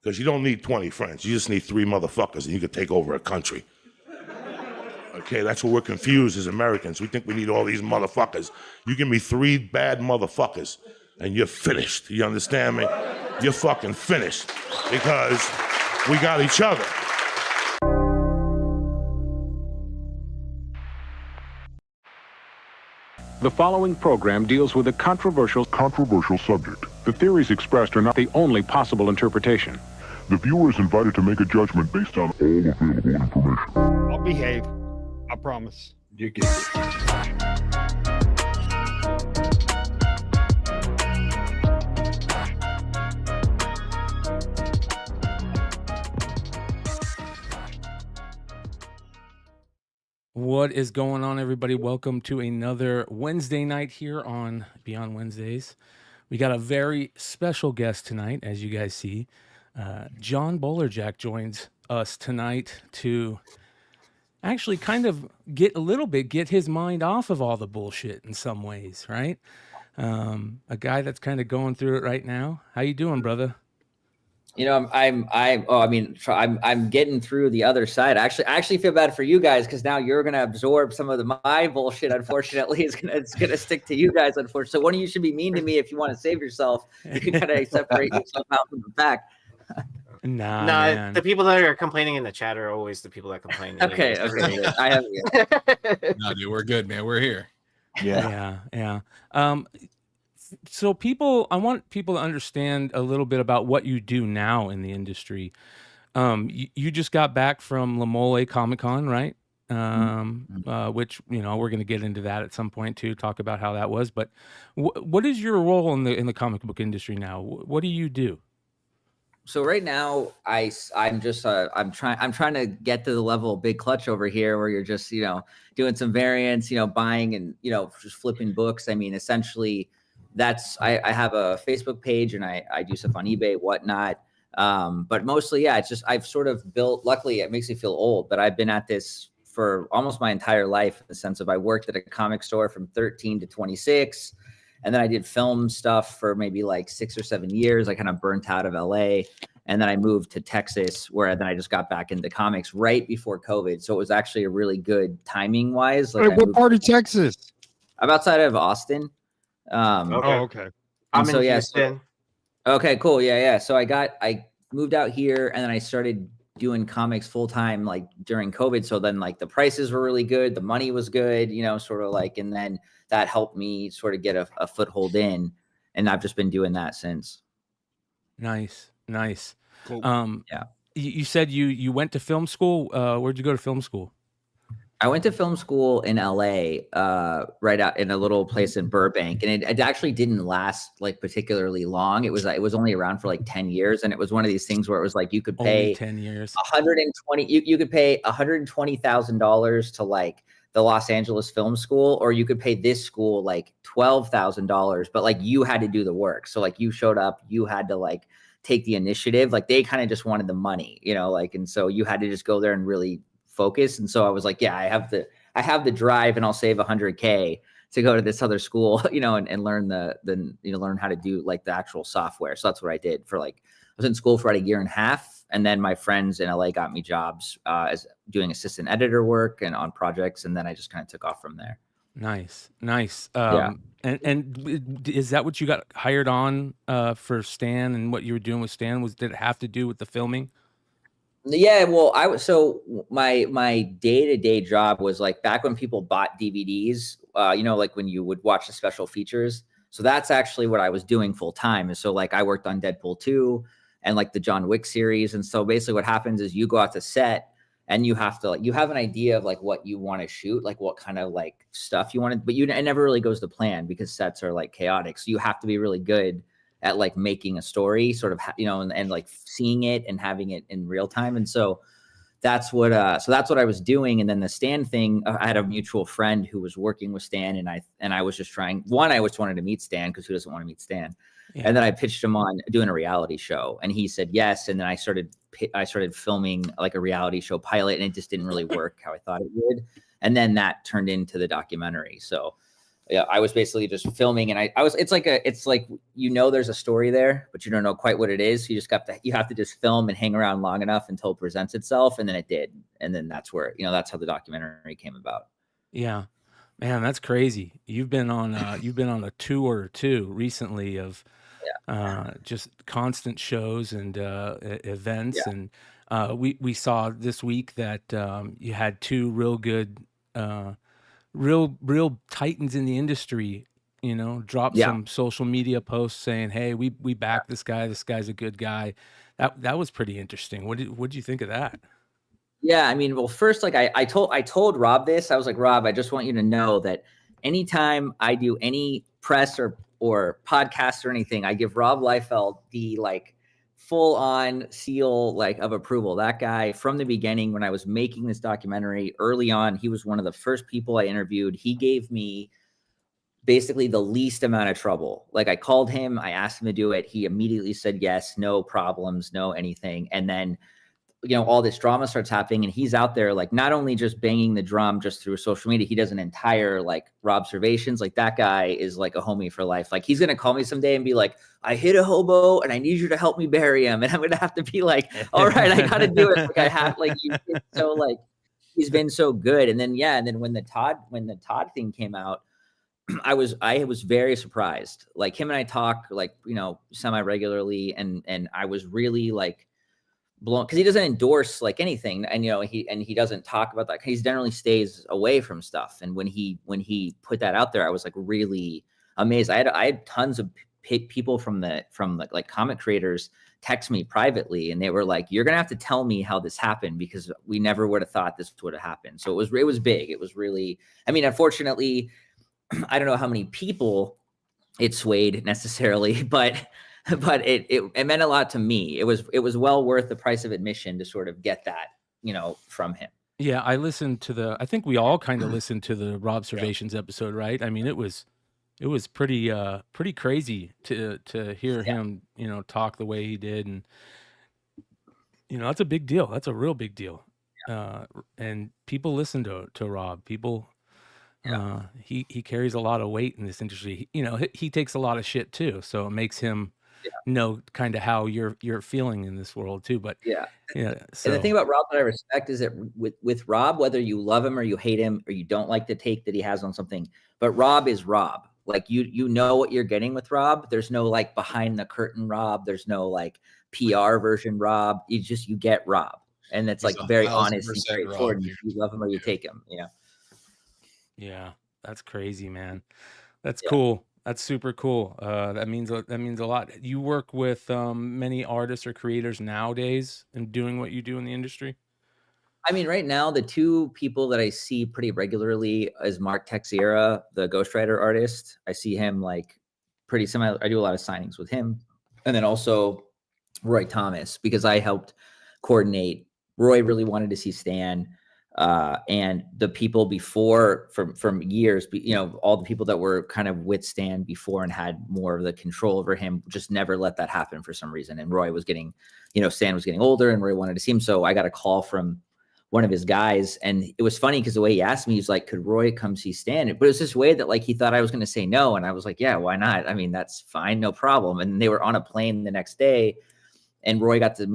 Because you don't need 20 friends. You just need 3 motherfuckers and you could take over a country. Okay, that's what we're confused as Americans. We think we need all these motherfuckers. You give me 3 bad motherfuckers and you're finished. You understand me? You're fucking finished because we got each other. The following program deals with a controversial subject. The theories expressed are not the only possible interpretation. The viewer is invited to make a judgment based on all available information. I'll behave. I promise. You get it. What is going on, everybody? Welcome to another Wednesday night here on Beyond Wednesdays. We got a very special guest tonight, as you guys see. Jon Bolerjack joins us tonight to actually kind of get his mind off of all the bullshit in some ways, right? A guy that's kind of going through it right now. How you doing, brother? You know, I'm getting through the other side. I actually feel bad for you guys because now you're gonna absorb some of my bullshit. Unfortunately, it's gonna stick to you guys. Unfortunately, so one of you should be mean to me if you want to save yourself. You can kind of separate yourself out from the pack. Nah, man. The people that are complaining in the chat are always the people that complain. Okay. I have. Yeah. No, dude, we're good, man. We're here. Yeah. So I want people to understand a little bit about what you do now in the industry. You just got back from La Mole Comic-Con, right? Which, you know, we're going to get into that at some point too, talk about how that was. But what is your role in the comic book industry now? What do you do? So right now, I'm trying to get to the level of Big Clutch over here, where you're just, you know, doing some variants, you know, buying and, you know, just flipping books. I mean, essentially, I have a Facebook page and I do stuff on eBay, whatnot. But mostly, yeah, it's just I've sort of built. Luckily, it makes me feel old, but I've been at this for almost my entire life in the sense of I worked at a comic store from 13 to 26. And then I did film stuff for maybe like 6 or 7 years. I kind of burnt out of LA. And then I moved to Texas, where then I just got back into comics right before COVID. So it was actually a really good timing wise. Like, what part of Texas? I'm outside of Austin. Okay. I'm in Houston. Houston. Okay, cool. Yeah. So I moved out here and then I started doing comics full time like during COVID. So then like the prices were really good. The money was good, you know, sort of like, and then that helped me sort of get a foothold in, and I've just been doing that since. Nice. Cool. Yeah. You said you went to film school. Where'd you go to film school? I went to film school in LA, right out in a little place in Burbank, and it actually didn't last like particularly long. It was only around for like 10 years, and it was one of these things where it was like you could pay only 10 years, 120. You could pay $120,000 to like the Los Angeles Film School, or you could pay this school like $12,000, but like you had to do the work. So like you showed up, you had to like take the initiative. Like they kind of just wanted the money, you know, like, and so you had to just go there and really focus. And so I was like, yeah, I have the drive, and I'll save $100K to go to this other school, you know, and learn learn how to do like the actual software. So that's what I did for like, I was in school for about 1.5 years. And then my friends in LA got me jobs as doing assistant editor work and on projects. And then I just kind of took off from there. Nice. Yeah. And is that what you got hired on for Stan, and what you were doing with Stan did it have to do with the filming? Yeah, well, my day-to-day job was like back when people bought DVDs, you know, like when you would watch the special features. So that's actually what I was doing full time. And so like I worked on Deadpool 2 and like the John Wick series. And so basically what happens is you go out to set and you have to like, you have an idea of like what you want to shoot, like what kind of like stuff you want to, but it never really goes to plan because sets are like chaotic. So you have to be really good at like making a story sort of, you know, and like seeing it and having it in real time. And so that's what I was doing. And then the Stan thing, I had a mutual friend who was working with Stan, and I was just trying, I just wanted to meet Stan because who doesn't want to meet Stan? Yeah. And then I pitched him on doing a reality show, and he said yes. And then I started filming like a reality show pilot, and it just didn't really work how I thought it would. And then that turned into the documentary. So yeah, I was basically just filming, and I was, it's like, there's a story there, but you don't know quite what it is. So you have to just film and hang around long enough until it presents itself. And then it did. And then that's where, that's how the documentary came about. Yeah, man, that's crazy. You've been on a tour or two recently of just constant shows and events. Yeah. And we saw this week that you had two real good, real titans in the industry, drop some social media posts saying, hey, we back this guy. This guy's a good guy. That was pretty interesting. What did you think of that? Yeah, I mean, well, first, like I told Rob this. I was like, Rob, I just want you to know that anytime I do any press or podcast or anything, I give Rob Liefeld the like full on seal like of approval. That guy from the beginning, when I was making this documentary early on, he was one of the first people I interviewed. He gave me basically the least amount of trouble. Like I called him, I asked him to do it. He immediately said yes, no problems, no anything. And then all this drama starts happening, and he's out there like not only just banging the drum just through social media, he does an entire like Robservations. Like that guy is like a homie for life. Like he's going to call me someday and be like, I hit a hobo and I need you to help me bury him. And I'm going to have to be like, all right, I got to do it. Like I have, like, he's been so good. And then, and then when the Todd thing came out, I was very surprised. Like him and I talk like, semi regularly. And I was really like, blown, because he doesn't endorse like anything, and he doesn't talk about that. He generally stays away from stuff. And when he put that out there, I was like really amazed. I had tons of people from like comic creators text me privately, and they were like, "You're gonna have to tell me how this happened, because we never would have thought this would have happened." So it was big. It was really, I mean, unfortunately, I don't know how many people it swayed necessarily, but it meant a lot to me. It was well worth the price of admission to sort of get that, from him. Yeah, I think we all kind of listened to the Robservations episode, right? I mean, it was pretty crazy to hear him, talk the way he did. And, that's a big deal. That's a real big deal. And people listen to Rob. People, he carries a lot of weight in this industry. He takes a lot of shit too. So it makes him know kind of how you're feeling in this world too. But so. And the thing about Rob that I respect is that with Rob, whether you love him or you hate him or you don't like the take that he has on something, but Rob is Rob. Like you know what you're getting with Rob. There's no like behind the curtain Rob. There's no like PR version Rob. You get Rob, and it's like very honest and straightforward. You love him or you take him. Yeah, that's crazy, man. That's cool. That's super cool. That means a lot. You work with many artists or creators nowadays and doing what you do in the industry? I mean, right now, the two people that I see pretty regularly is Mark Texiera, the ghostwriter artist. I see him like pretty similar. I do a lot of signings with him. And then also Roy Thomas, because I helped coordinate. Roy really wanted to see Stan. And the people before from years, all the people that were kind of with Stan before and had more of the control over him just never let that happen for some reason. And Roy was getting, Stan was getting older and Roy wanted to see him. So I got a call from one of his guys, and it was funny because the way he asked me, he's like, could Roy come see Stan? But it was this way that like, he thought I was going to say no. And I was like, yeah, why not? I mean, that's fine. No problem. And they were on a plane the next day, and Roy got to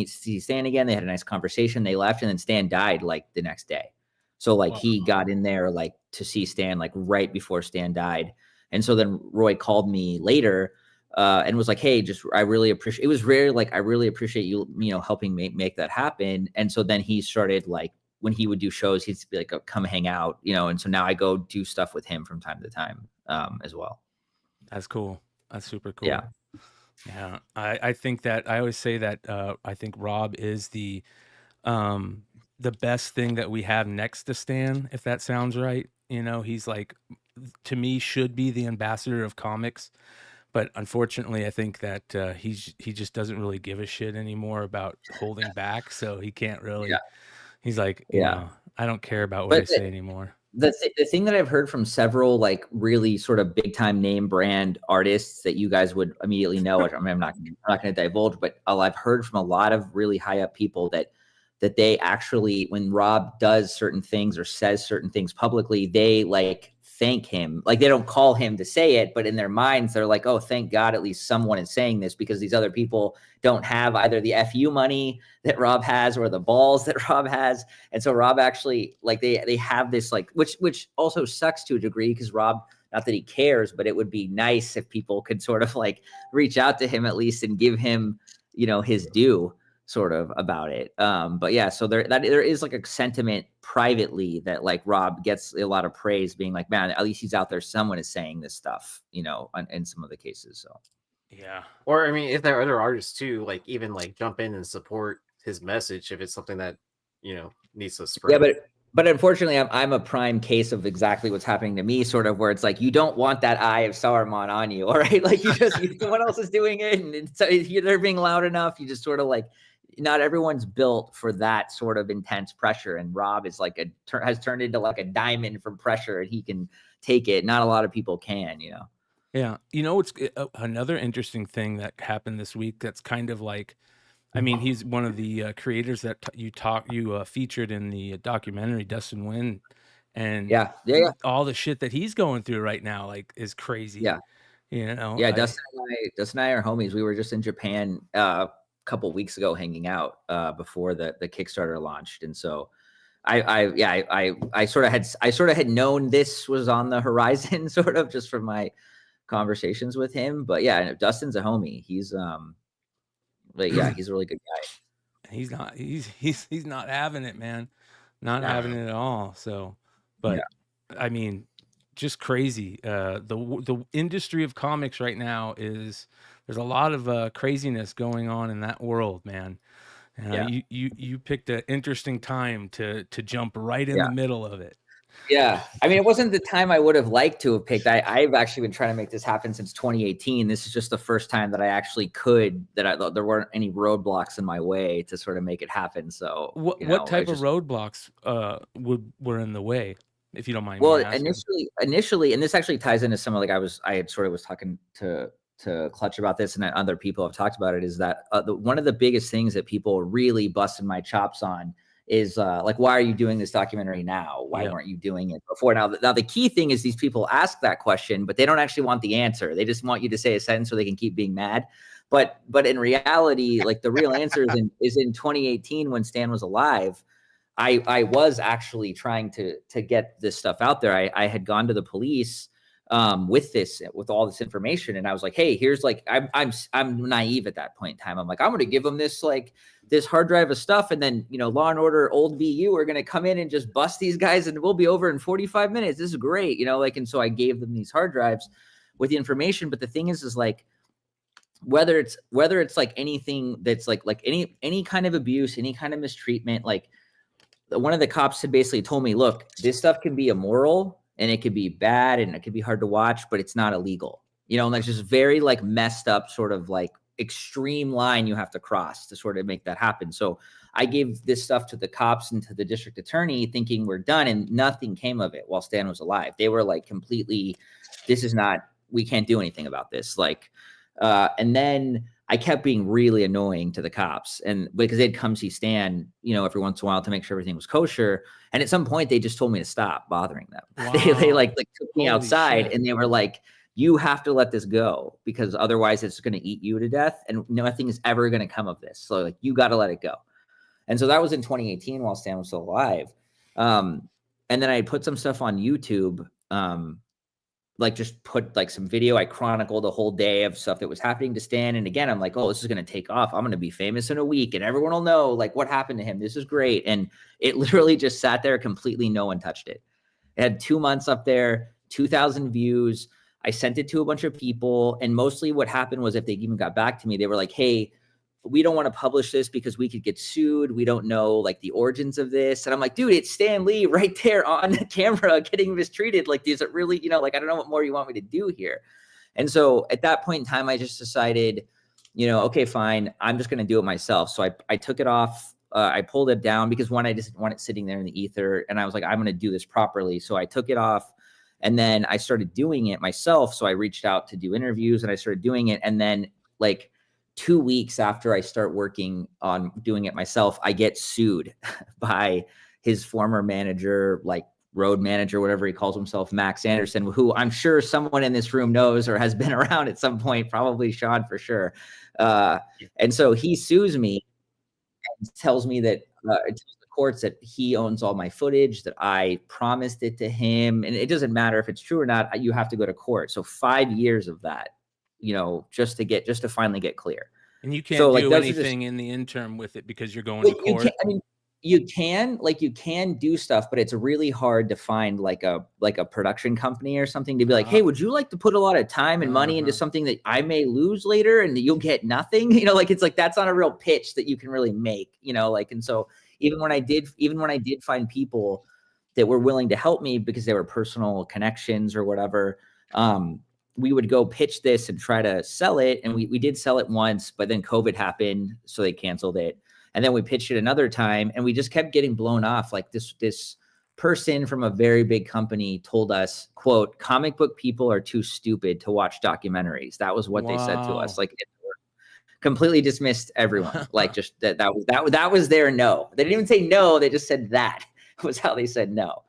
see Stan again. They had a nice conversation. They left, and then Stan died like the next day. So like he got in there like to see Stan like right before Stan died. And so then Roy called me later and was like, hey, I really appreciate, it was rare. Like, I really appreciate you, helping make that happen. And so then he started like, when he would do shows, he'd be like, oh, come hang out, and so now I go do stuff with him from time to time as well. That's cool. That's super cool. Yeah. Yeah. I think that I always say that I think Rob is the best thing that we have next to Stan, if that sounds right. He's like, to me, should be the ambassador of comics. But unfortunately, I think that he just doesn't really give a shit anymore about holding back. So he can't really, he's like, I don't care about what I say anymore. The thing that I've heard from several like really sort of big time name brand artists that you guys would immediately know, I mean, I'm not going to divulge, but I've heard from a lot of really high up people that they actually, when Rob does certain things or says certain things publicly, they like thank him. Like they don't call him to say it, but in their minds, they're like, oh, thank God, at least someone is saying this, because these other people don't have either the FU money that Rob has or the balls that Rob has. And so Rob actually, like they have this, like, which also sucks to a degree, because Rob, not that he cares, but it would be nice if people could sort of like reach out to him at least and give him, you know, his due sort of about it. But yeah, so there is like a sentiment privately that like Rob gets a lot of praise, being like, man, at least he's out there. Someone is saying this stuff, you know, in some of the cases. So yeah. Or I mean, if there are other artists too, like even like jump in and support his message if it's something that, you know, needs to spread. Yeah, but unfortunately, I'm a prime case of exactly what's happening to me, sort of, where it's like, you don't want that eye of Saruman on you, all right? Like someone else is doing it, and so they're being loud enough. You just sort of like, not everyone's built for that sort of intense pressure. And Rob is like has turned into like a diamond from pressure, and he can take it. Not a lot of people can, you know? Yeah. You know, it's another interesting thing that happened this week. That's kind of like, I mean, he's one of the creators that you featured in the documentary, Dustin Nguyen, and Yeah. all the shit that he's going through right now, like, is crazy. Yeah. You know. Yeah. Dustin and I are homies. We were just in Japan a couple of weeks ago hanging out before the Kickstarter launched, and so I sort of had known this was on the horizon, sort of, just from my conversations with him. But yeah, Dustin's a homie. He's but yeah, he's a really good guy. He's not having it, man. Not having it at all. So, but yeah. I mean, just crazy. The industry of comics right now there's a lot of craziness going on in that world, man. You picked an interesting time to jump right in the middle of it. Yeah. I mean, it wasn't the time I would have liked to have picked. I've actually been trying to make this happen since 2018. This is just the first time that I actually could, there weren't any roadblocks in my way to sort of make it happen. So what type of roadblocks were in the way, if you don't mind? Well, initially, and this actually ties into some of, like, I had sort of was talking to Clutch about this, and other people have talked about it, is that one of the biggest things that people really busted my chops on is like, why are you doing this documentary now? Why weren't you doing it before? Now the key thing is, these people ask that question, but they don't actually want the answer. They just want you to say a sentence so they can keep being mad. But in reality, like, the real answer is in 2018, when Stan was alive. I was actually trying to get this stuff out there. I had gone to the police with all this information, and I was like, hey, here's, like, I'm naive at that point in time. I'm like, I'm going to give them this hard drive of stuff, and then, you know, Law and Order old VU are going to come in and just bust these guys, and we'll be over in 45 minutes. This is great, you know, like. And so I gave them these hard drives with the information. But the thing is like, whether it's like anything that's like any kind of abuse, any kind of mistreatment, like, one of the cops had basically told me, look, this stuff can be immoral, and it could be bad, and it could be hard to watch, but it's not illegal, you know. And that's just very, like, messed up, sort of like extreme line you have to cross to sort of make that happen. So I gave this stuff to the cops and to the district attorney, thinking we're done, and nothing came of it while Stan was alive. They were like, completely, we can't do anything about this. Like, and then I kept being really annoying to the cops, and because they'd come see Stan, you know, every once in a while to make sure everything was kosher. And at some point, they just told me to stop bothering them. Wow. They like took me outside, and they were like, you have to let this go, because otherwise it's going to eat you to death, and nothing is ever going to come of this. So, like, you got to let it go. And so that was in 2018 while Stan was still alive. And then I put some stuff on YouTube, like, just put like some video. I chronicled a whole day of stuff that was happening to Stan. And again, I'm like, oh, this is going to take off. I'm going to be famous in a week, and everyone will know, like, what happened to him. This is great. And it literally just sat there completely. No one touched it. It had 2 months up there, 2,000 views. I sent it to a bunch of people. And mostly what happened was, if they even got back to me, they were like, hey, we don't want to publish this because we could get sued. We don't know, like, the origins of this. And I'm like, dude, it's Stan Lee right there on the camera getting mistreated. Like, is it really, you know, like, I don't know what more you want me to do here. And so at that point in time, I just decided, you know, okay, fine, I'm just going to do it myself. So I took it off. I pulled it down because, one, I just didn't want it sitting there in the ether. And I was like, I'm going to do this properly. So I took it off, and then I started doing it myself. So I reached out to do interviews, and I started doing it. And then, like, 2 weeks after I start working on doing it myself, I get sued by his former manager, like road manager, whatever he calls himself, Max Anderson, who I'm sure someone in this room knows or has been around at some point, probably Sean for sure. And so he sues me and tells me that it tells the courts that he owns all my footage, that I promised it to him. And it doesn't matter if it's true or not, you have to go to court. So 5 years of that, just to finally get clear. And you can't So, do anything in the interim with it because you're going to court. You can do stuff, but it's really hard to find like a production company or something to be like, hey, would you like to put a lot of time and money into something that I may lose later and that you'll get nothing? It's like, that's not a real pitch that you can really make, and so even when I did find people that were willing to help me because they were personal connections or whatever, we would go pitch this and try to sell it. And we did sell it once, but then COVID happened, so they canceled it. And then we pitched it another time, and we just kept getting blown off. Like this person from a very big company told us, quote, "Comic book people are too stupid to watch documentaries." That was what they said to us. Like, it completely dismissed everyone. Like, just that was their no. They didn't even say no. They just said that was how they said no.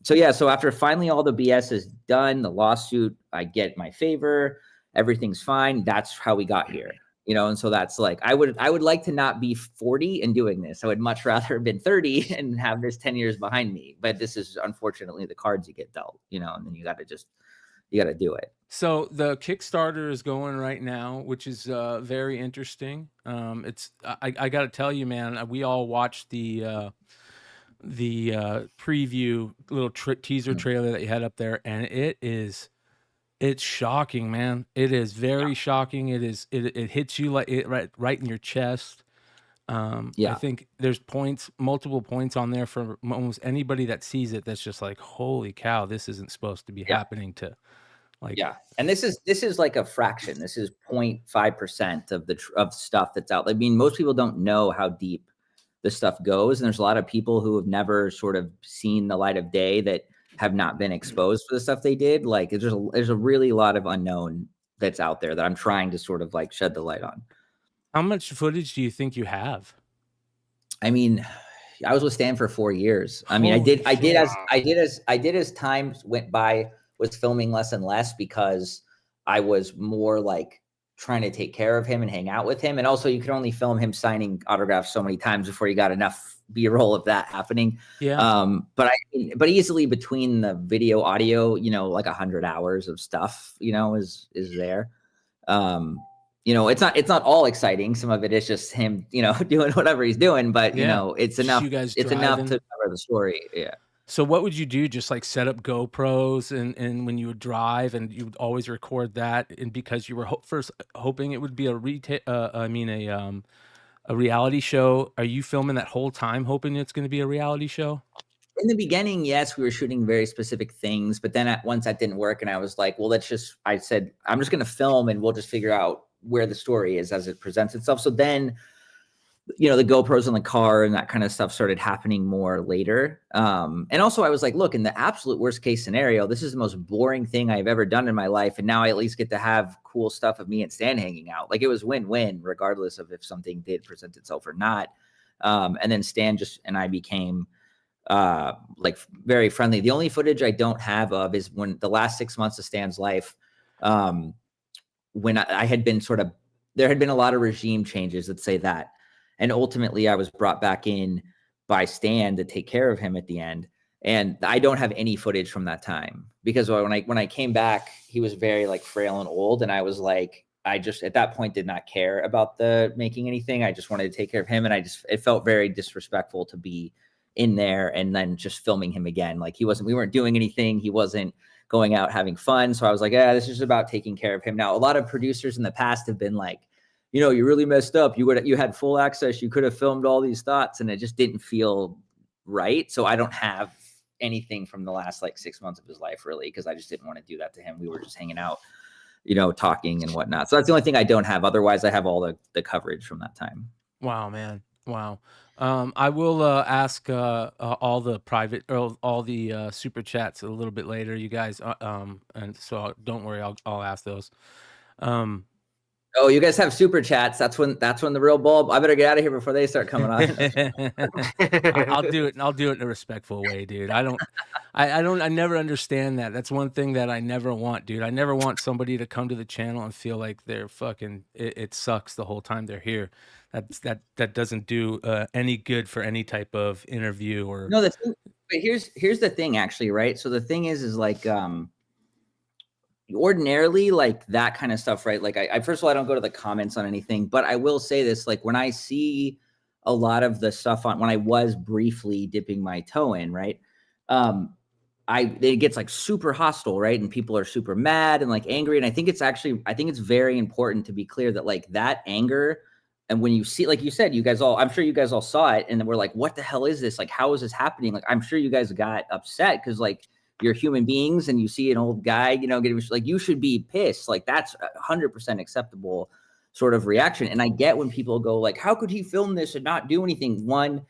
So after finally all the BS is done, the lawsuit, I get my favor, everything's fine. That's how we got here. And so that's like, I would like to not be 40 and doing this. I would much rather have been 30 and have this 10 years behind me. But this is unfortunately the cards you get dealt, and then you got to do it. So the Kickstarter is going right now, which is very interesting. I got to tell you, man, we all watched the preview little teaser trailer that you had up there, and it's shocking, man. It is very shocking. It hits you like right in your chest. I think there's multiple points on there for almost anybody that sees it. That's just like, holy cow, this isn't supposed to be happening to. Like, and this is like a fraction. This is 0.5% of stuff that's out. I mean, most people don't know how deep the stuff goes, and there's a lot of people who have never sort of seen the light of day that have not been exposed for the stuff they did. Like, there's a really lot of unknown that's out there that I'm trying to sort of like shed the light on. How much footage do you think you have? I mean, I was with Stan for 4 years. I mean, I did as time went by, was filming less and less because I was more like trying to take care of him and hang out with him. And also you could only film him signing autographs so many times before you got enough B-roll of that happening. But easily between the video, audio, like 100 hours of stuff, is there. It's not all exciting. Some of it is just him, doing whatever he's doing, but it's enough. It's enough to cover the story. Yeah. So what would you do? Just like set up GoPros and when you would drive, and you would always record that, and because you were first hoping it would be a reality show. Are you filming that whole time hoping it's going to be a reality show? In the beginning, yes, we were shooting very specific things, but then once that didn't work, and I was like, well, I said, I'm just going to film and we'll just figure out where the story is as it presents itself. So then, the GoPros in the car and that kind of stuff started happening more later. And also I was like, look, in the absolute worst case scenario, this is the most boring thing I've ever done in my life. And now I at least get to have cool stuff of me and Stan hanging out. Like, it was win-win regardless of if something did present itself or not. And then Stan and I became like very friendly. The only footage I don't have of is when the last 6 months of Stan's life, when I had been there had been a lot of regime changes, let's say that. And ultimately I was brought back in by Stan to take care of him at the end. And I don't have any footage from that time because when I came back, he was very like frail and old. And I was like, I just at that point did not care about making anything. I just wanted to take care of him. And it felt very disrespectful to be in there and then just filming him again. Like, we weren't doing anything. He wasn't going out having fun. So I was like, this is about taking care of him. Now, a lot of producers in the past have been like, you really messed up. You had full access. You could have filmed all these thoughts, and it just didn't feel right. So I don't have anything from the last like 6 months of his life, really, because I just didn't want to do that to him. We were just hanging out, talking and whatnot. So that's the only thing I don't have. Otherwise, I have all the coverage from that time. Wow, man. Wow. I will ask all the private or all the super chats a little bit later, you guys. And so don't worry, I'll ask those. Oh, you guys have super chats. That's when the real bulb. I better get out of here before they start coming on. I'll do it. I'll do it in a respectful way, dude. I never understand that. That's one thing that I never want, dude. I never want somebody to come to the channel and feel like they're fucking, it sucks the whole time they're here. That doesn't do any good for any type of interview or. No, but here's the thing actually, right? So the thing is like, ordinarily like that kind of stuff, right? Like I first of all, I don't go to the comments on anything, but I will say this, like when I see a lot of the stuff when I was briefly dipping my toe in, right? It gets like super hostile, right? And people are super mad and like angry. And I think it's very important to be clear that like that anger, and when you see, like you said, I'm sure you guys all saw it and we're like, what the hell is this? Like, how is this happening? Like, I'm sure you guys got upset because like you're human beings and you see an old guy, getting like, you should be pissed. Like that's 100% acceptable sort of reaction. And I get when people go like, how could he film this and not do anything? One,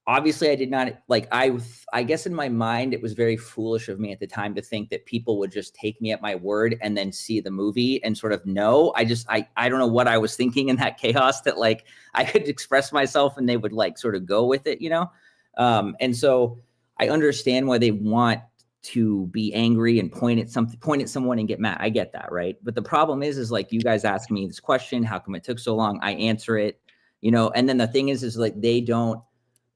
obviously I did not like, I guess in my mind, it was very foolish of me at the time to think that people would just take me at my word and then see the movie and sort of know. I don't know what I was thinking in that chaos that like I could express myself and they would like sort of go with it, And so I understand why they want to be angry and point at someone and get mad. I get that, right? But the problem is like you guys ask me this question, how come it took so long? I answer it, and then the thing is like they don't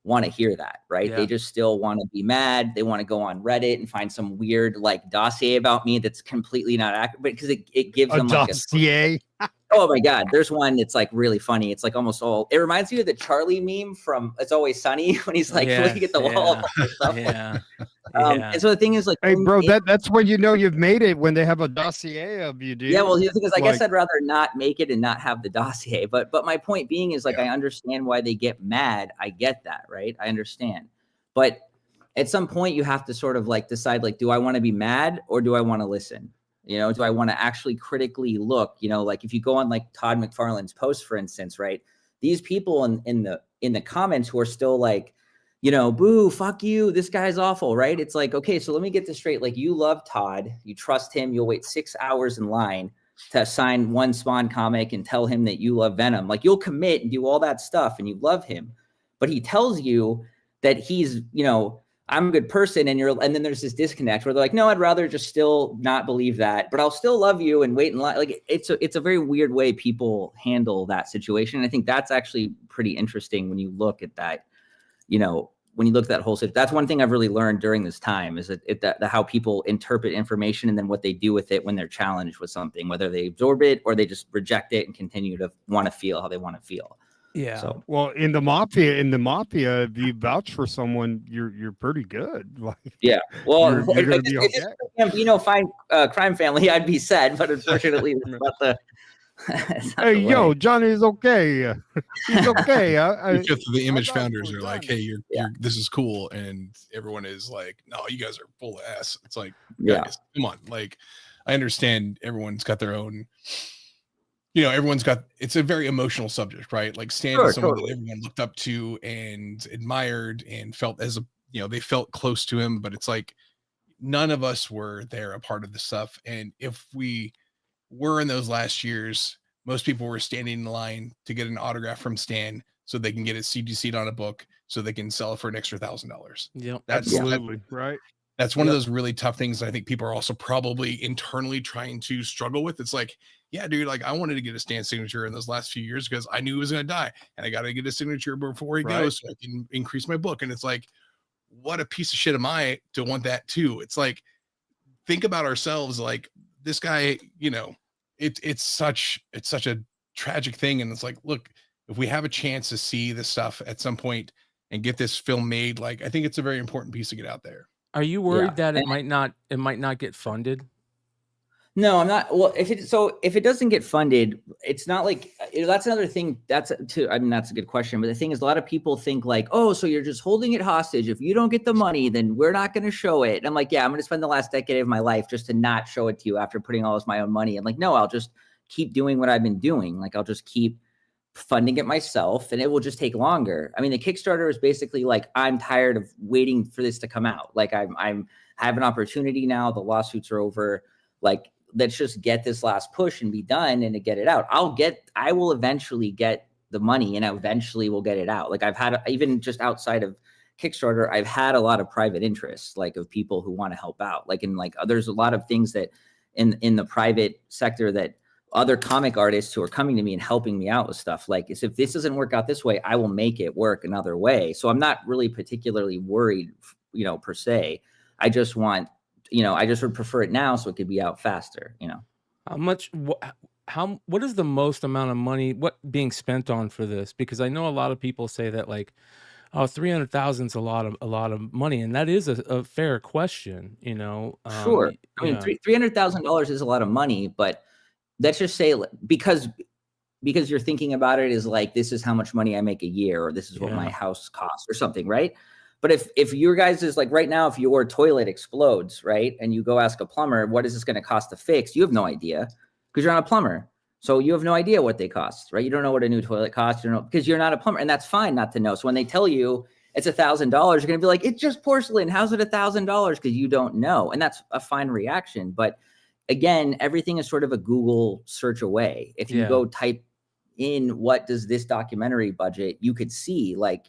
want to hear that, right? Yeah. They just still want to be mad. They want to go on Reddit and find some weird like dossier about me that's completely not accurate, because it gives them like dossier. Oh my God, there's one that's like really funny. It's like almost all. It reminds me of the Charlie meme from It's Always Sunny when he's like looking at the wall. Stuff. Yeah. And so the thing is like, hey bro, that's when you know you've made it, when they have a dossier of you, dude. Yeah, well, the thing is, I guess I'd rather not make it and not have the dossier. But my point being is like, I understand why they get mad. I get that, right? I understand. But at some point, you have to sort of like decide, like, do I want to be mad or do I want to listen? Do I want to actually critically look? Like if you go on like Todd McFarlane's post, for instance, right? These people in the comments who are still like, boo, fuck you, this guy's awful, right? It's like, okay, so let me get this straight. Like you love Todd, you trust him, you'll wait 6 hours in line to sign one Spawn comic and tell him that you love Venom. Like you'll commit and do all that stuff and you love him, but he tells you that he's, I'm a good person, and then there's this disconnect where they're like, no, I'd rather just still not believe that, but I'll still love you and wait in line. Like it's a very weird way people handle that situation. And I think that's actually pretty interesting when you look at that, when you look at that whole situation. That's one thing I've really learned during this time is that how people interpret information and then what they do with it when they're challenged with something, whether they absorb it or they just reject it and continue to want to feel how they want to feel. Yeah. So, well, in the mafia, if you vouch for someone, you're pretty good. Like, yeah. Well, you're gonna be okay. Fine, crime family, I'd be sad, but unfortunately, it's not the. Hey, yo, Johnny's okay. He's okay. Because the image founders are like, hey, you're this is cool, and everyone is like, no, you guys are full of ass. It's like, guys, come on. Like, I understand everyone's got their own. It's a very emotional subject, right? Like Stan is someone that everyone looked up to and admired and felt they felt close to him, but it's like none of us were there a part of the stuff. And if we were in those last years, most people were standing in line to get an autograph from Stan so they can get it CGC'd on a book so they can sell it for an extra $1,000. Yep. Absolutely. Right. That's one of those really tough things I think people are also probably internally trying to struggle with. It's like, yeah, dude, like I wanted to get a Stan signature in those last few years because I knew he was going to die and I got to get a signature before he goes so I can increase my book. And it's like, what a piece of shit am I to want that too? It's like, think about ourselves. Like this guy, it's such a tragic thing. And it's like, look, if we have a chance to see this stuff at some point and get this film made, like, I think it's a very important piece to get out there. Are you worried that it might not get funded? No, I'm not. Well, if it doesn't get funded, it's not like that's another thing. That's a good question. But the thing is, a lot of people think like, oh, so you're just holding it hostage. If you don't get the money, then we're not going to show it. And I'm like, yeah, I'm going to spend the last decade of my life just to not show it to you after putting all this my own money. And like, no, I'll just keep doing what I've been doing. Like, I'll just keep funding it myself, and it will just take longer. I mean, the Kickstarter is basically like, I'm tired of waiting for this to come out. Like, I have an opportunity now. The lawsuits are over. Like, let's just get this last push and be done and to get it out. I will eventually get the money and I eventually will get it out. Like I've had, even just outside of Kickstarter, I've had a lot of private interests, like of people who want to help out. Like, in like, there's a lot of things that in the private sector that other comic artists who are coming to me and helping me out with stuff. Like, if this doesn't work out this way, I will make it work another way. So I'm not really particularly worried, per se. I just want, I just would prefer it now so it could be out faster, How much, what is the most amount of money, what being spent on for this? Because I know a lot of people say that like, oh, 300,000 is a lot of money. And that is a fair question, Sure. I mean, $300,000 is a lot of money, but let's just say because you're thinking about it as like, this is how much money I make a year, or this is what my house costs or something, right? But if your guys is like right now, if your toilet explodes, right, and you go ask a plumber, what is this going to cost to fix? You have no idea because you're not a plumber. So you have no idea what they cost, right? You don't know what a new toilet costs, because you're not a plumber, and that's fine not to know. So when they tell you it's $1,000, you're going to be like, it's just porcelain. How's it $1,000? Because you don't know. And that's a fine reaction. But again, everything is sort of a Google search away. If you go type in, what does this documentary budget, you could see like,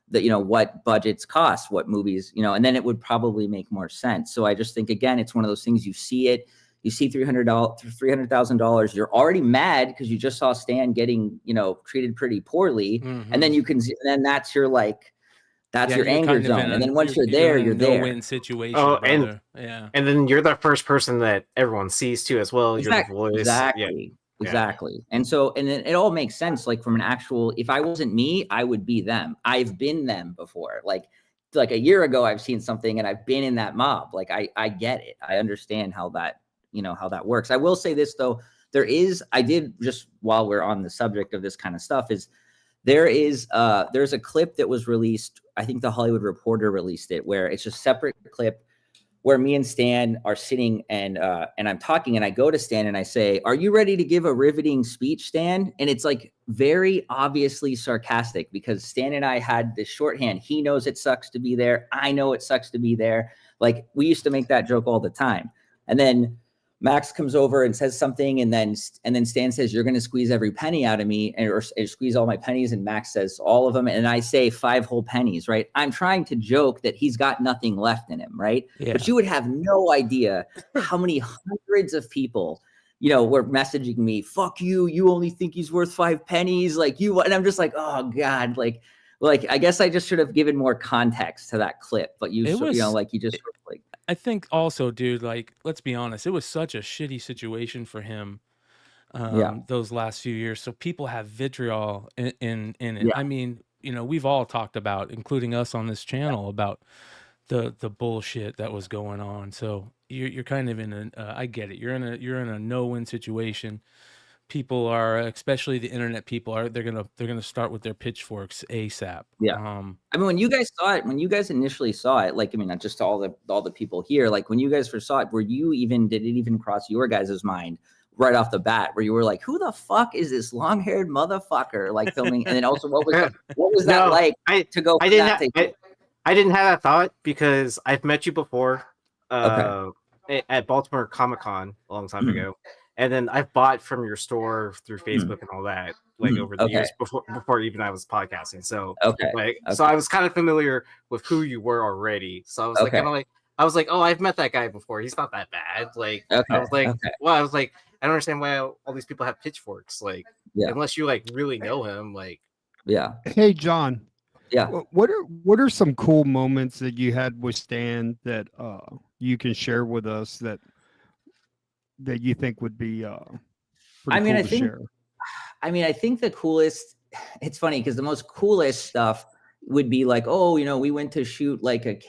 what budgets cost, what movies, and then it would probably make more sense. So I just think, again, it's one of those things, you see $300,000, you're already mad because you just saw Stan getting, treated pretty poorly. And then then that's your your anger zone. And then once you're there, you're there. No-win situation. Oh, and then you're the first person that everyone sees too, as well. Exactly. You're the voice. Exactly. And then it all makes sense. Like from an actual, if I wasn't me, I would be them. I've been them before. Like a year ago, I've seen something and I've been in that mob. Like I get it. I understand how that, how that works. I will say this though, I did, just while we're on the subject of this kind of stuff, there's a clip that was released. I think the Hollywood Reporter released it, where it's a separate clip where me and Stan are sitting and I'm talking, and I go to Stan and I say, "Are you ready to give a riveting speech, Stan?" And it's like very obviously sarcastic, because Stan and I had this shorthand. He knows it sucks to be there. I know it sucks to be there. Like, we used to make that joke all the time. And then Max comes over and says something, and then Stan says, "You're going to squeeze every penny out of me," or squeeze all my pennies. And Max says, "All of them." And I say, 5 whole pennies, right? I'm trying to joke that he's got nothing left in him, right? Yeah. But you would have no idea how many hundreds of people, were messaging me, "Fuck you. You only think he's worth 5 pennies. Like you." And I'm just like, oh God, like I guess I just should have given more context to that clip. But you just sort of like. I think also, dude, like, let's be honest, it was such a shitty situation for him those last few years. So people have vitriol in it. Yeah. I mean, we've all talked about, including us on this channel, about the bullshit that was going on. So you're kind of in I get it. You're in a no-win situation. People are, especially the internet people, they're gonna start with their pitchforks ASAP. Yeah. I mean, when you guys initially saw it, like, I mean, not just all the people here, like when you guys first saw it, did it even cross your guys' mind right off the bat, where you were like, who the fuck is this long-haired motherfucker, like, filming? And then also, what was that like to go? I didn't have that thought, because I've met you before at Baltimore Comic-Con a long time ago. And then I've bought from your store through Facebook and all that, like over the years before even I was podcasting. So so I was kind of familiar with who you were already. So I was like, oh, I've met that guy before. He's not that bad. Like, I was like, I don't understand why all these people have pitchforks. Like, unless you like really know him, like. Yeah. Hey, John. Yeah. What are some cool moments that you had with Stan that you can share with us that you think would be I think the coolest, it's funny because the most coolest stuff would be like, oh, we went to shoot like I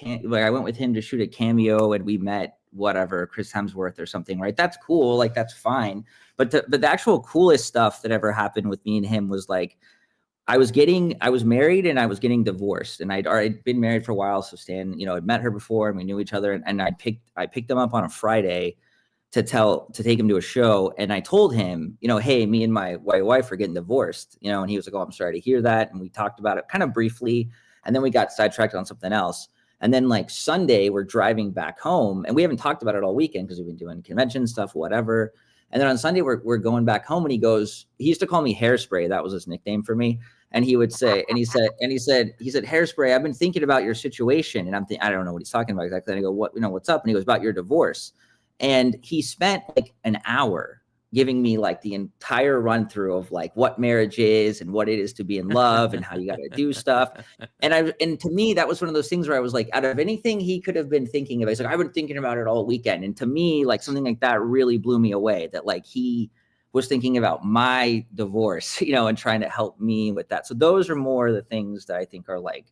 went with him to shoot a cameo and we met whatever, Chris Hemsworth or something, right? That's cool, like that's fine. But the actual coolest stuff that ever happened with me and him was like, I was married and I was getting divorced, and I'd already been married for a while. So Stan, I'd met her before and we knew each other, and I picked him up on a Friday to take him to a show. And I told him, hey, me and my wife are getting divorced, and he was like, oh, I'm sorry to hear that. And we talked about it kind of briefly, and then we got sidetracked on something else. And then like Sunday, we're driving back home, and we haven't talked about it all weekend because we've been doing convention stuff, whatever. And then on Sunday, we're going back home, and he used to call me Hairspray. That was his nickname for me. And he would say, he said, Hairspray, I've been thinking about your situation. And I'm thinking, I don't know what he's talking about exactly. And I go, what's up? And he goes, about your divorce. And he spent like an hour giving me like the entire run through of like what marriage is and what it is to be in love and how you got to do stuff. And to me, that was one of those things where I was like, out of anything he could have been thinking about, he's like, I've been thinking about it all weekend. And to me, like something like that really blew me away, that like he was thinking about my divorce, and trying to help me with that. So those are more the things that I think are like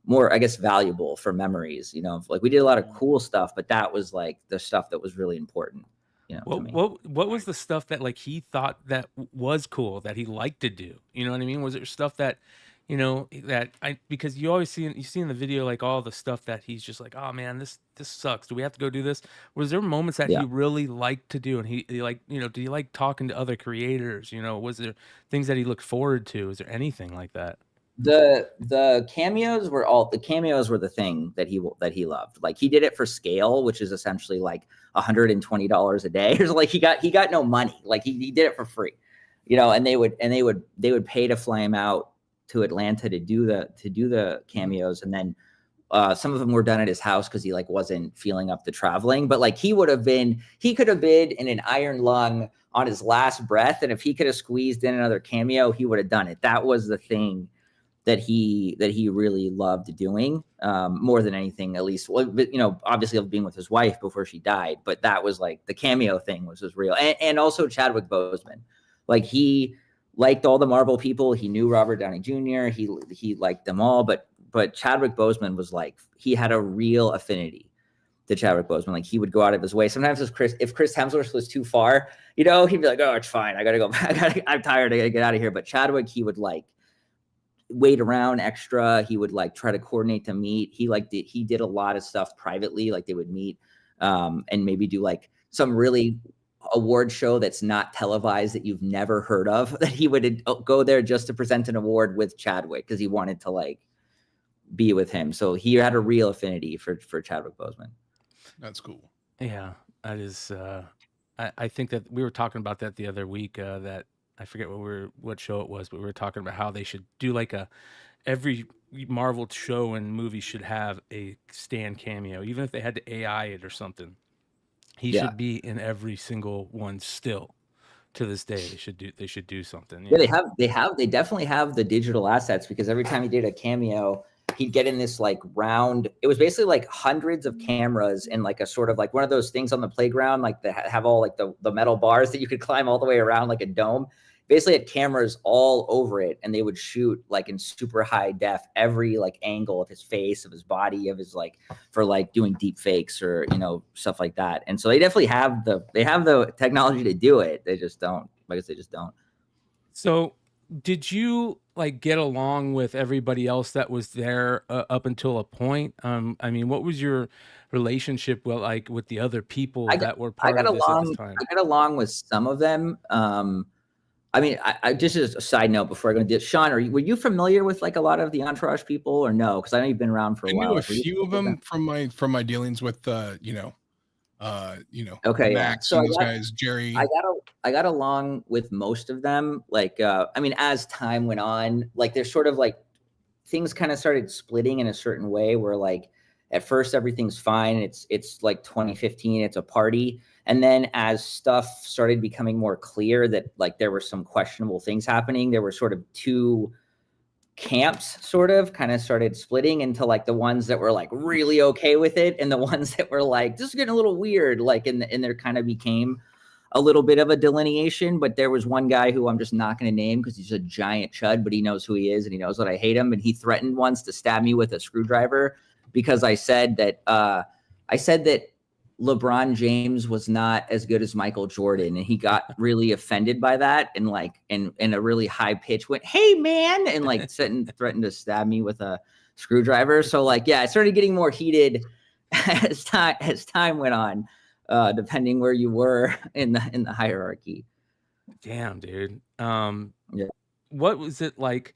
more, I guess, valuable for memories, like we did a lot of cool stuff, but that was like the stuff that was really important. What was the stuff that like he thought that was cool that he liked to do? You know what I mean? Was there stuff that, because you see in the video like all the stuff that he's just like, oh man, this sucks. Do we have to go do this? Was there moments that he really liked to do, and he like, did he like talking to other creators? Was there things that he looked forward to? Is there anything like that? The cameos were the thing that he loved. Like he did it for scale, which is essentially like $120 a day. It's like he got no money. Like he did it for free, and they would pay to fly him out to Atlanta to do the cameos. And then some of them were done at his house because he like wasn't feeling up to traveling. But like he could have been in an iron lung on his last breath. And if he could have squeezed in another cameo, he would have done it. That was the thing that he really loved doing, more than anything, at least, obviously being with his wife before she died, but that was like the cameo thing was real. And also Chadwick Boseman, like he liked all the Marvel people. He knew Robert Downey Jr. He liked them all, but Chadwick Boseman was like, he had a real affinity to Chadwick Boseman. Like he would go out of his way. Sometimes if Chris Hemsworth was too far, he'd be like, oh, it's fine. I gotta go. I'm tired. I gotta get out of here. But Chadwick, he would like wait around extra. He would like try to coordinate to meet. He did a lot of stuff privately. Like they would meet and maybe do like some really award show that's not televised that you've never heard of, that he would go there just to present an award with Chadwick because he wanted to like be with him. So he had a real affinity for Chadwick Boseman. That's cool. Yeah, that is. I think that we were talking about that the other week, that I forget what show it was, but we were talking about how they should do like every Marvel show and movie should have a Stan cameo, even if they had to AI it or something. He should be in every single one still to this day. They should do something. Yeah, they definitely have the digital assets, because every time he did a cameo, he'd get in this like round. It was basically like hundreds of cameras and like a sort of like one of those things on the playground, like that have all like the metal bars that you could climb all the way around like a dome. Basically had cameras all over it, and they would shoot like in super high def every like angle of his face, of his body, of his like, for like doing deep fakes or stuff like that. And so they definitely have the technology to do it. They just don't. I guess they just don't. So did you like get along with everybody else that was there up until a point? I mean, what was your relationship with the other people that were part of this at this time? I got along with some of them. I mean, I just as a side note before I go into this, Sean, were you familiar with like a lot of the Entourage people or no? Because I know you've been around for a while. I knew a few of them from my dealings with okay, Max, so those guys, Jerry. I got along with most of them. Like, I mean, as time went on, like there's sort of like things kind of started splitting in a certain way where like at first everything's fine. It's like 2015, it's a party. And then as stuff started becoming more clear that like there were some questionable things happening, there were sort of two camps sort of kind of started splitting into like the ones that were like really okay with it and the ones that were like, this is getting a little weird. Like, and there kind of became a little bit of a delineation. But there was one guy who I'm just not going to name because he's a giant chud, but he knows who he is and he knows that I hate him. And he threatened once to stab me with a screwdriver because I said that LeBron James was not as good as Michael Jordan. And he got really offended by that and like in a really high pitch went, hey man, and like threatened to stab me with a screwdriver. So like, yeah, it started getting more heated as time went on, depending where you were in the hierarchy. Damn, dude. Yeah. What was it like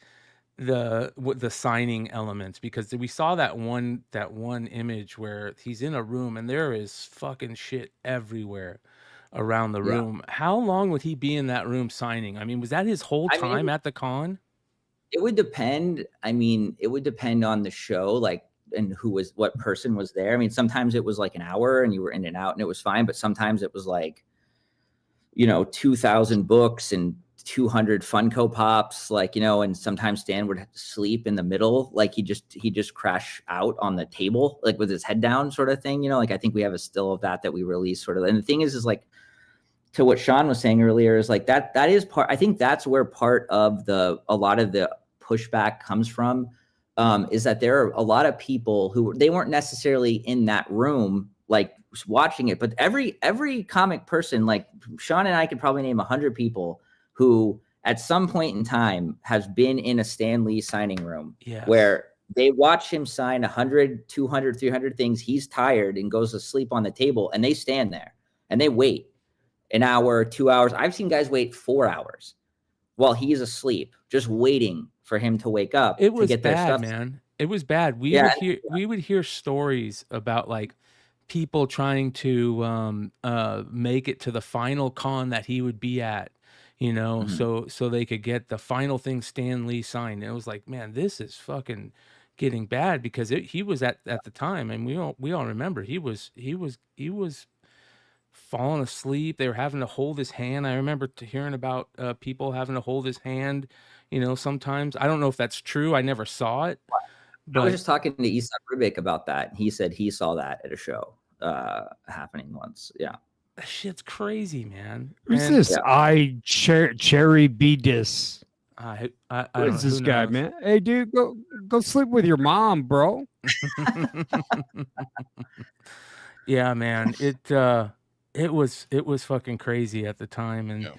the signing elements, because we saw that one image where he's in a room and there is fucking shit everywhere around the Yeah. room. How long would he be in that room signing? I mean, was that his whole I mean, time at the con? it would depend. I mean, it would depend on the show, like, and what person was there. I mean, sometimes it was like an hour and you were in and out and it was fine, but sometimes it was like, 2,000 books and 200 Funko Pops, like, and sometimes Stan would sleep in the middle, like he just crash out on the table, like with his head down, sort of thing. Like, I think we have a still of that we released, sort of. And the thing is like, to what Sean was saying earlier, is like that is part. I think that's where part of a lot of the pushback comes from, is that there are a lot of people who they weren't necessarily in that room, like watching it, but every comic person, like Sean and I could probably name 100 people who at some point in time has been in a Stan Lee signing room. Yes. Where they watch him sign 100, 200, 300 things. He's tired and goes to sleep on the table, and they stand there and they wait an hour, 2 hours. I've seen guys wait 4 hours while he's asleep, just waiting for him to wake up. It was to get bad, their stuff. man. It was bad. We would hear stories about like people trying to make it to the final con that he would be at, so they could get the final thing Stan Lee signed. And it was like, man, this is fucking getting bad, because he was at the time, and we all remember he was falling asleep. They were having to hold his hand. I remember hearing about people having to hold his hand, sometimes. I don't know if that's true. I never saw it. But I was just talking to Isak Rubik about that. He said he saw that at a show happening once. Yeah. that shit's crazy, man. Who's And this? Cherry Bedis. I What don't is know, this who guy, knows? man? Hey, dude, go sleep with your mom, bro. Yeah, man. It was fucking crazy at the time, and Yeah.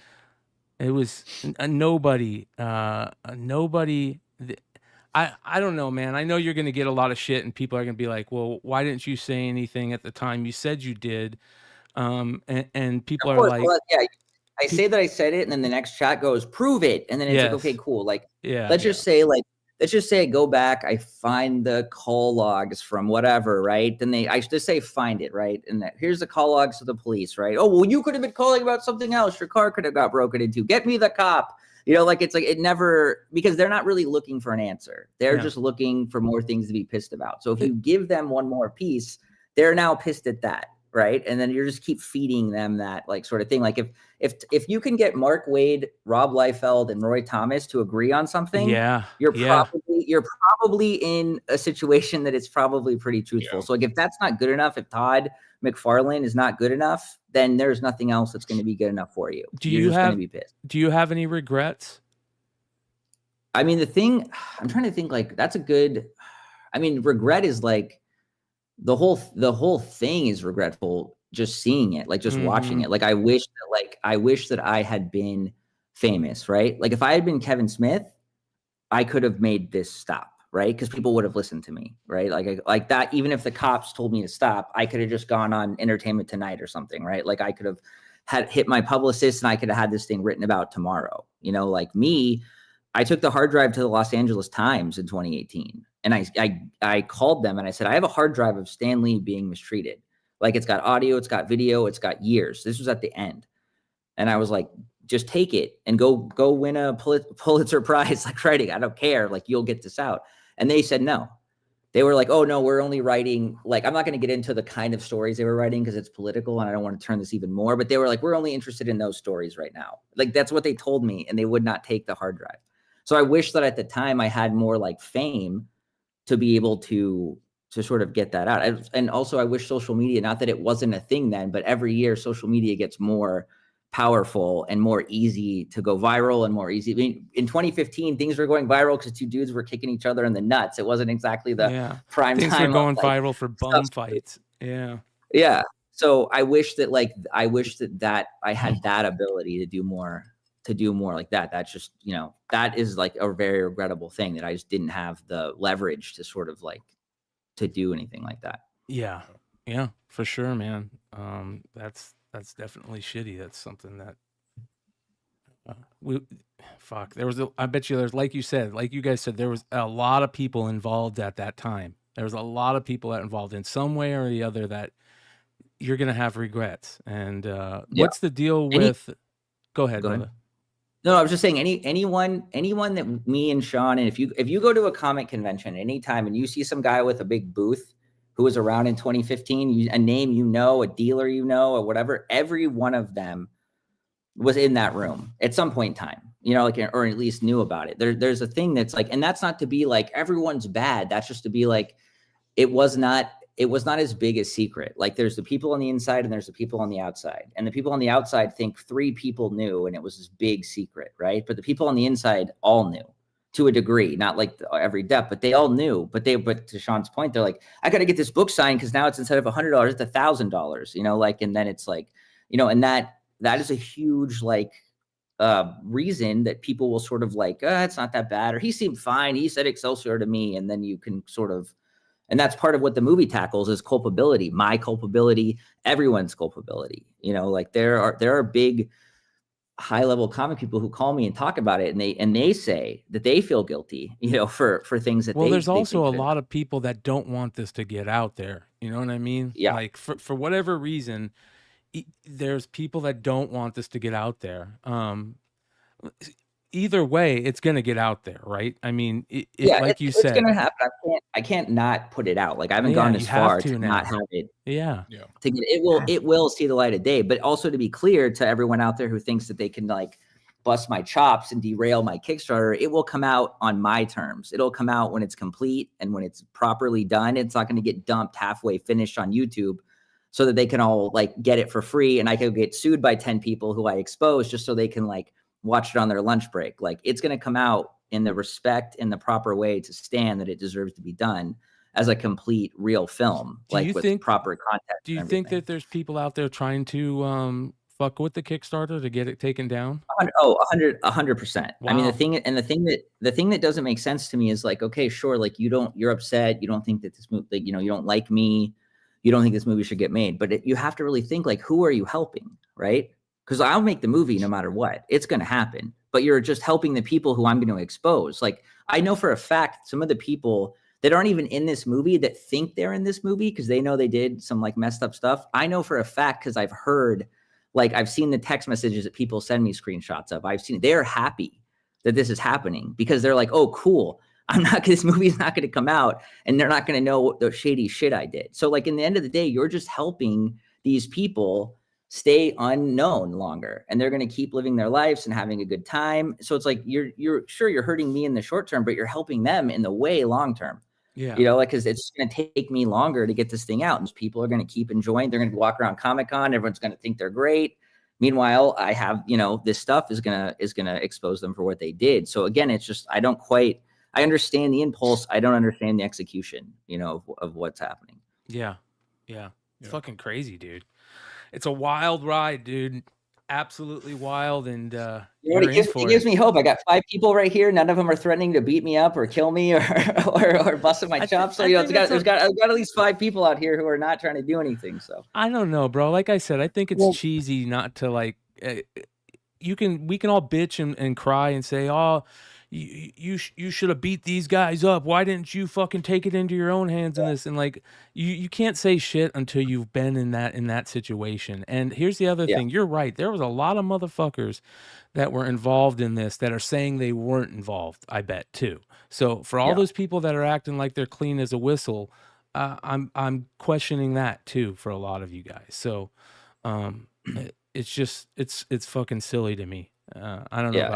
it was nobody. I don't know, man. I know you're gonna get a lot of shit, and people are gonna be like, "Well, why didn't you say anything at the time? You said you did." And people Of are course. like, Well, yeah. I say that I said it, and then the next chat goes, "Prove it," and then it's like, Yes. okay, cool. Like, yeah, let's just say I go back, I find the call logs from whatever, right? Then I just say find it, right? And here's the call logs to the police, right? Oh, well, you could have been calling about something else. Your car could have got broken into. Get me the cop. Like, it's like it never, because they're not really looking for an answer. They're Yeah. just looking for more things to be pissed about. So if you give them one more piece, they're now pissed at that, right? And then you just keep feeding them that like sort of thing. Like if you can get Mark Waid, Rob Liefeld, and Roy Thomas to agree on something, you're probably in a situation that it's probably pretty truthful. Yeah. So like, if that's not good enough, if Todd McFarlane is not good enough, then there's nothing else that's going to be good enough for you. You're just going to be pissed. Do you have any regrets? I mean, I'm trying to think, like, that's a good, I mean, regret is like the whole thing is regretful, just seeing it, like just watching it. Like, I wish that I had been famous, right? Like, if I had been Kevin Smith, I could have made this stop, right? Because people would have listened to me, right? Like that, even if the cops told me to stop, I could have just gone on Entertainment Tonight or something, right? Like, I could have hit my publicist and I could have had this thing written about tomorrow. Like me, I took the hard drive to the Los Angeles Times in 2018. And I called them and I said, I have a hard drive of Stan Lee being mistreated. Like, it's got audio, it's got video, it's got years. This was at the end. And I was like, just take it and go win a Pulitzer Prize, like writing. I don't care. Like, you'll get this out. And they said no. They were like, oh no, we're only writing, like, I'm not going to get into the kind of stories they were writing because it's political and I don't want to turn this even more. But they were like, we're only interested in those stories right now. Like, that's what they told me. And they would not take the hard drive. So I wish that at the time I had more like fame to be able to sort of get that out. And also I wish social media, not that it wasn't a thing then, but every year social media gets more powerful and more easy to go viral and more easy. I mean, in 2015, things were going viral because two dudes were kicking each other in the nuts. It wasn't exactly the prime things time. Things were going of, viral for bum fights. Yeah. Yeah. So I wish that I had that ability to do more like that. That's just, that is like a very regrettable thing that I just didn't have the leverage to sort of like to do anything like that. Yeah. Yeah, for sure, man. That's definitely shitty. That's something that we fuck. There was I bet you there's like you guys said, there was a lot of people involved at that time. There was a lot of people that involved in some way or the other that you're gonna have regrets. And what's the deal with? Go ahead, brother. No, I was just saying anyone that me and Sean, and if you go to a comic convention anytime and you see some guy with a big booth who was around in 2015, a name a dealer or whatever, every one of them was in that room at some point in time, like, or at least knew about it. There's a thing that's like, and that's not to be like everyone's bad. That's just to be like, it was not as big a secret. Like there's the people on the inside and there's the people on the outside, and the people on the outside think 3 people knew and it was this big secret, right? But the people on the inside all knew to a degree, not like every depth, but they all knew. But to Sean's point, they're like, I got to get this book signed because now it's instead of $100, it's $1,000, like, and then it's like, and that is a huge like reason that people will sort of like, it's not that bad, or he seemed fine, he said Excelsior to me, and then you can sort of, and that's part of what the movie tackles is culpability, my culpability, everyone's culpability. Like there are big high level comic people who call me and talk about it, and they say that they feel guilty, for things that there's also a lot of people that don't want this to get out there. You know what I mean? Yeah. Like for whatever reason, there's people that don't want this to get out there. Either way, it's going to get out there, right? I mean, like you said, it's going to happen. I can't not put it out. Like I haven't gone as far to not have it. Yeah. To get it will see the light of day. But also to be clear to everyone out there who thinks that they can like bust my chops and derail my Kickstarter, it will come out on my terms. It'll come out when it's complete and when it's properly done. It's not going to get dumped halfway finished on YouTube so that they can all like get it for free, and I could get sued by 10 people who I expose just so they can like watch it on their lunch break. Like it's going to come out in the respect and the proper way to stand that it deserves to be done as a complete real film, with proper context. Do you think that there's people out there trying to fuck with the Kickstarter to get it taken down? 100%. Wow. I mean, the thing that doesn't make sense to me is like, okay, sure. Like you're upset. You don't think that this movie, like, you don't like me. You don't think this movie should get made, but you have to really think like, who are you helping? Right? Because I'll make the movie no matter what. It's going to happen. But you're just helping the people who I'm going to expose. Like, I know for a fact some of the people that aren't even in this movie that think they're in this movie because they know they did some like messed up stuff. I know for a fact because I've heard, like, I've seen the text messages that people send me screenshots of. They're happy that this is happening because they're like, oh, cool. This movie's not going to come out and they're not going to know the shady shit I did. So like in the end of the day, you're just helping these people stay unknown longer, and they're going to keep living their lives and having a good time. So it's like, you're hurting me in the short term, but you're helping them in the way long term. Yeah. Like, cause it's going to take me longer to get this thing out, and people are going to keep enjoying, they're going to walk around Comic-Con. Everyone's going to think they're great. Meanwhile, I have, this stuff is going to expose them for what they did. So again, it's just, I understand the impulse. I don't understand the execution, of what's happening. Yeah. It's fucking crazy, dude. It's a wild ride, dude. Absolutely wild. And it gives me hope. I got 5 people right here. None of them are threatening to beat me up or kill me or busting my chops. So I've got at least 5 people out here who are not trying to do anything. So I don't know, bro. Like I said, I think it's cheesy not to like. We can all bitch and cry and say, oh, you should have beat these guys up. Why didn't you fucking take it into your own hands in this? And like, you can't say shit until you've been in that situation. And here's the other thing. You're right. There was a lot of motherfuckers that were involved in this that are saying they weren't involved, I bet too. So for all those people that are acting like they're clean as a whistle, I'm questioning that too for a lot of you guys. So it's just, it's fucking silly to me. I don't know.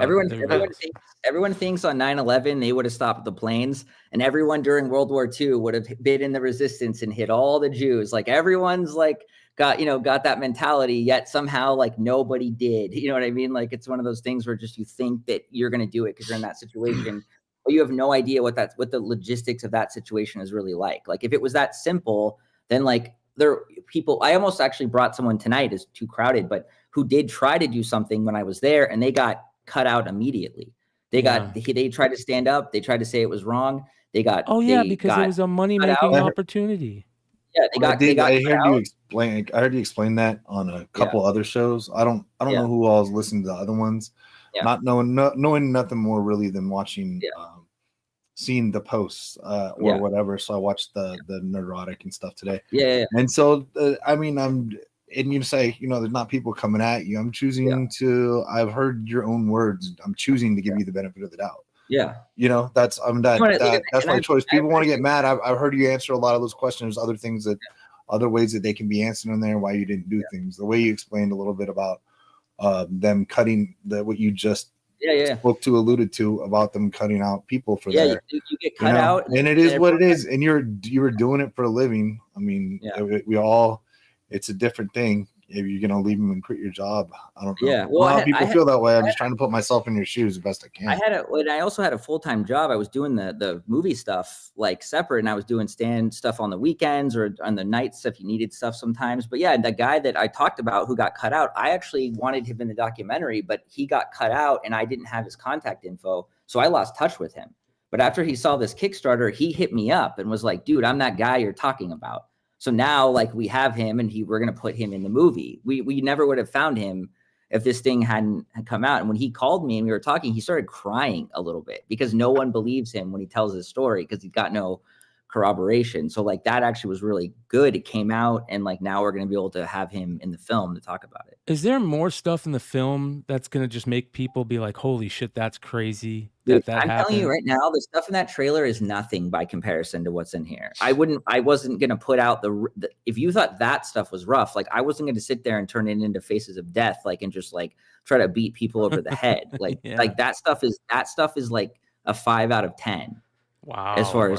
Everyone thinks on 9/11 they would have stopped the planes, and everyone during World War II would have been in the resistance and hit all the Jews. Like everyone's like got that mentality, yet somehow like nobody did. You know what I mean? Like it's one of those things where just you think that you're going to do it because you're in that situation, but you have no idea what the logistics of that situation is really like. Like if it was that simple, then like I almost actually brought someone tonight, is too crowded, but who did try to do something when I was there, and they got cut out immediately. They tried to stand up. They tried to say it was wrong. Because it was a money-making opportunity. Yeah, I heard you explain that on a couple other shows. I don't know who all is listening to the other ones, not knowing nothing more really than watching, seeing the posts or whatever. So I watched the Neurotic and stuff today. And so I mean, and you say, you know, there's not people coming at you. I'm choosing to. I've heard your own words. I'm choosing to give you the benefit of the doubt. You know, that's that's my choice. People want to get mad. I've heard you answer a lot of those questions. Other things that, other ways that they can be answered in there. Why you didn't do things. The way you explained a little bit about them cutting what you just spoke to, alluded to about them cutting out people for that. You get cut out, and it is what it is. And you were doing it for a living. I mean, we all. It's a different thing if you're gonna leave them and quit your job. I don't know. Well, a lot of people feel that way. I'm just trying to put myself in your shoes the best I can. I also had a full-time job. I was doing the movie stuff like separate, and I was doing stand stuff on the weekends or on the nights if you needed stuff sometimes. But yeah, the guy that I talked about who got cut out, I actually wanted him in the documentary, but he got cut out and I didn't have his contact info. So I lost touch with him. But after he saw this Kickstarter, he hit me up and was like, dude, I'm that guy you're talking about. So now, like, we have him, and we're gonna put him in the movie. We never would have found him if this thing hadn't come out. And when he called me and we were talking, he started crying a little bit because no one believes him when he tells his story because he's got no corroboration. So like that actually was really good. It came out, and like now we're gonna be able to have him in the film to talk about it. Is there more stuff in the film that's gonna just make people be like, "Holy shit, that's crazy"? Dude, that I'm happened? telling you right now, the stuff in that trailer is nothing by comparison to what's in here. I wasn't gonna put out the if you thought that stuff was rough, like I wasn't gonna sit there and turn it into Faces of Death, like and just like try to beat people over the head. Like like that stuff is like a 5 out of 10. Wow. As far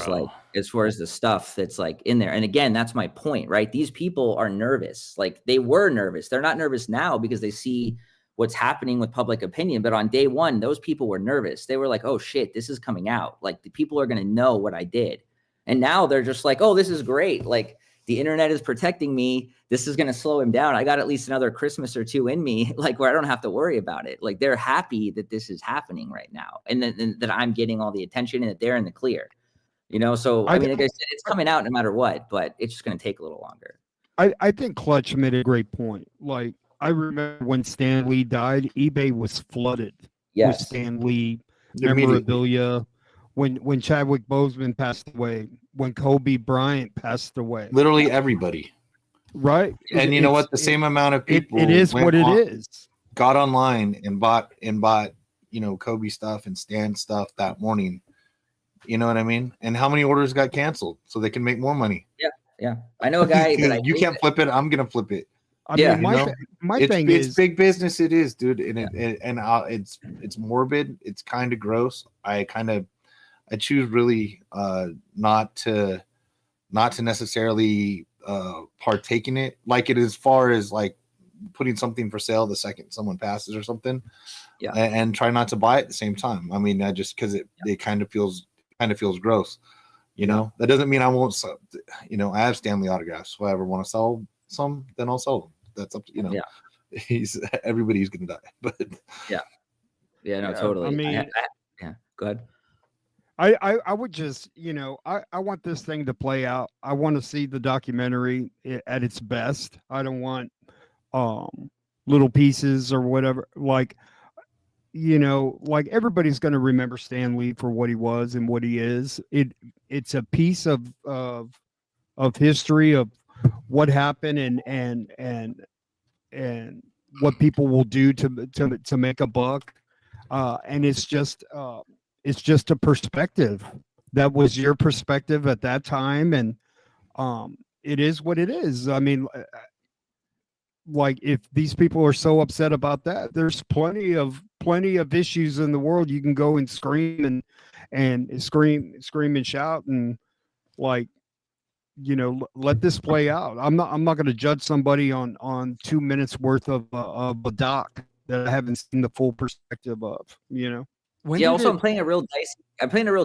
as the stuff that's like in there. And again, that's my point, right? These people are nervous. Like they were nervous. They're not nervous now because they see what's happening with public opinion. But on day one, those people were nervous. They were like, oh shit, this is coming out. Like the people are going to know what I did. And now they're just like, oh, this is great. Like the internet is protecting me. This is going to slow him down. I got at least another Christmas or two in me, like where I don't have to worry about it. Like they're happy that this is happening right now, and that I'm getting all the attention and that they're in the clear, you know? So, I mean, like I said, it's coming out no matter what, but it's just going to take a little longer. I think Clutch made a great point. Like I remember when Stan Lee died, eBay was flooded with Stan Lee memorabilia. When Chadwick Boseman passed away, when Kobe Bryant passed away, literally everybody. Right. And you know what? The same amount of people it is what it is. Got online and bought, you know, Kobe stuff and Stan stuff that morning. You know what I mean? And how many orders got canceled so they can make more money? Yeah. I know a guy that you can't flip it. I'm gonna flip it. I mean, my thing is, it's big business. It is, dude, and it's morbid. It's kind of gross. I choose really not to necessarily partake in it, like it as far as like putting something for sale the second someone passes or something, and try not to buy it at the same time. I mean, I just because it kind of feels gross, you know. That doesn't mean I won't. You know, I have Stanley autographs. If I ever want to sell some, then I'll sell them. That's up to, you know. Everybody's gonna die, but no, totally. I mean, go ahead. I would just, you know, I want this thing to play out. I want to see the documentary at its best. I don't want little pieces or whatever. Like, you know, like everybody's going to remember Stan Lee for what he was and what he is. It's a piece of history of what happened and what people will do to make a buck. And it's just a perspective. That was your perspective at that time. And it is what it is. I mean, like if these people are so upset about that, there's plenty of issues in the world. You can go and scream and scream and shout and like, you know, let this play out. I'm not going to judge somebody on 2 minutes worth of a doc that I haven't seen the full perspective of, you know? I'm playing a real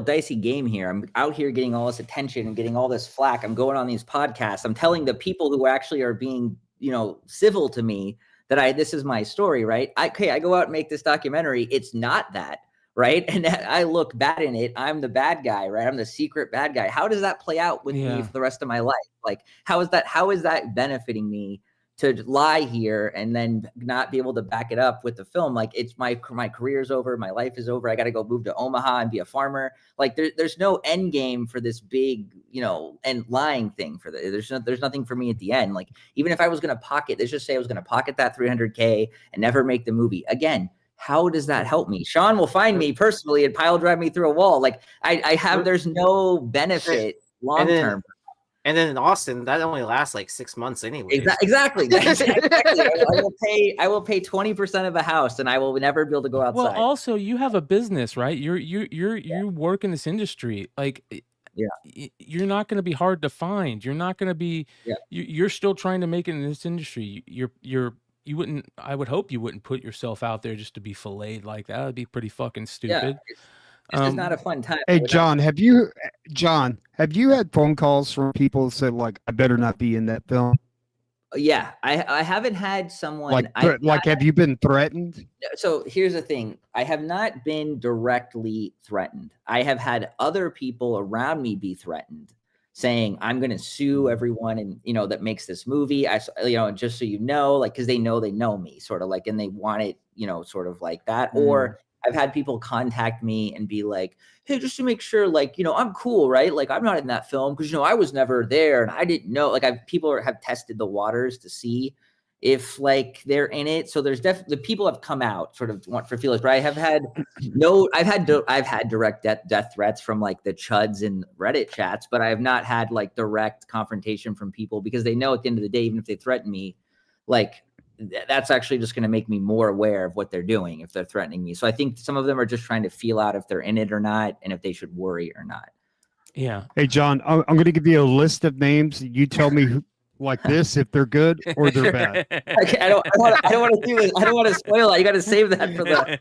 dicey game here. I'm out here getting all this attention and getting all this flack. I'm going on these podcasts. I'm telling the people who actually are being, you know, civil to me that this is my story, right? I go out and make this documentary. It's not that, right? And I look bad in it. I'm the bad guy, right? I'm the secret bad guy. How does that play out with me for the rest of my life? Like, how is that benefiting me to lie here and then not be able to back it up with the film. Like, it's my career's over, my life is over. I got to go move to Omaha and be a farmer. Like, there's no end game for this big, and lying thing for there's nothing for me at the end. Like, even if I was going to pocket, let's just say I was going to pocket that $300K and never make the movie again. How does that help me? Sean will find me personally and pile drive me through a wall. Like, there's no benefit long term. And then in Austin, that only lasts like 6 months anyway. Exactly. I will pay 20% of a house, and I will never be able to go outside. Well, also, you have a business, right? You work in this industry. Like, you're not going to be hard to find. You're not going to be. Yeah. You're still trying to make it in this industry. You wouldn't. I would hope you wouldn't put yourself out there just to be filleted like that. Would be pretty fucking stupid. Yeah. It's not a fun time. Hey, John, have you had phone calls from people who said, like, I better not be in that film? Yeah, I haven't had someone have you been threatened? So here's the thing. I have not been directly threatened. I have had other people around me be threatened, saying, I'm going to sue everyone and, that makes this movie. Just so you know, like, because they know me, sort of like, and they want it, sort of like that. Or I've had people contact me and be like, hey, just to make sure, like, I'm cool, right? Like, I'm not in that film because, I was never there and I didn't know. Like, people have tested the waters to see if, like, they're in it. So there's definitely people have come out sort of want for feelers, but I have had I've had direct death threats from, like, the chuds and Reddit chats, but I have not had, like, direct confrontation from people because they know at the end of the day, even if they threaten me, like, that's actually just going to make me more aware of what they're doing if they're threatening me. So I think some of them are just trying to feel out if they're in it or not, and if they should worry or not. Yeah. Hey, John, I'm going to give you a list of names. You tell me like this if they're good or they're bad. Okay, I don't want to do this. I don't want to spoil it. You got to save that for the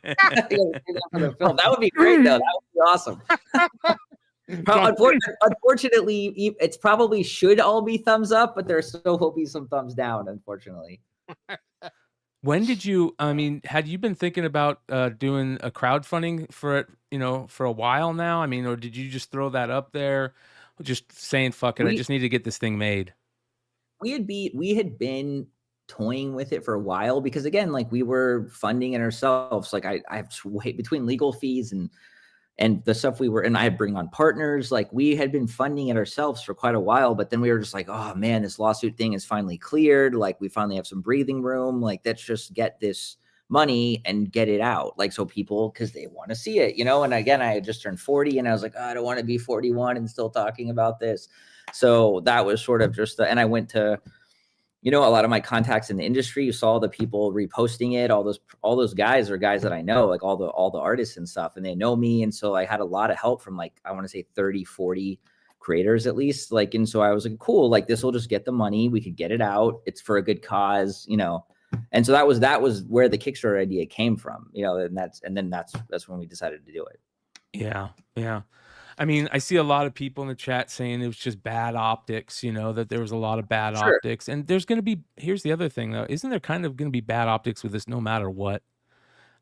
film. That would be great, though. That would be awesome. Unfortunately, it's probably should all be thumbs up, but there still will be some thumbs down, unfortunately. When did you, had you been thinking about doing a crowdfunding for it, for a while now? Or did you just throw that up there, just saying, fuck it, I just need to get this thing made? We had been toying with it for a while because, again, like, we were funding it ourselves. Like, I have to wait between legal fees and the stuff and I had bring on partners. Like, we had been funding it ourselves for quite a while, but then we were just like, oh man, this lawsuit thing is finally cleared. Like, we finally have some breathing room. Like, let's just get this money and get it out. Like, so people, cause they want to see it, and again, I had just turned 40 and I was like, oh, I don't want to be 41 and still talking about this. So that was sort of just and I went to, a lot of my contacts in the industry. You saw the people reposting it. All those guys are guys that I know, like all the artists and stuff, and they know me. And so I had a lot of help from, like, I want to say 30, 40 creators at least. Like, and so I was like, cool, like, this will just get the money. We could get it out. It's for a good cause, And so that was where the Kickstarter idea came from, and that's when we decided to do it. Yeah. Yeah. I see a lot of people in the chat saying it was just bad optics, that there was a lot of bad optics. And there's going to be, here's the other thing though, isn't there kind of going to be bad optics with this no matter what?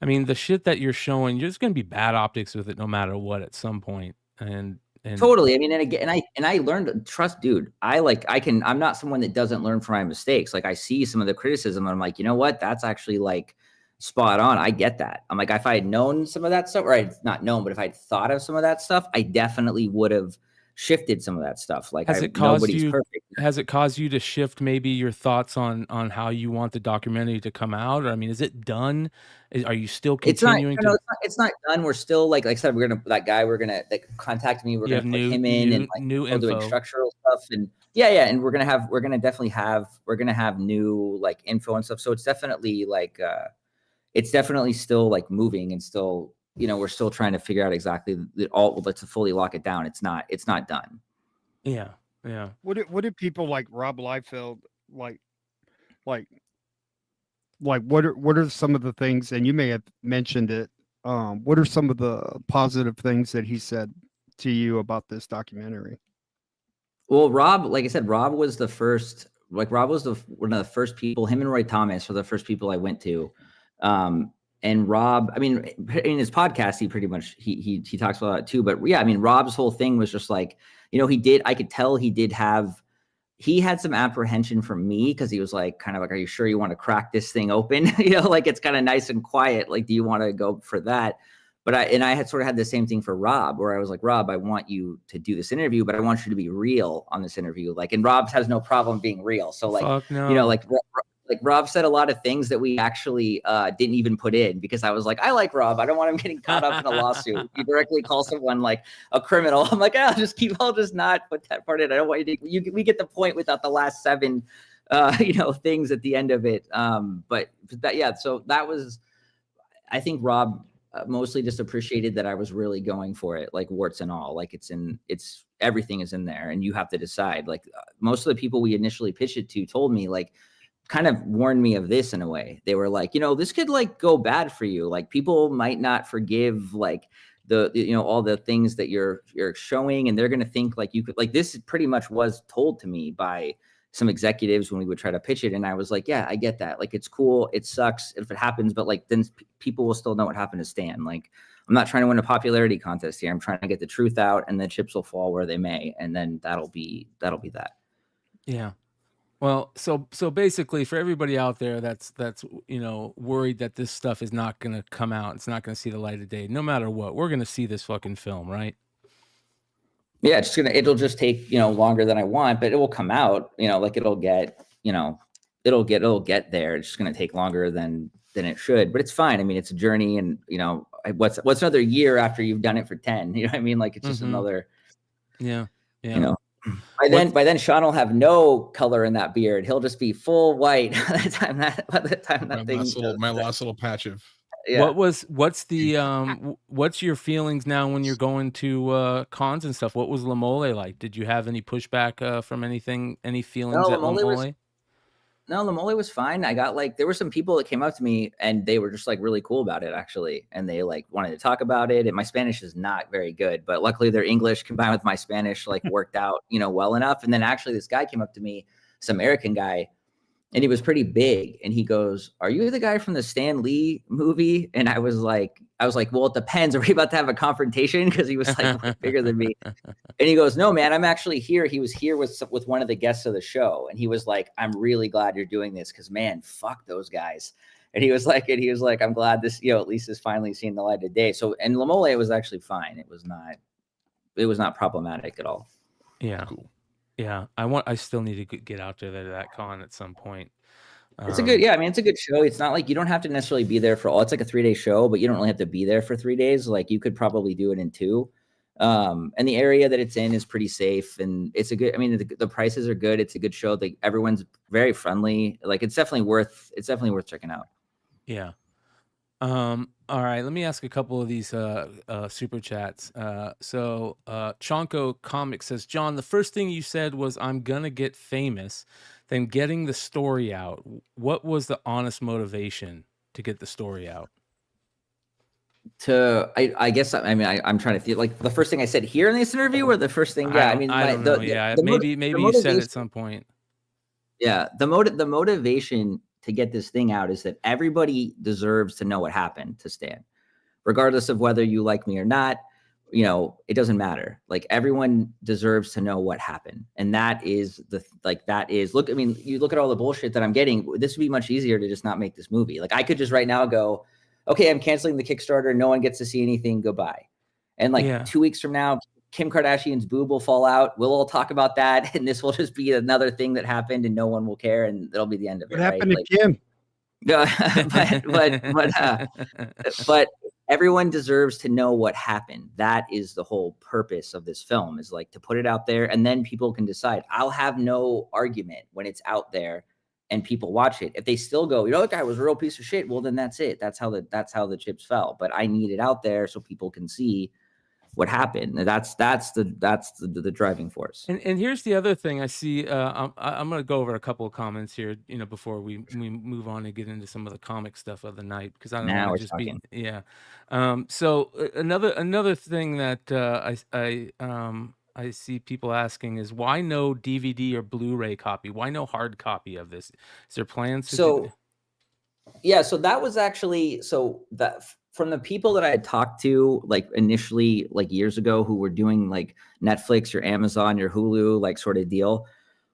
The shit that you're showing, there's going to be bad optics with it no matter what at some point. And totally. And I learned, trust, dude, I'm not someone that doesn't learn from my mistakes. Like, I see some of the criticism and I'm like, you know what? That's actually, like, spot on. I get that. I'm like, if I had known some of that stuff, or I'd not known, but if I'd thought of some of that stuff, I definitely would have shifted some of that stuff. Like, has it caused you to shift maybe your thoughts on how you want the documentary to come out? Or, is it done? Are you still continuing it's not done. We're still, like I said, we're gonna contact me. We're gonna put him in and, like, new info, doing structural stuff. And and we're gonna definitely have new, like, info and stuff. So it's definitely, like, it's definitely still, like, moving and still, we're still trying to figure out exactly let's fully lock it down. It's not done. Yeah. Yeah. What did people like Rob Liefeld like what are some of the things, and you may have mentioned it, what are some of the positive things that he said to you about this documentary? Well, Rob, like I said, Rob was the first, one of the first people, him and Roy Thomas were the first people I went to. And Rob, in his podcast, he pretty much, he talks about that too, but yeah, Rob's whole thing was just like, I could tell he he had some apprehension from me because he was like, kind of like, are you sure you want to crack this thing open? You know, like it's kind of nice and quiet. Like, do you want to go for that? But I had sort of had the same thing for Rob, where I was like, Rob, I want you to do this interview, but I want you to be real on this interview. Like, and Rob has no problem being real. So like, no. you know, like Rob said a lot of things that we actually didn't even put in, because I was like, I like Rob. I don't want him getting caught up in a lawsuit. You directly call someone like a criminal. I'm like, I'll just not put that part in. I don't want you to, we get the point without the last 7, you know, things at the end of it. But that, yeah, so that was, I think Rob mostly just appreciated that I was really going for it, like warts and all. Like it's everything is in there, and you have to decide. Like most of the people we initially pitched it to told me, like, kind of warned me of this in a way. They were like, you know, this could like go bad for you. Like people might not forgive like the, you know, all the things that you're showing, and they're going to think like you could, like, this pretty much was told to me by some executives when we would try to pitch it. And I was like, yeah, I get that. Like, it's cool. It sucks if it happens, but like, then people will still know what happened to Stan. Like, I'm not trying to win a popularity contest here. I'm trying to get the truth out, and the chips will fall where they may. And then that'll be that. Yeah. Well, so basically for everybody out there that's, you know, worried that this stuff is not going to come out, it's not going to see the light of day, no matter what, we're going to see this fucking film, right? Yeah, it'll just take, you know, longer than I want, but it will come out, you know, like it'll get, you know, it'll get there. It's just going to take longer than it should, but it's fine. I mean, it's a journey, and, you know, what's another year after you've done it for 10, you know what I mean? Like, it's just another, yeah. You know, by then Sean will have no color in that beard. He'll just be full white by the time that thing. My last little patch of. Yeah. What's your feelings now when you're going to cons and stuff? What was La Mole like? Did you have any pushback from anything, any feelings at La Mole? No, La Mole was fine. I got like, there were some people that came up to me and they were just like really cool about it, actually. And they like wanted to talk about it. And my Spanish is not very good, but luckily their English combined with my Spanish like worked out, you know, well enough. And then actually this guy came up to me, some American guy, and he was pretty big. And he goes, "Are you the guy from the Stan Lee movie?" And I was like, well, it depends. Are we about to have a confrontation? Because he was like bigger than me. And he goes, "No, man, I'm actually here." He was here with one of the guests of the show. And he was like, "I'm really glad you're doing this, because man, fuck those guys." And he was like, "I'm glad this, you know, at least is finally seeing the light of day." So, and La Mole was actually fine. It was not problematic at all. Yeah. Cool. Yeah. I still need to get out there to that con at some point. It's a good, yeah. I mean, it's a good show. It's not like you don't have to necessarily be there for all. It's like a 3-day show, but you don't really have to be there for 3 days. Like, you could probably do it in 2. And the area that it's in is pretty safe, and it's a good, I mean, the prices are good. It's a good show. Like, everyone's very friendly. Like, it's definitely worth checking out. Yeah. All right, let me ask a couple of these super chats. So Chonko Comic says, "John, the first thing you said was, 'I'm gonna get famous,' then getting the story out. What was the honest motivation to get the story out?" I guess, I mean, I'm trying to feel like the first thing I said here in this interview, or the first thing. Yeah, I mean, I don't know. Maybe you said at some point. Yeah, the motivation to get this thing out is that everybody deserves to know what happened to Stan, regardless of whether you like me or not. You know, it doesn't matter. Like, everyone deserves to know what happened. And that is look, I mean, you look at all the bullshit that I'm getting. This would be much easier to just not make this movie. Like, I could just right now go, okay, I'm canceling the Kickstarter. No one gets to see anything. Goodbye. And like 2 weeks from now, Kim Kardashian's boob will fall out. We'll all talk about that. And this will just be another thing that happened, and no one will care. And that'll be the end of it. What happened to Kim? But everyone deserves to know what happened. That is the whole purpose of this film, is like to put it out there, and then people can decide. I'll have no argument when it's out there and people watch it. If they still go, you know, that guy was a real piece of shit, well, then that's it. That's how the chips fell. But I need it out there so people can see what happened. That's the driving force. And here's the other thing I see. I'm going to go over a couple of comments here, you know, before we move on and get into some of the comic stuff of the night, because I don't want to just be, yeah. So another thing that I see people asking is, why no DVD or Blu-ray copy? Why no hard copy of this? Is there plans to do that? Yeah, so that was actually, that from the people that I had talked to, like initially, like years ago, who were doing like Netflix or Amazon or Hulu, like sort of deal,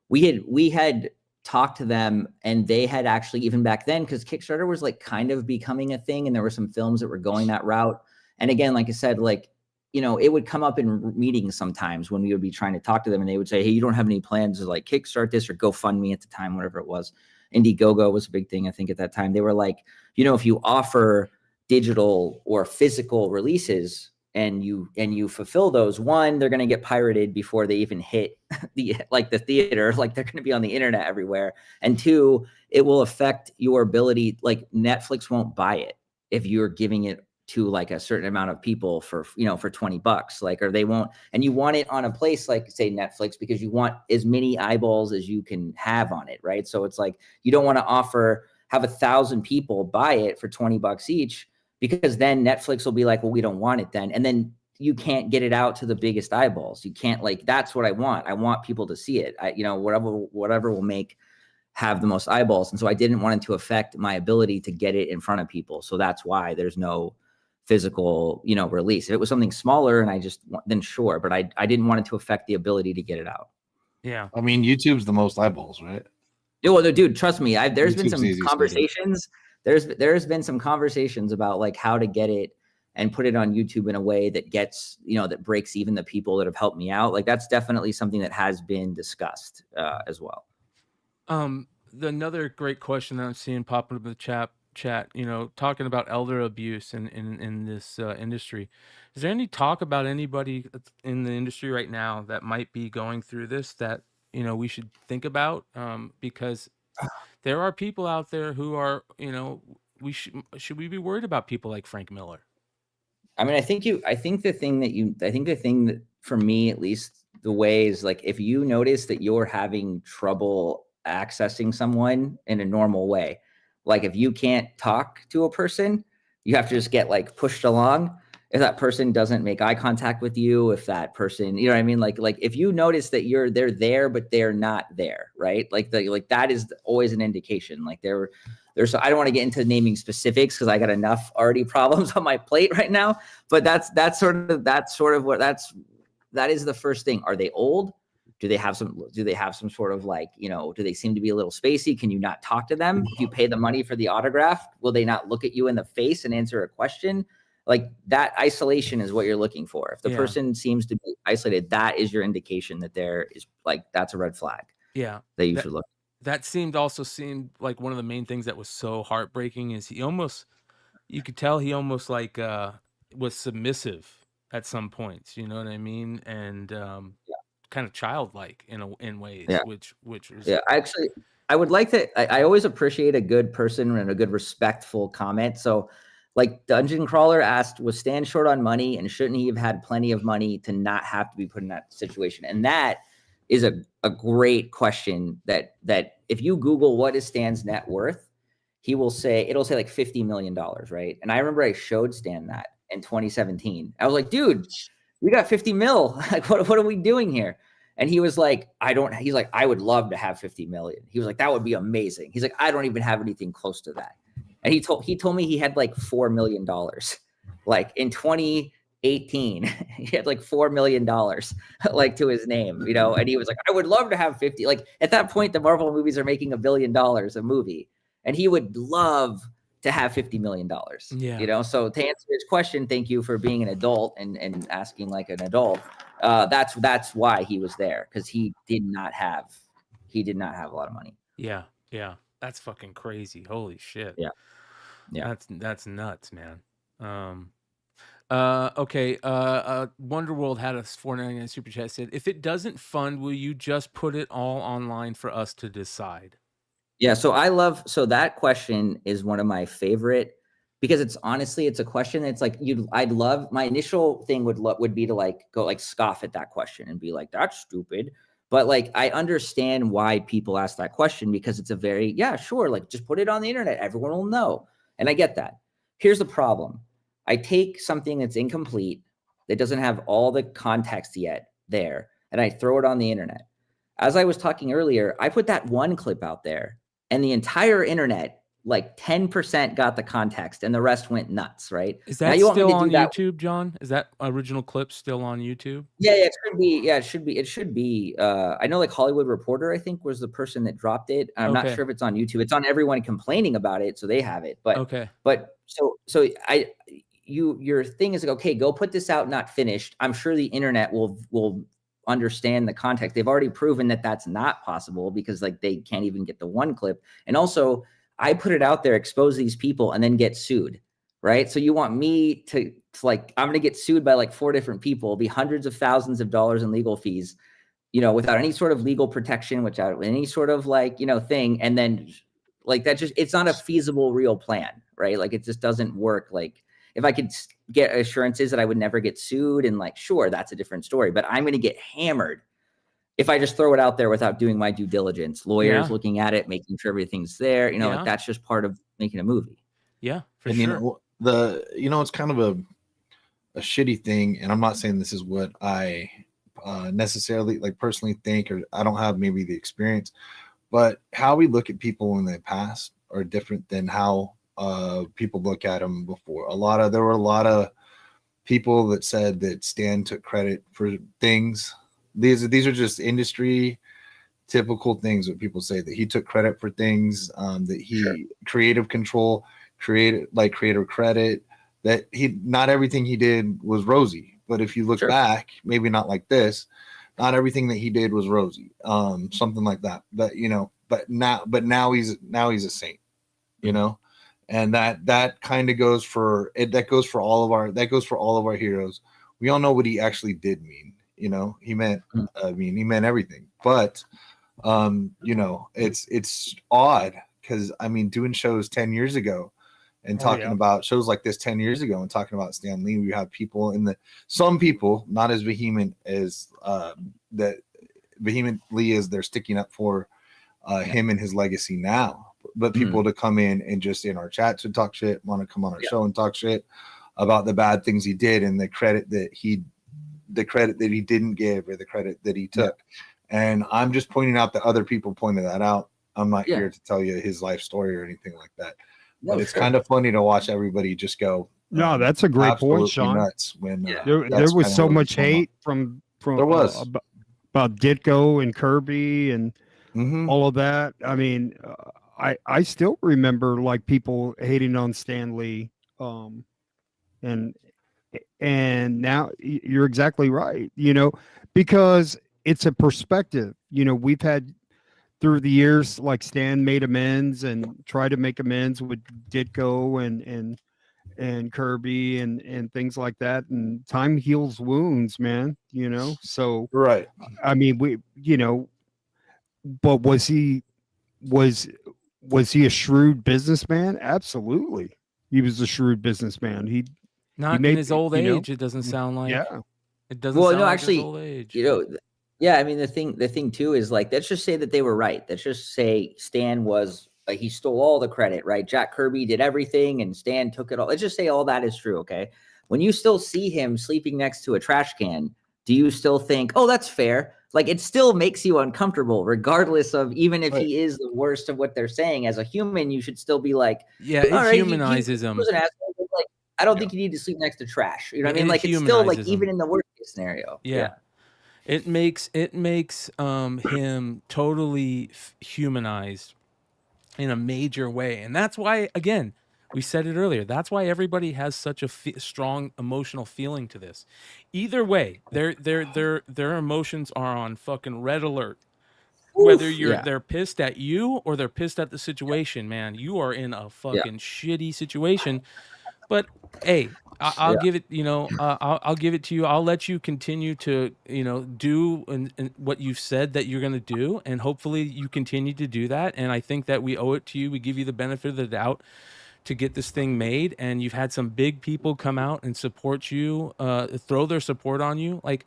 we had talked to them, and they had actually, even back then, because Kickstarter was like kind of becoming a thing, and there were some films that were going that route. And again, like I said, like, you know, it would come up in meetings sometimes when we would be trying to talk to them, and they would say, hey, you don't have any plans to like kickstart this or GoFundMe at the time, whatever it was. Indiegogo was a big thing, I think, at that time. They were like, you know, if you offer digital or physical releases and you fulfill those, one, they're going to get pirated before they even hit the theater, like they're going to be on the internet everywhere. And two, it will affect your ability, like Netflix won't buy it if you're giving it to like a certain amount of people for, you know, for $20, like, or they won't. And you want it on a place like, say, Netflix, because you want as many eyeballs as you can have on it, right? So it's like, you don't want to have 1,000 people buy it for $20 each, because then Netflix will be like, well, we don't want it then. And then you can't get it out to the biggest eyeballs. You can't, like, that's what I want. I want people to see it. You know, whatever will have the most eyeballs. And so I didn't want it to affect my ability to get it in front of people. So that's why there's no physical, you know, release. If it was something smaller and then sure, but I didn't want it to affect the ability to get it out. Yeah. I mean, YouTube's the most eyeballs, right? Yeah, well, dude, trust me. There's been YouTube's some conversations. There's been some conversations about like how to get it and put it on YouTube in a way that gets, you know, that breaks even the people that have helped me out. Like that's definitely something that has been discussed as well. Another great question that I'm seeing popping up in the chat, you know, talking about elder abuse in this industry. Is there any talk about anybody in the industry right now that might be going through this that, you know, we should think about? Because there are people out there who are, you know, should we be worried about people like Frank Miller? I mean, I think the thing that for me, at least, the way is like, if you notice that you're having trouble accessing someone in a normal way, like if you can't talk to a person, you have to just get like pushed along. If that person doesn't make eye contact with you, if that person, you know what I mean? Like if you notice that they're there, but they're not there, right? Like that is always an indication. Like there's, I don't want to get into naming specifics because I got enough already problems on my plate right now, but that is the first thing. Are they old? Do they have some sort of like, you know, do they seem to be a little spacey? Can you not talk to them? If you pay the money for the autograph, will they not look at you in the face and answer a question? Like that isolation is what you're looking for. If the person seems to be isolated, that is your indication that there is like, that's a red flag. Yeah. That you should look. That seemed like one of the main things that was so heartbreaking is you could tell he almost like was submissive at some points, you know what I mean? And kind of childlike in ways, which was I would like to, I always appreciate a good person and a good respectful comment. So like Dungeon Crawler asked, was Stan short on money, and shouldn't he have had plenty of money to not have to be put in that situation? And that is a great question that if you Google what is Stan's net worth, it'll say like $50 million, right? And I remember I showed Stan that in 2017. I was like, dude, we got 50 mil. Like, what are we doing here? And he was like, he's like, I would love to have 50 million. He was like, that would be amazing. He's like, I don't even have anything close to that. And he told me he had like $4 million. Like in 2018, he had like $4 million like to his name, you know? And he was like, I would love to have 50. Like at that point, the Marvel movies are making $1 billion a movie, and he would love to have $50 million. Yeah. You know, so to answer his question, thank you for being an adult and asking like an adult. That's why he was there, because he did not have a lot of money. Yeah. That's fucking crazy. Holy shit. Yeah. That's nuts, man. Okay. Wonderworld had a $4.99 super chat, said, if it doesn't fund, will you just put it all online for us to decide? Yeah. So that question is one of my favorite, because it's a question that's like, my initial thing would be to like go like scoff at that question and be like, that's stupid. But like, I understand why people ask that question, because it's a very, sure, like just put it on the internet, everyone will know. And I get that. Here's the problem. I take something that's incomplete, that doesn't have all the context yet there, and I throw it on the internet. As I was talking earlier, I put that one clip out there, and the entire internet like 10% got the context and the rest went nuts, right? Is Now that you want me still to do on that? YouTube, John? Is that original clip still on YouTube? Yeah, it should be. Yeah, it should be. I know like Hollywood Reporter, I think, was the person that dropped it. I'm not sure if it's on YouTube. It's on everyone complaining about it, so they have it. But your thing is like, okay, go put this out not finished. I'm sure the internet will understand the context. They've already proven that that's not possible because like they can't even get the one clip. And also, I put it out there, expose these people, and then get sued, right? So you want me to like, I'm going to get sued by like 4 different people, be hundreds of thousands of dollars in legal fees, you know, without any sort of legal protection, without any sort of like, you know, thing. And then like that just, it's not a feasible real plan, right? Like it just doesn't work. Like if I could get assurances that I would never get sued and like, sure, that's a different story, but I'm going to get hammered if I just throw it out there without doing my due diligence, lawyers looking at it, making sure everything's there, you know, like that's just part of making a movie. Yeah, for and, sure. It's kind of a shitty thing. And I'm not saying this is what I necessarily like personally think, or I don't have maybe the experience, but how we look at people in the past are different than how people look at them before. There were a lot of people that said that Stan took credit for things. These are just industry typical things that people say, that he took credit for things, that he creative control, creator credit, that not everything he did was rosy. But if you look back, maybe not like this, not everything that he did was rosy. Something like that. But but now he's a saint, you know, and that kind of goes for it. That goes for all of our heroes. We all know what he actually did mean. You know, he meant everything. But it's odd because doing shows 10 years ago and talking about shows like this 10 years ago and talking about Stan Lee, we have people some people not as vehement as that vehemently as they're sticking up for him and his legacy now, but people to come in and just in our chat to talk shit, want to come on our show and talk shit about the bad things he did and the credit that he didn't give or the credit that he took. And I'm just pointing out that other people pointed that out. I'm not here to tell you his life story or anything like that. But it's kind of funny to watch everybody just go. No, that's a great point, Sean. Nuts when there was so much hate from there was about Ditko and Kirby and all of that. I mean, I still remember like people hating on Stan Lee, and now you're exactly right, you know, because it's a perspective. You know, we've had through the years, like Stan made amends and tried to make amends with Ditko and Kirby and things like that. And time heals wounds, man, you know? So, right. I mean, but was he a shrewd businessman? Absolutely. He was a shrewd businessman. Not in his old age, it doesn't sound like. Yeah. It doesn't sound like his old age. You know, yeah, I mean, the thing too is like, let's just say that they were right. Let's just say Stan was like, he stole all the credit, right? Jack Kirby did everything and Stan took it all. Let's just say all that is true, okay? When you still see him sleeping next to a trash can, do you still think, oh, that's fair? Like, it still makes you uncomfortable, regardless of, even if he is the worst of what they're saying. As a human, you should still be like, yeah, it humanizes him. Was an asshole, but like, I don't think you need to sleep next to trash. You know what I mean? Like, it's still like, even in the worst case scenario. Yeah. It makes him totally humanized in a major way. And that's why, again, we said it earlier, that's why everybody has such a strong emotional feeling to this. Either way, their emotions are on fucking red alert. Whether they're pissed at you or they're pissed at the situation, man, you are in a fucking shitty situation. But hey, I'll give it, I'll give it to you. I'll let you continue to, do and what you've said that you're going to do. And hopefully you continue to do that. And I think that we owe it to you. We give you the benefit of the doubt to get this thing made. And you've had some big people come out and support you, throw their support on you. Like,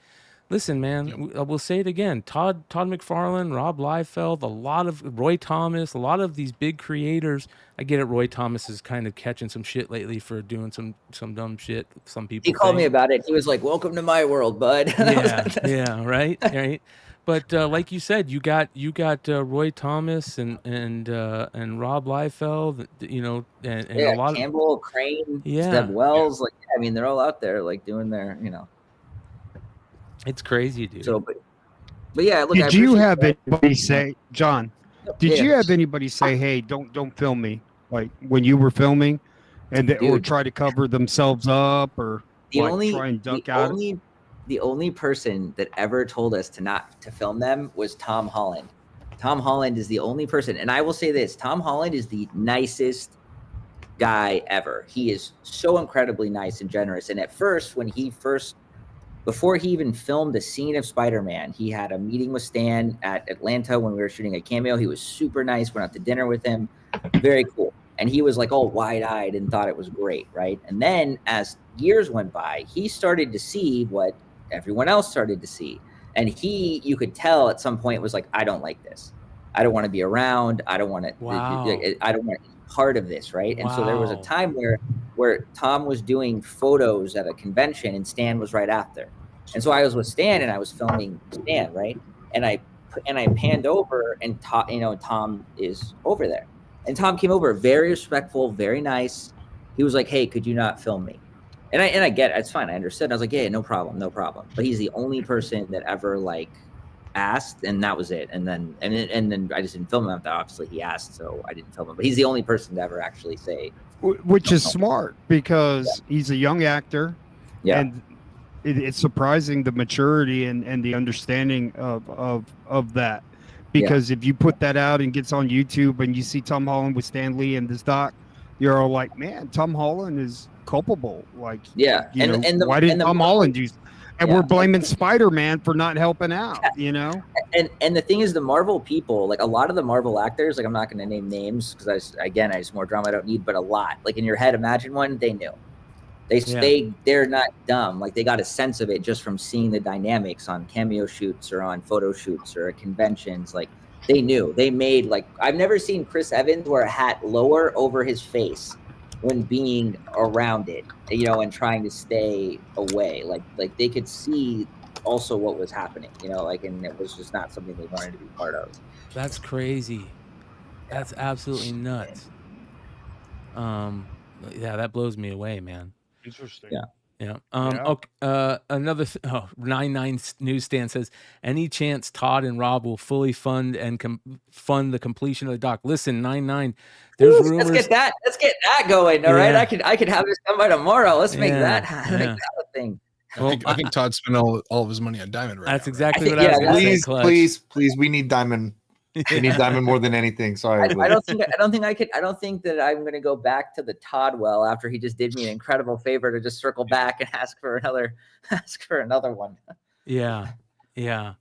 Listen, man, we'll say it again. Todd McFarlane, Rob Liefeld, a lot of Roy Thomas, a lot of these big creators. I get it. Roy Thomas is kind of catching some shit lately for doing some dumb shit. Some people. He called me about it. He was like, "Welcome to my world, bud." Yeah, right. But like you said, you got Roy Thomas and Rob Liefeld, and a lot Campbell, Crane, Steb Wells. Like, I mean, they're all out there like doing their, It's crazy, dude. So, but yeah, look. Did you have anybody say, John? Did you have anybody say, "Hey, don't film me"? Like when you were filming, or try to cover themselves up, or try and duck out? The only person that ever told us not to film them was Tom Holland. Tom Holland is the only person, and I will say this: Tom Holland is the nicest guy ever. He is so incredibly nice and generous. And at first, before he even filmed a scene of Spider-Man, he had a meeting with Stan at Atlanta when we were shooting a cameo. He was super nice, went out to dinner with him. Very cool. And he was like all wide-eyed and thought it was great, right? And then as years went by, he started to see what everyone else started to see. And you could tell at some point was like, I don't like this. I don't want to be around. I don't want to, I don't want to be part of this, right? And so there was a time where Tom was doing photos at a convention and Stan was right after. And so I was with Stan and I was filming Stan, right? And I panned over and Tom is over there. And Tom came over, very respectful, very nice. He was like, "Hey, could you not film me?" And I get it. It's fine. I understood. I was like, "Yeah, no problem. But he's the only person that ever like asked, and that was it. And then I just didn't film him. Obviously, he asked, so I didn't film him. But he's the only person to ever actually say, which is smart because he's a young actor, and it's surprising the maturity and the understanding of that. Because if you put that out and gets on YouTube and you see Tom Holland with Stan Lee and this doc, you're all like, "Man, Tom Holland is culpable." Like, why didn't Tom Holland do? And we're blaming Spider-Man for not helping out, And the thing is, the Marvel people, like a lot of the Marvel actors, like I'm not going to name names because I just more drama I don't need, but a lot. Like in your head, imagine one, they knew. They're not dumb. Like they got a sense of it just from seeing the dynamics on cameo shoots or on photo shoots or at conventions. Like they knew. They made like I've never seen Chris Evans wear a hat lower over his face when being around it, and trying to stay away. Like they could see also what was happening, and it was just not something they wanted to be part of. That's crazy. That's absolutely nuts. That blows me away, man. Interesting. Yeah. Okay. Another 99 Newsstand says, any chance Todd and Rob will fully fund and fund the completion of the doc? Listen, 99. There's rumors. Let's get that going. All right. I could have this done by tomorrow. Let's make that a thing. I think Todd spent all of his money on Diamond That's exactly what I was going to say. Please, we need Diamond. We need Diamond more than anything. Sorry. I don't think that I'm going to go back to the Todd well after he just did me an incredible favor to just circle back and ask for another one. Yeah. Okay.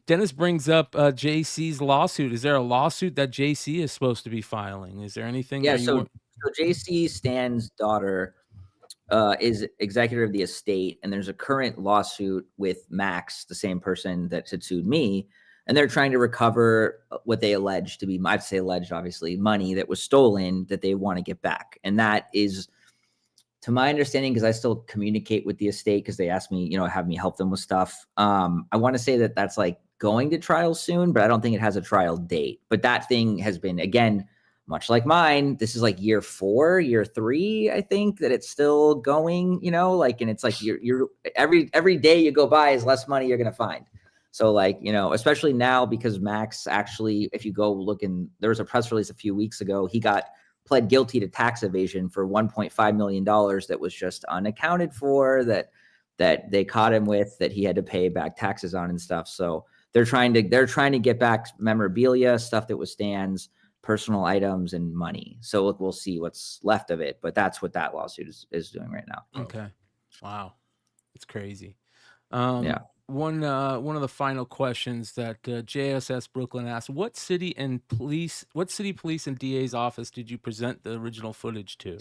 Dennis brings up JC's lawsuit. Is there a lawsuit that JC is supposed to be filing? Is there anything? Yeah. So JC, Stan's daughter, is executor of the estate, and there's a current lawsuit with Max, the same person that had sued me, and they're trying to recover what they allege to be, I'd say alleged, obviously, money that was stolen that they want to get back. And that is, to my understanding, because I still communicate with the estate because they asked me, have me help them with stuff. I want to say that that's like going to trial soon, but I don't think it has a trial date. But that thing has been, again, much like mine, this is like year 4, year 3, I think, that it's still going, and it's like you're every day you go by is less money you're going to find. So especially now because Max actually, if you go look there was a press release a few weeks ago, he got pled guilty to tax evasion for $1.5 million that was just unaccounted for, that they caught him with, that he had to pay back taxes on and stuff. So they're trying to get back memorabilia, stuff that was Stan's, personal items, and money. So we'll see what's left of it, but that's what that lawsuit is doing right now. Okay. Wow. It's crazy. One of the final questions that JSS Brooklyn asked, what city police and DA's office did you present the original footage to?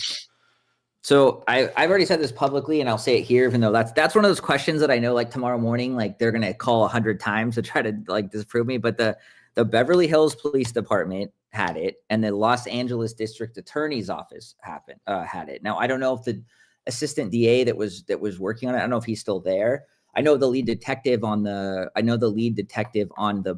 So I've already said this publicly, and I'll say it here, even though that's one of those questions that I know, like tomorrow morning, like they're gonna call 100 times to try to like disprove me. But the Beverly Hills Police Department had it, and the Los Angeles District Attorney's Office had it. Now I don't know if the assistant DA that was working on it, I don't know if he's still there. I know the lead detective on the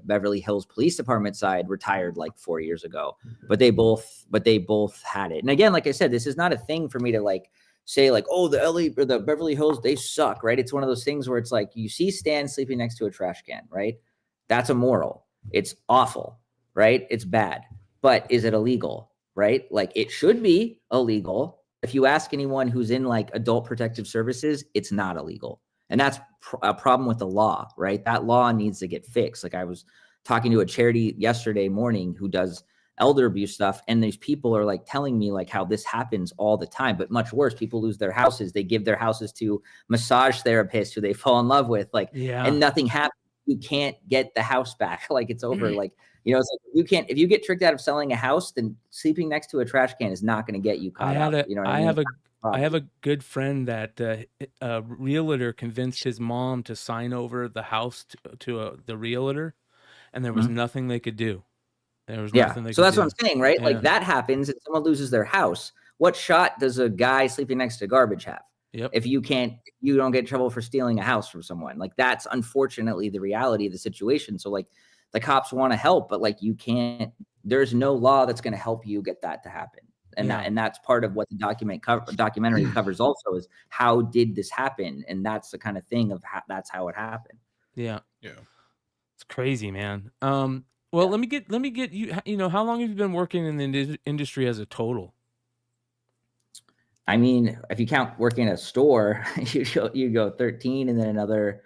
Beverly Hills Police Department side retired like 4 years ago, but they both had it. And again, like I said, this is not a thing for me to like say like, oh, the LA or the Beverly Hills, they suck, right? It's one of those things where it's like you see Stan sleeping next to a trash can, right? That's immoral. It's awful, right? It's bad. But is it illegal, right? Like it should be illegal. If you ask anyone who's in like adult protective services, it's not illegal. And that's a problem with the law, right? That law needs to get fixed. Like I was talking to a charity yesterday morning who does elder abuse stuff. And these people are like telling me like how this happens all the time, but much worse. People lose their houses. They give their houses to massage therapists who they fall in love with, like, and nothing happens. You can't get the house back. Like it's over. Like, you know, it's like if you get tricked out of selling a house, then sleeping next to a trash can is not going to get you caught up. You know what I mean? I have a good friend that a realtor convinced his mom to sign over the house to the realtor, and there was nothing they could do. There was nothing they could do. So that's what I'm saying, right? Yeah. Like that happens if someone loses their house. What shot does a guy sleeping next to garbage have? Yep. If you don't get in trouble for stealing a house from someone. Like that's unfortunately the reality of the situation. So like the cops want to help, but like you can't. There's no law that's going to help you get that to happen. And that's part of what the documentary covers also is how did this happen? And that's the kind of thing of that's how it happened. Yeah. It's crazy, man. Well, let me get you, you know, how long have you been working in the industry as a total? I mean, if you count working at a store, you go 13 and then another.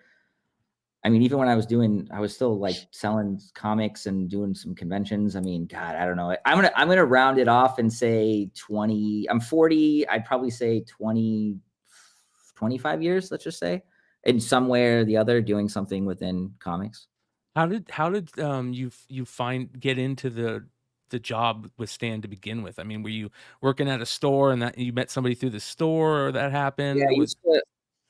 I mean, even when I was still like selling comics and doing some conventions. I mean, God, I don't know. I'm gonna round it off and say 20. I'm 40. I'd probably say 20, 25 years. Let's just say, in some way or the other, doing something within comics. How did you get into the job with Stan to begin with? I mean, were you working at a store and that you met somebody through the store, or that happened? Yeah,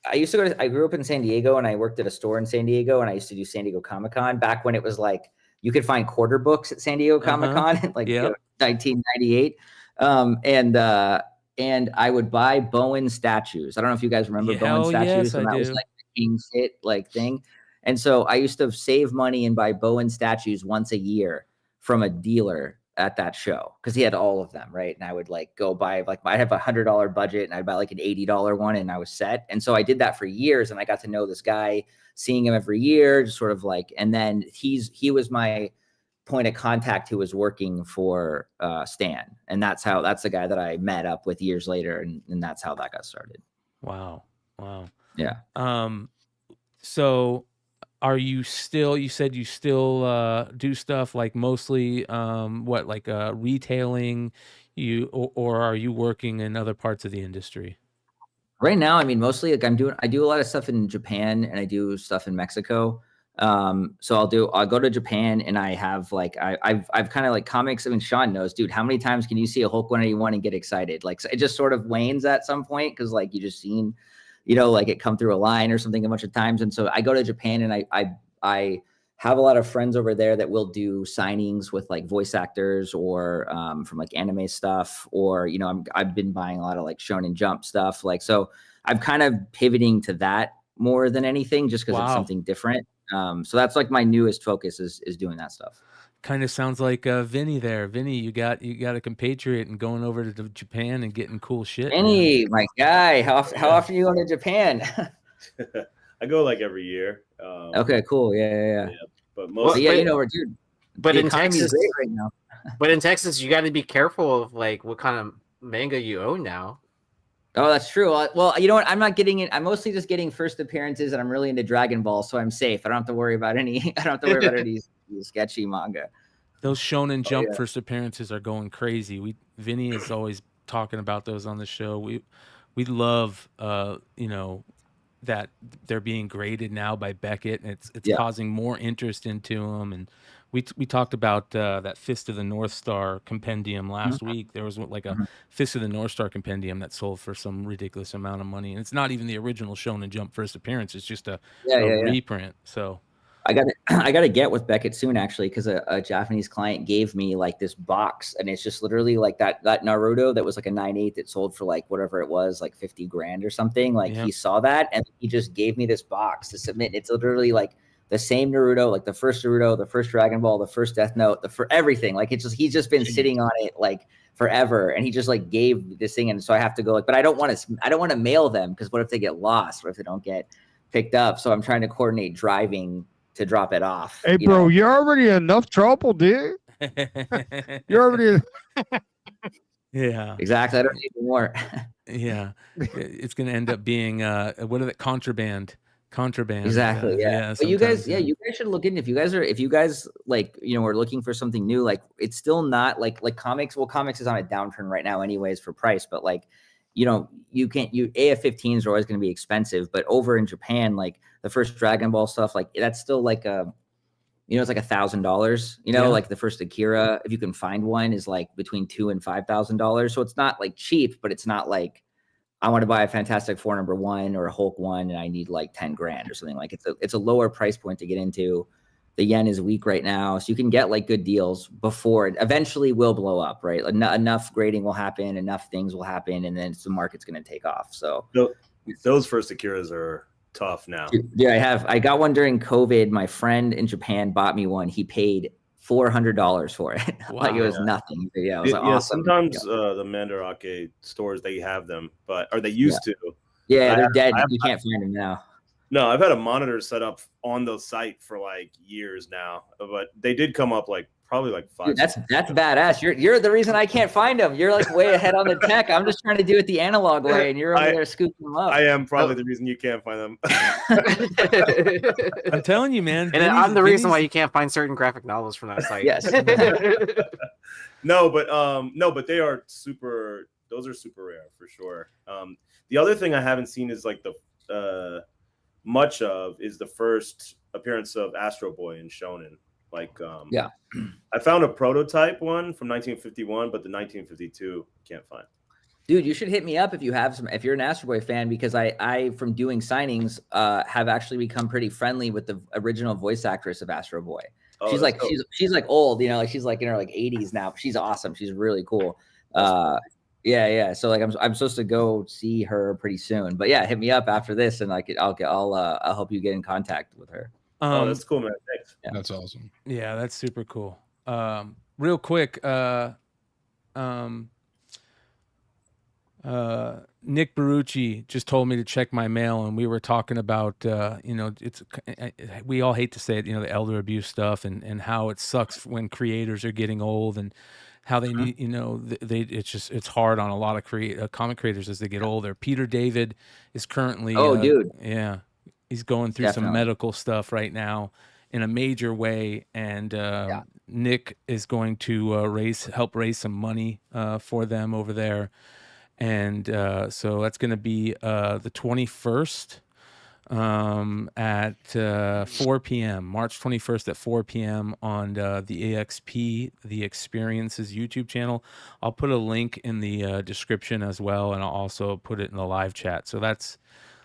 I grew up in San Diego and I worked at a store in San Diego, and I used to do San Diego Comic-Con back when it was like you could find quarter books at San Diego Comic-Con in like 1998. And I would buy Bowen statues. I don't know if you guys remember Bowen statues. Yes, and that was like the King Fit like thing. And so I used to save money and buy Bowen statues once a year from a dealer at that show because he had all of them, right? And I would like go buy like I'd have $100 budget and I'd buy like an $80 one and I was set. And so I did that for years, and I got to know this guy, seeing him every year, just sort of like. And then he was my point of contact who was working for Stan, and that's the guy that I met up with years later, and that's how that got started. Wow. Yeah. So are you still, you said you still do stuff like mostly retailing, or are you working in other parts of the industry? Right now, I mean, mostly like I do a lot of stuff in Japan and I do stuff in Mexico. So I'll go to Japan and I have like, I've kind of like comics. I mean, Sean knows, dude, how many times can you see a Hulk 181 and get excited? Like, so it just sort of wanes at some point. Cause like you just seen, you know, like it come through a line or something a bunch of times. And so I go to Japan and I have a lot of friends over there that will do signings with like voice actors or from like anime stuff, or, you know, I've been buying a lot of like Shonen Jump stuff. Like, so I'm kind of pivoting to that more than anything, just because it's something different. So that's like my newest focus is doing that stuff. Kind of sounds like Vinny there. Vinny, you got a compatriot and going over to Japan and getting cool shit. Vinny, my guy, how often are you going to Japan? I go like every year. Okay, cool. Yeah. But most, dude. But in Texas, great right now. But in Texas, you got to be careful of like what kind of manga you own now. Oh, that's true. Well, you know what? I'm not getting it. I'm mostly just getting first appearances, and I'm really into Dragon Ball, so I'm safe. I don't have to worry about any. I don't have to worry about any sketchy manga. Those Shonen Jump first appearances are going crazy. Vinny is always talking about those on the show. We love, that they're being graded now by Beckett, and it's causing more interest into them, and we talked about that Fist of the North Star compendium last week. There was like a Fist of the North Star compendium that sold for some ridiculous amount of money, and it's not even the original Shonen Jump first appearance. It's just a reprint. So I got to get with Beckett soon, actually, because a Japanese client gave me like this box, and it's just literally like that Naruto that was like a 9/8 that sold for like whatever it was, like 50 grand or something. Like he saw that and he just gave me this box to submit. It's literally like the same Naruto, like the first Naruto, the first Dragon Ball, the first Death Note, for everything. Like he's just been sitting on it like forever, and he just like gave this thing, and so I have to go like, but I don't want to mail them because what if they get lost? What if they don't get picked up? So I'm trying to coordinate driving to drop it off. Hey, bro, you're already in enough trouble, dude. You're already. Yeah, exactly. I don't need more. Yeah, it's gonna end up being what are the contraband? Exactly. Yeah. But you guys should look in if you guys like, are looking for something new. Like it's still not like comics. Well, comics is on a downturn right now, anyways, for price. But like, AF-15s are always going to be expensive. But over in Japan, like the first Dragon Ball stuff, like that's still like it's like $1,000. Like the first Akira, if you can find one, is like between $2,000 and $5,000. So it's not like cheap, but it's not like I want to buy a Fantastic Four #1 or a Hulk 1 and I need like 10 grand or something. Like it's a lower price point to get into. The yen is weak right now, so you can get like good deals before it eventually will blow up, right? Enough grading will happen, enough things will happen, and then the market's going to take off. So those first Akiras are tough now. Yeah, I got one during COVID. My friend in Japan bought me one. He paid $400 for it. Wow. Like it was nothing. Yeah, it was awesome. Sometimes the Mandarake stores, they have them, or they used to. Yeah, they're dead. You can't find them now. No, I've had a monitor set up on the site for like years now, but they did come up like probably like 5. Dude, that's badass. You're the reason I can't find them. You're like way ahead on the tech. I'm just trying to do it the analog way, and you're over there scooping them up. I am probably the reason you can't find them. I'm telling you, man. And I'm the reason why you can't find certain graphic novels from that site. Yes. No, but they are super. Those are super rare for sure. The other thing I haven't seen is like the much of is the first appearance of Astro Boy in Shonen. Like, I found a prototype one from 1951, but the 1952 can't find. Dude, you should hit me up if you have some. If you're an Astro Boy fan, because I from doing signings, have actually become pretty friendly with the original voice actress of Astro Boy. Oh, she's like she's like old, like she's like in her like 80s now. But she's awesome. She's really cool. Yeah. So like I'm supposed to go see her pretty soon. But yeah, hit me up after this, and I'll help you get in contact with her. That's cool, man. Thanks. Yeah. That's awesome. Yeah, that's super cool. Real quick, Nick Barucci just told me to check my mail, and we were talking about, we all hate to say it, the elder abuse stuff and how it sucks when creators are getting old and how they need, it's hard on a lot of comic creators as they get older. Peter David is currently, dude. Yeah, he's going through some medical stuff right now in a major way. And Nick is going to help raise some money for them over there. And so that's going to be the 21st at 4 p.m. March 21st at 4 p.m. on the EXP, the Experiences YouTube channel. I'll put a link in the description as well, and I'll also put it in the live chat. So that's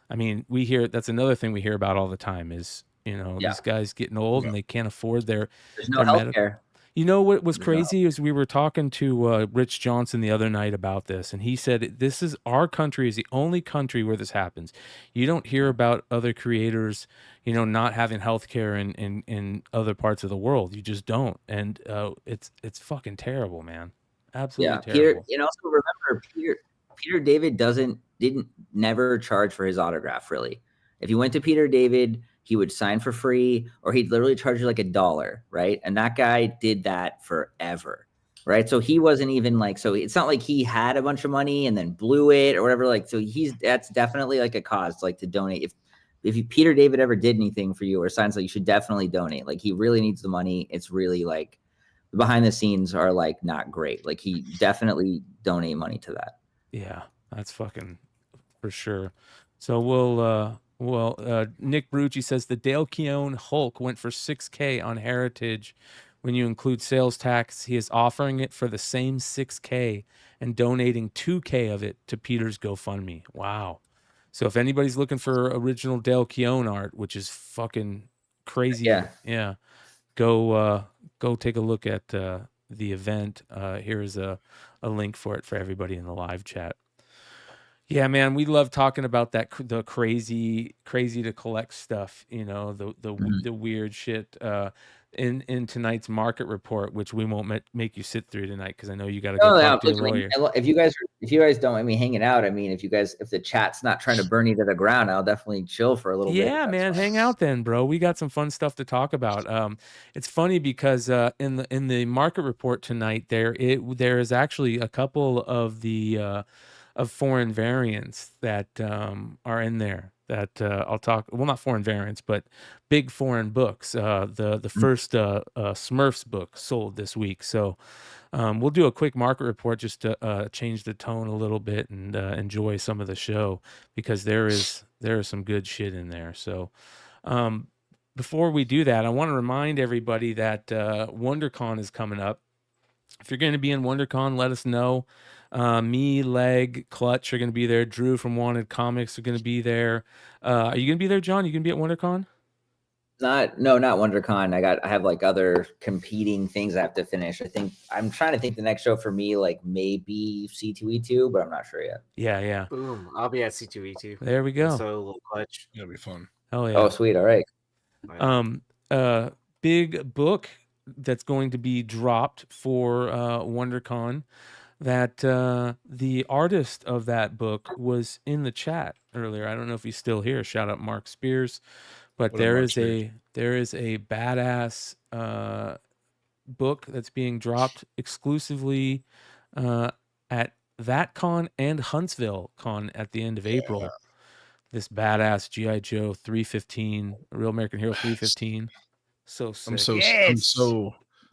another thing we hear about all the time is, these guys getting old and they can't afford their healthcare. You know what was crazy is we were talking to Rich Johnson the other night about this, and he said this is our country is the only country where this happens. You don't hear about other creators, not having healthcare in other parts of the world. You just don't, and it's fucking terrible, man. Absolutely terrible. Peter, also remember Peter David didn't never charge for his autograph. Really, if you went to Peter David, he would sign for free, or he'd literally charge you like $1, right? And that guy did that forever, right? So he wasn't even like, so it's not like he had a bunch of money and then blew it or whatever. Like, so that's definitely like a cause, like to donate. If Peter David ever did anything for you or signs, like you should definitely donate. Like he really needs the money. It's really like the behind the scenes are like not great. Like he definitely donate money to that. Yeah, that's fucking for sure. So Nick Brucci says the Dale Keown Hulk went for $6,000 on Heritage When you include sales tax, he is offering it for the same $6K and donating $2K of it to Peter's GoFundMe. Wow. So if anybody's looking for original Dale Keown art, which is fucking crazy, yeah, go take a look at the event. Here's a link for it for everybody in the live chat. Yeah, man, we love talking about that, the crazy to collect stuff, you know, the weird shit. In tonight's market report, which we won't make you sit through tonight because I know you got to go talk to your lawyer. If you guys don't mind me hanging out, I mean, if the chat's not trying to burn you to the ground, I'll definitely chill for a little bit. Yeah, man, hang out then, bro. We got some fun stuff to talk about. It's funny because in the market report tonight, there is actually a couple of the of foreign variants that are in there that I'll talk. Well, not foreign variants, but big foreign books. The first Smurfs book sold this week, so we'll do a quick market report just to change the tone a little bit and enjoy some of the show because there is some good shit in there. So before we do that, I want to remind everybody that WonderCon is coming up. If you're going to be in WonderCon, let us know. Me, Leg, Clutch are going to be there. Drew from Wanted Comics are going to be there. Are you going to be there, John? You going to be at WonderCon? Not WonderCon. I have like other competing things I have to finish. I'm trying to think the next show for me, like maybe C2E2, but I'm not sure yet. Yeah. Boom. I'll be at C2E2. There we go. So a little Clutch. It'll be fun. Oh yeah. Oh sweet. All right. Big book that's going to be dropped for WonderCon. That the artist of that book was in the chat earlier. I don't know if he's still here. Shout out Mark Spears. But there is a badass book that's being dropped exclusively at that con and Huntsville con at the end of April. This badass G.I. Joe 315, Real American Hero 315. So sick.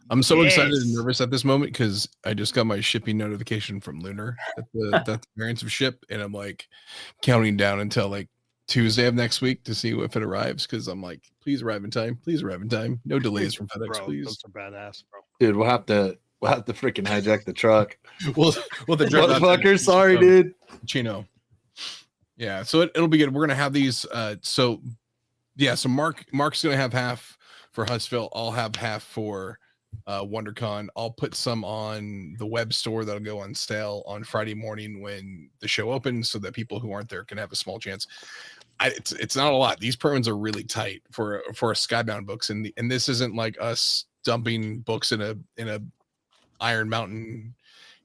I'm so excited and nervous at this moment because I just got my shipping notification from Lunar that the variants of ship, and I'm like counting down until like Tuesday of next week to see if it arrives because I'm like, please arrive in time. Please arrive in time. No delays from FedEx, Bro, please. those are badass, bro. Dude, we'll have to freaking hijack the truck. well, the motherfucker, sorry, dude. Chino. Yeah, so it'll be good. We're gonna have these. So Mark's gonna have half for Huntsville. I'll have half for WonderCon. I'll put some on the web store that'll go on sale on Friday morning when the show opens, so that people who aren't there can have a small chance. It's not a lot. These print are really tight for a Skybound books, and this isn't like us dumping books in a Iron Mountain,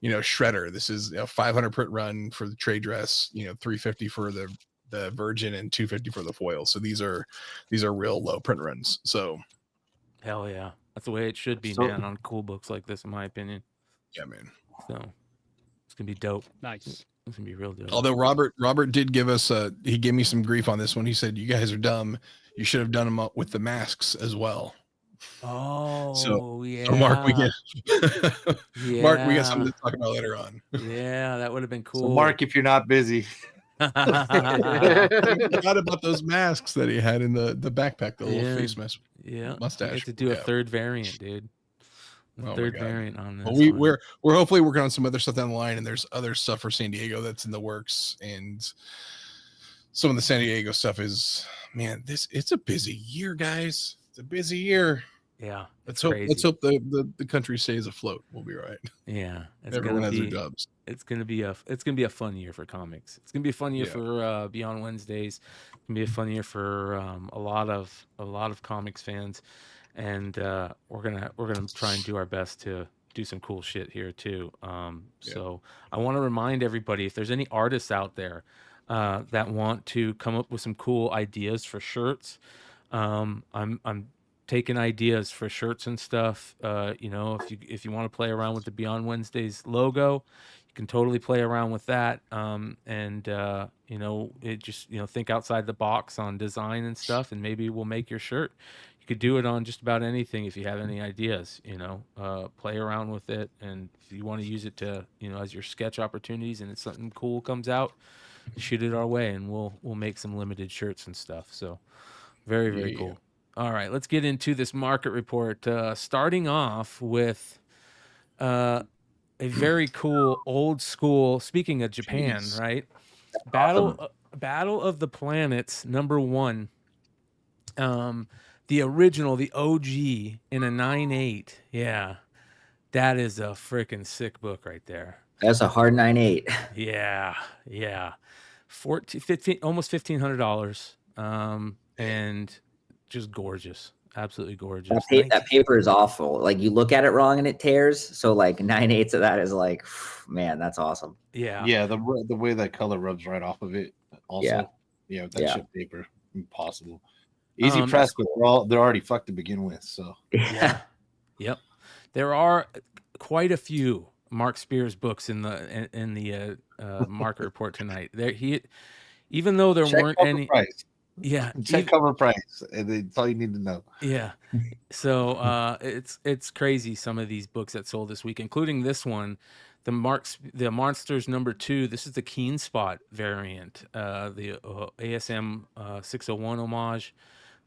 shredder. This is a 500 print run for the trade dress, 350 for the Virgin and 250 for the foil. So these are real low print runs. So hell yeah, that's the way it should be, man. On cool books like this, in my opinion. Yeah, man. So it's gonna be dope. Nice. It's gonna be real dope. Although Robert did give us he gave me some grief on this one. He said, "You guys are dumb. You should have done them up with the masks as well." Oh, yeah. So Mark, we get Mark, we got Yeah. something to talk about later on. Yeah, that would have been cool. So Mark, if you're not busy. I forgot about those masks that he had in the backpack, the little face mask. Yeah, mustache. You have to do a third variant, dude. Third variant on this. Well, we're hopefully working on some other stuff down the line, and there's other stuff for San Diego that's in the works, and some of the San Diego stuff is, man, it's a busy year, guys. It's a busy year. Yeah, let's hope the country stays afloat. We'll be right. Yeah, everyone has their jobs. It's gonna be a fun year for comics. It's gonna be a fun year for Beyond Wednesdays. It's gonna be a fun year for a lot of comics fans, and we're gonna try and do our best to do some cool shit here too. So I want to remind everybody, if there's any artists out there that want to come up with some cool ideas for shirts, I'm taking ideas for shirts and stuff. If you want to play around with the Beyond Wednesdays logo, you can totally play around with that. Think outside the box on design and stuff, and maybe we'll make your shirt. You could do it on just about anything if you have any ideas. Play around with it, and if you want to use it to, as your sketch opportunities, and it's something cool comes out, shoot it our way, and we'll make some limited shirts and stuff. So very cool. All right, let's get into this market report. Starting off with a very cool old school. Speaking of Japan, Jeez. right? Awesome. Battle of the Planets #1. The original, the OG in a 9.8. Yeah, that is a freaking sick book right there. That's a hard 9.8. Yeah. 15, almost $1,500. And just gorgeous. Absolutely gorgeous. That paper is awful. Like you look at it wrong and it tears. So like 9/8 of that is like, man, that's awesome. Yeah. The way that color rubs right off of it. Also, yeah, that shit paper, impossible. Easy press, but they're already fucked to begin with. So yeah, yep. There are quite a few Mark Spears books in the market report tonight. Even though there weren't any. Price. Yeah, check cover price, and that's all you need to know. Yeah, so it's crazy. Some of these books that sold this week, including this one, the Monsters #2. This is the Keen Spot variant, the ASM 601 homage,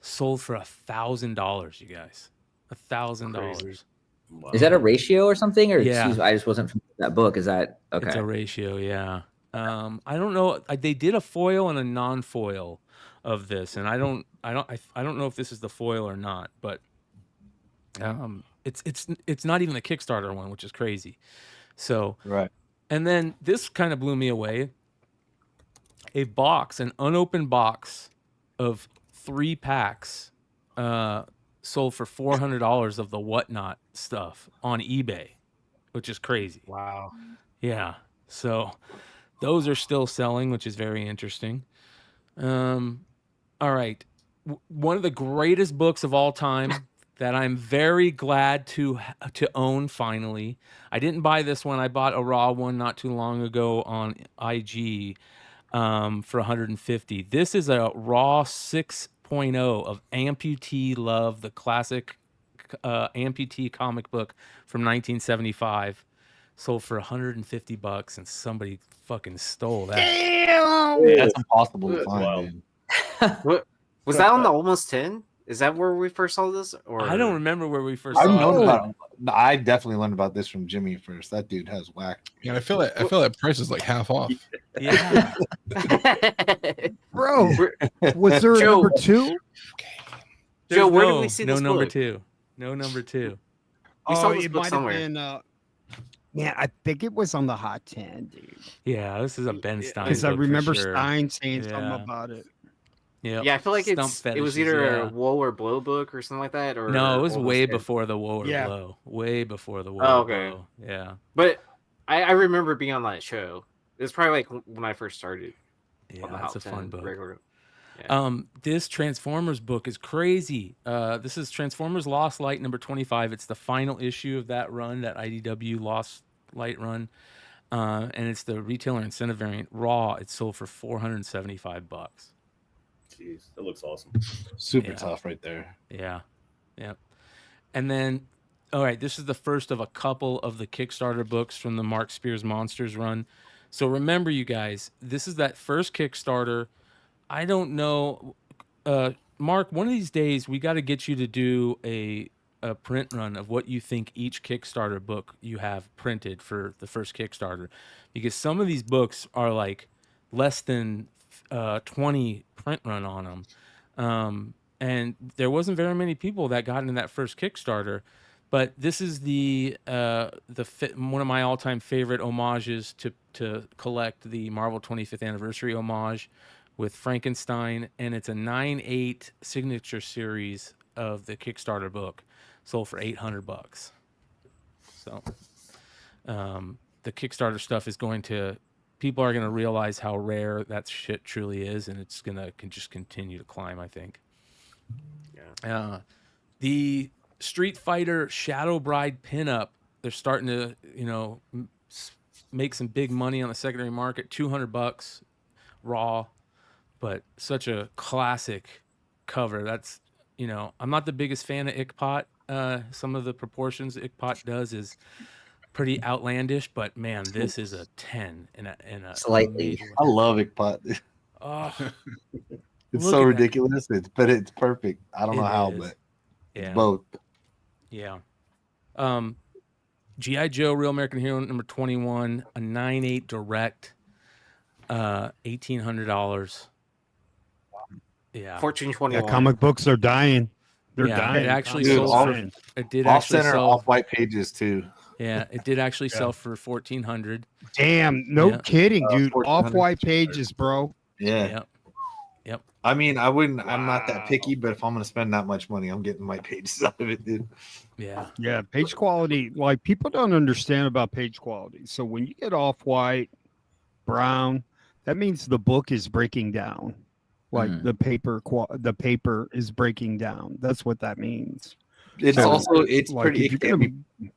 sold for $1,000. You guys, $1,000. Wow. Is that a ratio or something? Or yeah, I just wasn't from that book. Is that okay? It's a ratio. Yeah. I don't know. They did a foil and a non-foil of this, and I don't know if this is the foil or not, but it's not even the Kickstarter one, which is crazy. So right. And then this kind of blew me away. An unopened box of 3 packs, sold for $400 of the Whatnot stuff on eBay, which is crazy. Wow. Yeah. So those are still selling, which is very interesting. All right. One of the greatest books of all time that I'm very glad to own finally. I didn't buy this one. I bought a raw one not too long ago on IG for $150. This is a raw 6.0 of Amputee Love, the classic Amputee comic book from 1975. Sold for $150, and somebody fucking stole that. Damn! That's impossible to find. What was that on the Almost 10? Is that where we first saw this? Or I don't remember where we first saw it. I definitely learned about this from Jimmy first. That dude has whack. Yeah, I feel that price is like half off. Yeah. Bro, was there a number 2? Joe, where did we see this number book? 2. No number 2. We saw this book somewhere. Yeah, I think it was on the Hot 10, dude. Yeah, this is a Ben Stein. Because I book remember for sure. Stein saying something about it. Yeah, I feel like it was either a Woe or Blow book or something like that. Or no, it was way before the Woe or Blow. Way before the Woe or Blow. Yeah. But I remember being on that show. It was probably like when I first started. Yeah, that's a fun book. Yeah. This Transformers book is crazy. This is Transformers Lost Light number 25. It's the final issue of that run, that IDW Lost Light run. And it's the retailer incentive variant raw. It's sold for $475. Jeez, that looks awesome. Super tough right there. Yeah. And then, all right, this is the first of a couple of the Kickstarter books from the Mark Spears Monsters run. So remember, you guys, this is that first Kickstarter. I don't know, Mark, one of these days we got to get you to do a print run of what you think each Kickstarter book you have printed for the first Kickstarter, because some of these books are like less than 20 print run on them. And there wasn't very many people that got into that first Kickstarter, but this is one of my all-time favorite homages to collect, the Marvel 25th anniversary homage with Frankenstein, and it's a 9/8 signature series of the Kickstarter book, sold for $800. So the Kickstarter stuff is people are going to realize how rare that shit truly is, and it's going to just continue to climb, I think. Yeah. The Street Fighter Shadow Bride pinup, they're starting to, make some big money on the secondary market, $200 raw, but such a classic cover. That's, I'm not the biggest fan of Ickpot. Some of the proportions Ickpot does is pretty outlandish, but man, this is a 10 in a slightly. I love Ickpot. Oh, It's Look so at that. ridiculous. But it's perfect. I don't know It how, is. but Yeah. it's both. Yeah. G.I. Joe, Real American Hero, number 21, a 9.8 direct, $1,800. Yeah. 1421. Yeah, comic books are dying. They're dying. It actually Dude, sold. all- It did Off actually center, sell. off white pages too. Yeah, it did actually sell for 1,400. Damn, no Yeah. kidding, dude. 1400. Off white pages, bro. Yeah. Yep. I mean, I'm not that picky, but if I'm gonna spend that much money, I'm getting white pages out of it, dude. Yeah. Yeah, page quality. Like people don't understand about page quality. So when you get off white, brown, that means the book is breaking down. Like the paper is breaking down. That's what that means. It's So, also it's like, pretty. if It you're can gonna- be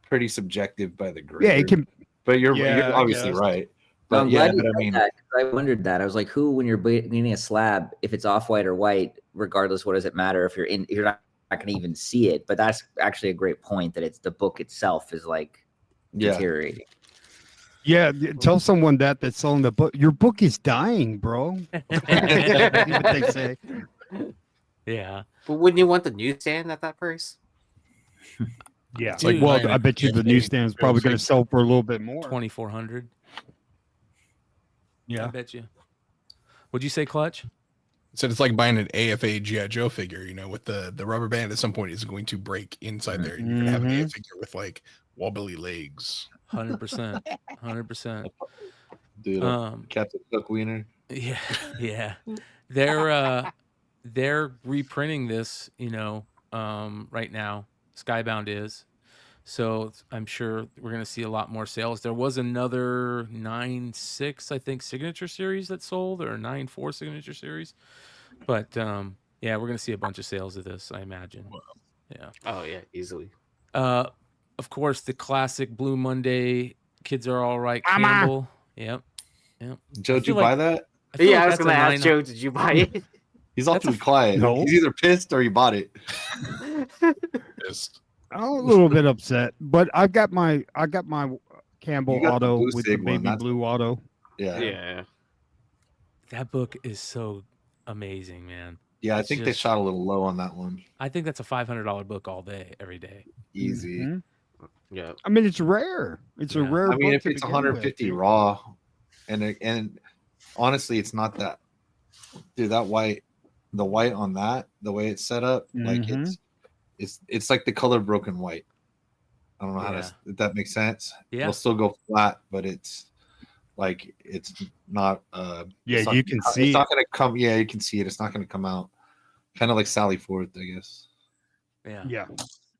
pretty subjective by the grade. Yeah, it can. But you're Yeah, obviously I guess. right. No, But I'm yeah, glad you but I said mean, that, 'cause I wondered that. I was like, who, when you're painting a slab, if it's off white or white, regardless, what does it matter if you're not going to even see it? But that's actually a great point, that it's the book itself is like deteriorating. Yeah, tell someone that's selling the book. Your book is dying, bro. That's what they say. Yeah. But wouldn't you want the newsstand at that price? Yeah. Dude, Like, well, I bet you the newsstand is probably going to sell for a little bit more. 2,400. Yeah. I bet you. What'd you say, Clutch? So it's like buying an AFA G.I. Joe figure, with the rubber band at some point is going to break inside there. And you're going to have an AFA figure with like wobbly legs. 100%. 100%. Dude, Captain Cook Wiener. Yeah. Yeah. They're reprinting this, right now. Skybound is. So I'm sure we're going to see a lot more sales. There was another 9.6, I think, signature series that sold, or 9.4 signature series. But yeah, we're going to see a bunch of sales of this, I imagine. Yeah. Oh yeah, easily. Of course, the classic Blue Monday, Kids Are All Right, Mama. Campbell. Yep. Joe, did you buy that? Yeah, I was going to ask Joe, did you buy it? He's awfully quiet. No. He's either pissed or he bought it. Pissed. I'm a little bit upset, but I got my Campbell You got the auto blue with the Sig one, baby that's- blue auto. Yeah. Yeah. That book is so amazing, man. Yeah, I It's think they just- shot a little low on that one. I think that's a $500 book all day, every day. Easy. Mhm. Yeah. I mean, it's rare. It's a Yeah. rare. I mean, book if to it's begin 150 with. raw, and honestly, it's not that. Dude, the white on that, the way it's set up, like Mhm. it's like the color broken white. I don't know how to, if that makes sense. Yeah. It'll still go flat, but it's like it's not. Yeah, it's not- you can see It's it. not gonna come. Yeah, you can see it. It's not gonna come out. Kind of like Sally Forth, I guess. Yeah. Yeah,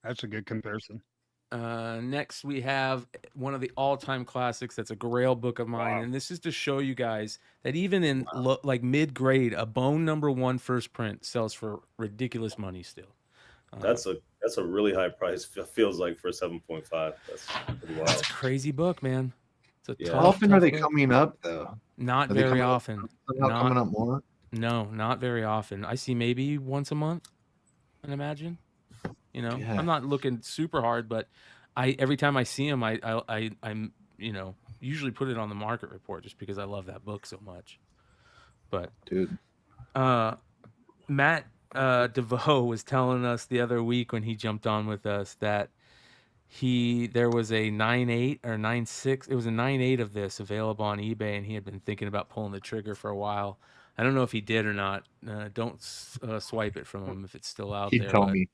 that's a good comparison. Next, we have one of the all-time classics. That's a Grail book of mine, and this is to show you guys that even in like mid-grade, a Bone #1 first print sells for ridiculous money still. That's a really high price. Feels like for 7.5. That's pretty wild. That's a crazy book, man. It's a Yeah. tough, How often are tough they book. coming up though? Not Are they very coming up- often. They're not coming up more. No, not very often. I see maybe once a month, I imagine. Yeah. I'm not looking super hard, but every time I see them, I'm usually put it on the market report just because I love that book so much. But Dude, Matt DeVoe was telling us the other week when he jumped on with us that there was a 9.8 or 9.6. It was a 9.8 of this available on eBay, and he had been thinking about pulling the trigger for a while. I don't know if he did or not. Don't swipe it from him if it's still out he'd there. tell but me.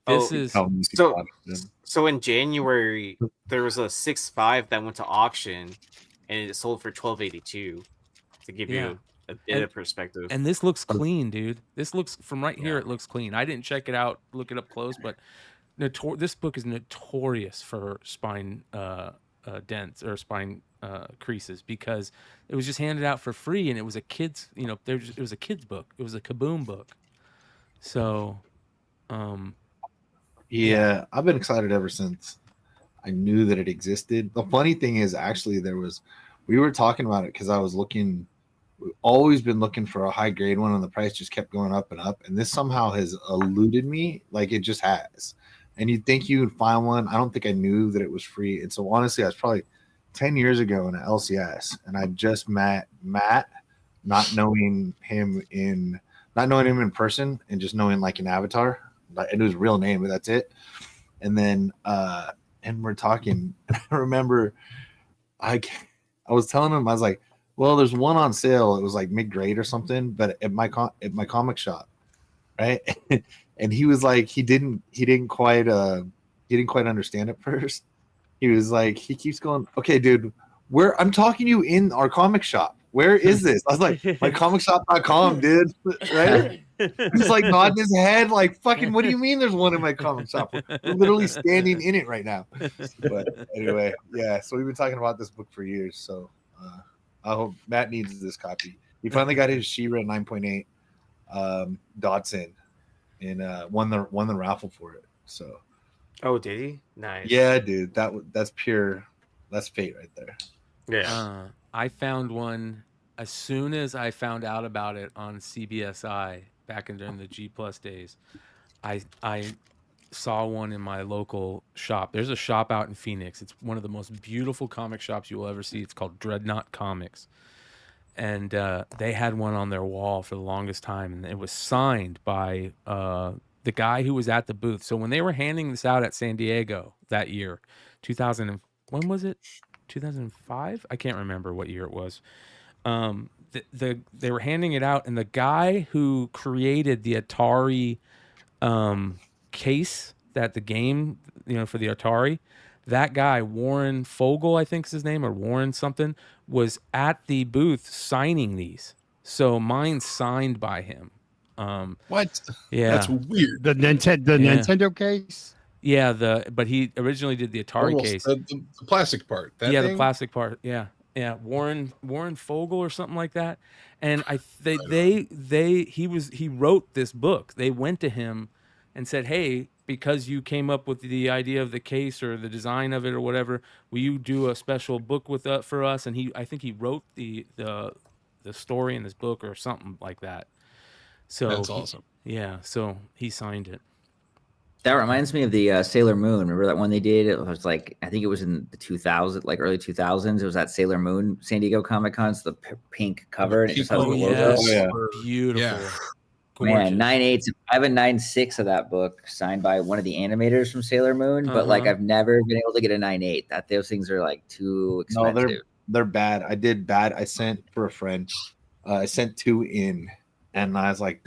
This Oh, is Tell me if he So- bought it. So in January, there was a 6.5 that went to auction, and it sold for $12.82. To give Yeah. you a bit of perspective. and this looks clean, dude. This looks from right here. It looks clean. I didn't check it out, look it up close, but this book is notorious for spine dents or spine creases because it was just handed out for free, and it was a kid's. It was a kid's book. It was a Kaboom book. So, Yeah, I've been excited ever since I knew that it existed. The funny thing is, actually, we were talking about it because I was looking. We've always been looking for a high grade one, and the price just kept going up and up. And this somehow has eluded me, like it just has. And you'd think you would find one. I don't think I knew that it was free. And so honestly, I was probably 10 years ago in an LCS, and I just met Matt not knowing him in person and just knowing like an avatar. Like, it was his real name, but that's it. And then and we're talking. And I remember I was telling him, I was like, well, there's one on sale. It was like mid-grade or something, but at my comic shop, right? And he was like, he didn't quite understand at first. He was like, he keeps going, okay, dude, I'm talking to you in our comic shop. Where is this? I was like, mycomicshop.com, dude. Right? He's like nodding his head, like, fucking, what do you mean there's one in my comic shop? We're literally standing in it right now. But anyway, yeah. So we've been talking about this book for years. So I hope Matt needs this copy. He finally got his She-Ra 9.8 Dodson and won the raffle for it. So. Oh, did he? Nice. Yeah, dude. That's fate right there. Yeah. I found one as soon as I found out about it on CBSI back during the G Plus days. I saw one in my local shop. There's a shop out in Phoenix. It's one of the most beautiful comic shops you will ever see. It's called Dreadnought Comics. And they had one on their wall for the longest time, and it was signed by the guy who was at the booth. So when they were handing this out at San Diego that year, 2000, when was it? 2005? I can't remember what year it was. They were handing it out, and the guy who created the Atari case, that the game, for the Atari, that guy, Warren Fogel, I think is his name, or Warren something, was at the booth signing these. So mine's signed by him. What? Yeah, that's weird. The Nintendo case. Yeah, but he originally did the Atari case. The plastic part. The plastic part. Yeah. Warren Fogel or something like that. And he wrote this book. They went to him and said, "Hey, because you came up with the idea of the case or the design of it or whatever, will you do a special book for us?" And I think he wrote the story in this book or something like that. So that's awesome. So he signed it. That reminds me of the Sailor Moon. Remember that one they did? It was like, I think it was in the 2000s, like early 2000s. It was at Sailor Moon San Diego Comic Con. It's the pink cover, and it just has the logo. Yeah. Beautiful. Yeah. Man, 9/8. I have a 9/6 of that book signed by one of the animators from Sailor Moon, but like I've never been able to get a 9/8. Those things are like too expensive. No, they're bad. I did bad. I sent for a friend. I sent 2 in, and I was like,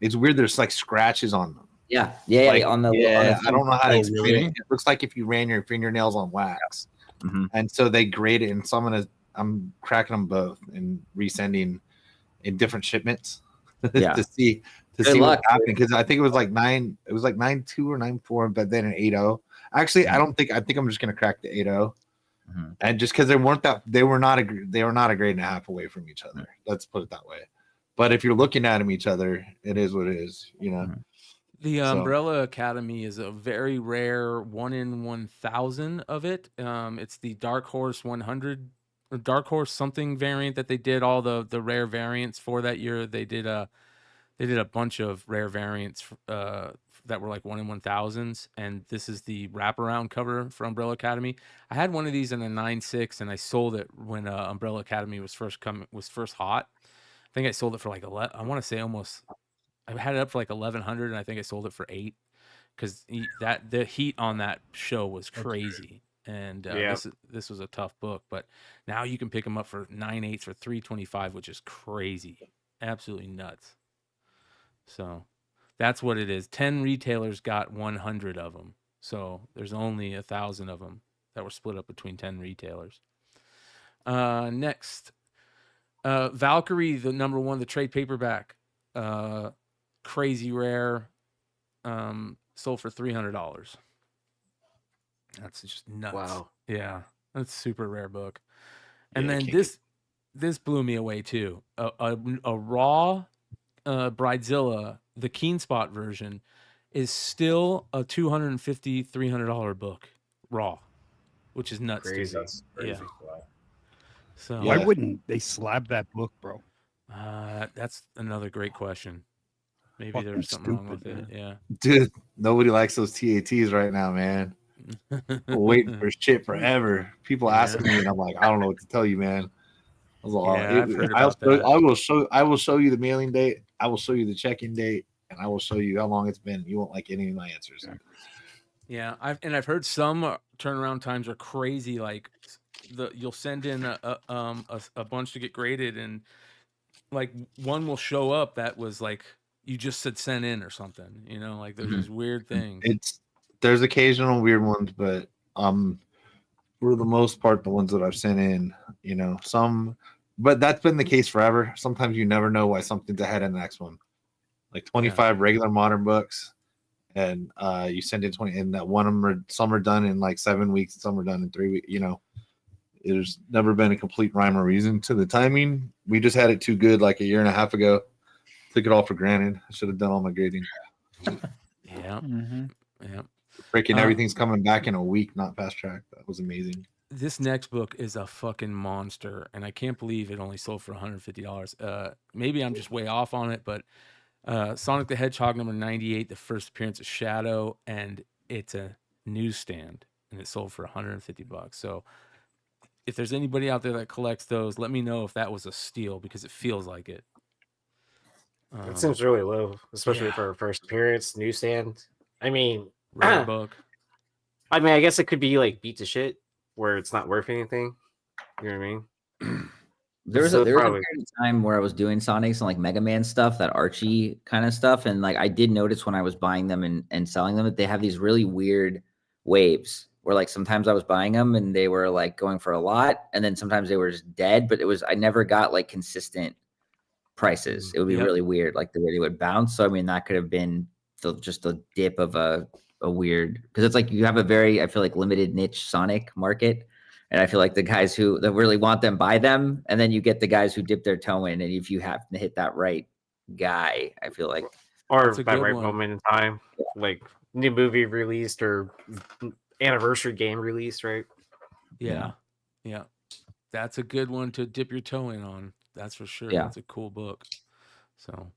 it's weird. There's like scratches on them. Yeah. On the I don't know how to explain it. It looks like if you ran your fingernails on wax. Mm-hmm. And so they grade it, and so I'm cracking them both and resending in different shipments to see what's happening, because I think it was like 9. It was like 9.2 or 9.4, but then an 8.0. Actually, I think I'm just gonna crack the 8.0. Mm-hmm. And just because they were not a grade and a half away from each other. Let's put it that way. But if you're looking at them each other, it is what it is. Mm-hmm. The Umbrella Academy is a very rare 1 in 1,000 of it. It's the Dark Horse 100 or Dark Horse something variant that they did all the rare variants for that year. They did a bunch of rare variants that were like 1 in 1,000s, and this is the wraparound cover for Umbrella Academy. I had one of these in a 9.6, and I sold it when Umbrella Academy was first hot. I think I sold it for like I want to say almost. I had it up for like 1,100, and I think I sold it for 8, because the heat on that show was crazy. And this was a tough book, but now you can pick them up for 9/8 for $325, which is crazy, absolutely nuts. So that's what it is. 10 retailers got 100 of them, so there's only 1,000 of them that were split up between 10 retailers. Next, Valkyrie, the number 1, the trade paperback. Crazy rare, sold for $300. That's just nuts. Wow. Yeah, that's a super rare book. And then this blew me away too. A raw Bridezilla, the Keen Spot version, is still a $250, $300 book raw, which is nuts. Crazy. That's crazy. Yeah. Wow. So why wouldn't they slap that book, bro? That's another great question. Maybe there was something wrong with it. Yeah. Dude, nobody likes those TATs right now, man. We're waiting for shit forever. People asking me, and I'm like, I don't know what to tell you, man. was all, Yeah, I've heard about that. I will show you the mailing date. I will show you the check-in date, and I will show you how long it's been. You won't like any of my answers. Yeah, I've heard some turnaround times are crazy. Like you'll send in a bunch to get graded, and like one will show up that was like you just said send in or something. You know, like there's these weird things. There's occasional weird ones, but for the most part, the ones that I've sent in, you know, but that's been the case forever. Sometimes you never know why something's ahead of the next one. Like 25 regular modern books, and you send in 20, and that some are done in like 7 weeks, some are done in 3 weeks. You know, there's never been a complete rhyme or reason to the timing. We just had it too good like a year and a half ago. Took it all for granted. I should have done all my grading. Yeah. Yeah. Freaking everything's coming back in a week, not fast track. That was amazing. This next book is a fucking monster, and I can't believe it only sold for $150. Maybe I'm just way off on it, but Sonic the Hedgehog number 98, the first appearance of Shadow, and it's a newsstand, and it sold for $150. So if there's anybody out there that collects those, let me know if that was a steal, because it feels like it. It seems really low, especially for a first appearance newsstand. I mean, rare book. I mean, I guess it could be like beat to shit where it's not worth anything. You know what I mean? There was a period of time where I was doing Sonics and like Mega Man stuff, that Archie kind of stuff. And like I did notice when I was buying them and selling them that they have these really weird waves where like sometimes I was buying them and they were like going for a lot, and then sometimes they were just dead, but I never got like consistent prices. It would be really weird, like the way they would bounce. So I mean, that could have been just a dip of a weird, because it's like you have a very, I feel like, limited niche Sonic market, and I feel like the guys that really want them buy them, and then you get the guys who dip their toe in, and if you happen to hit that right guy, I feel like, or that right moment in time, like new movie released or anniversary game released, right? Yeah. That's a good one to dip your toe in on. That's for sure. Yeah. That's a cool book. So,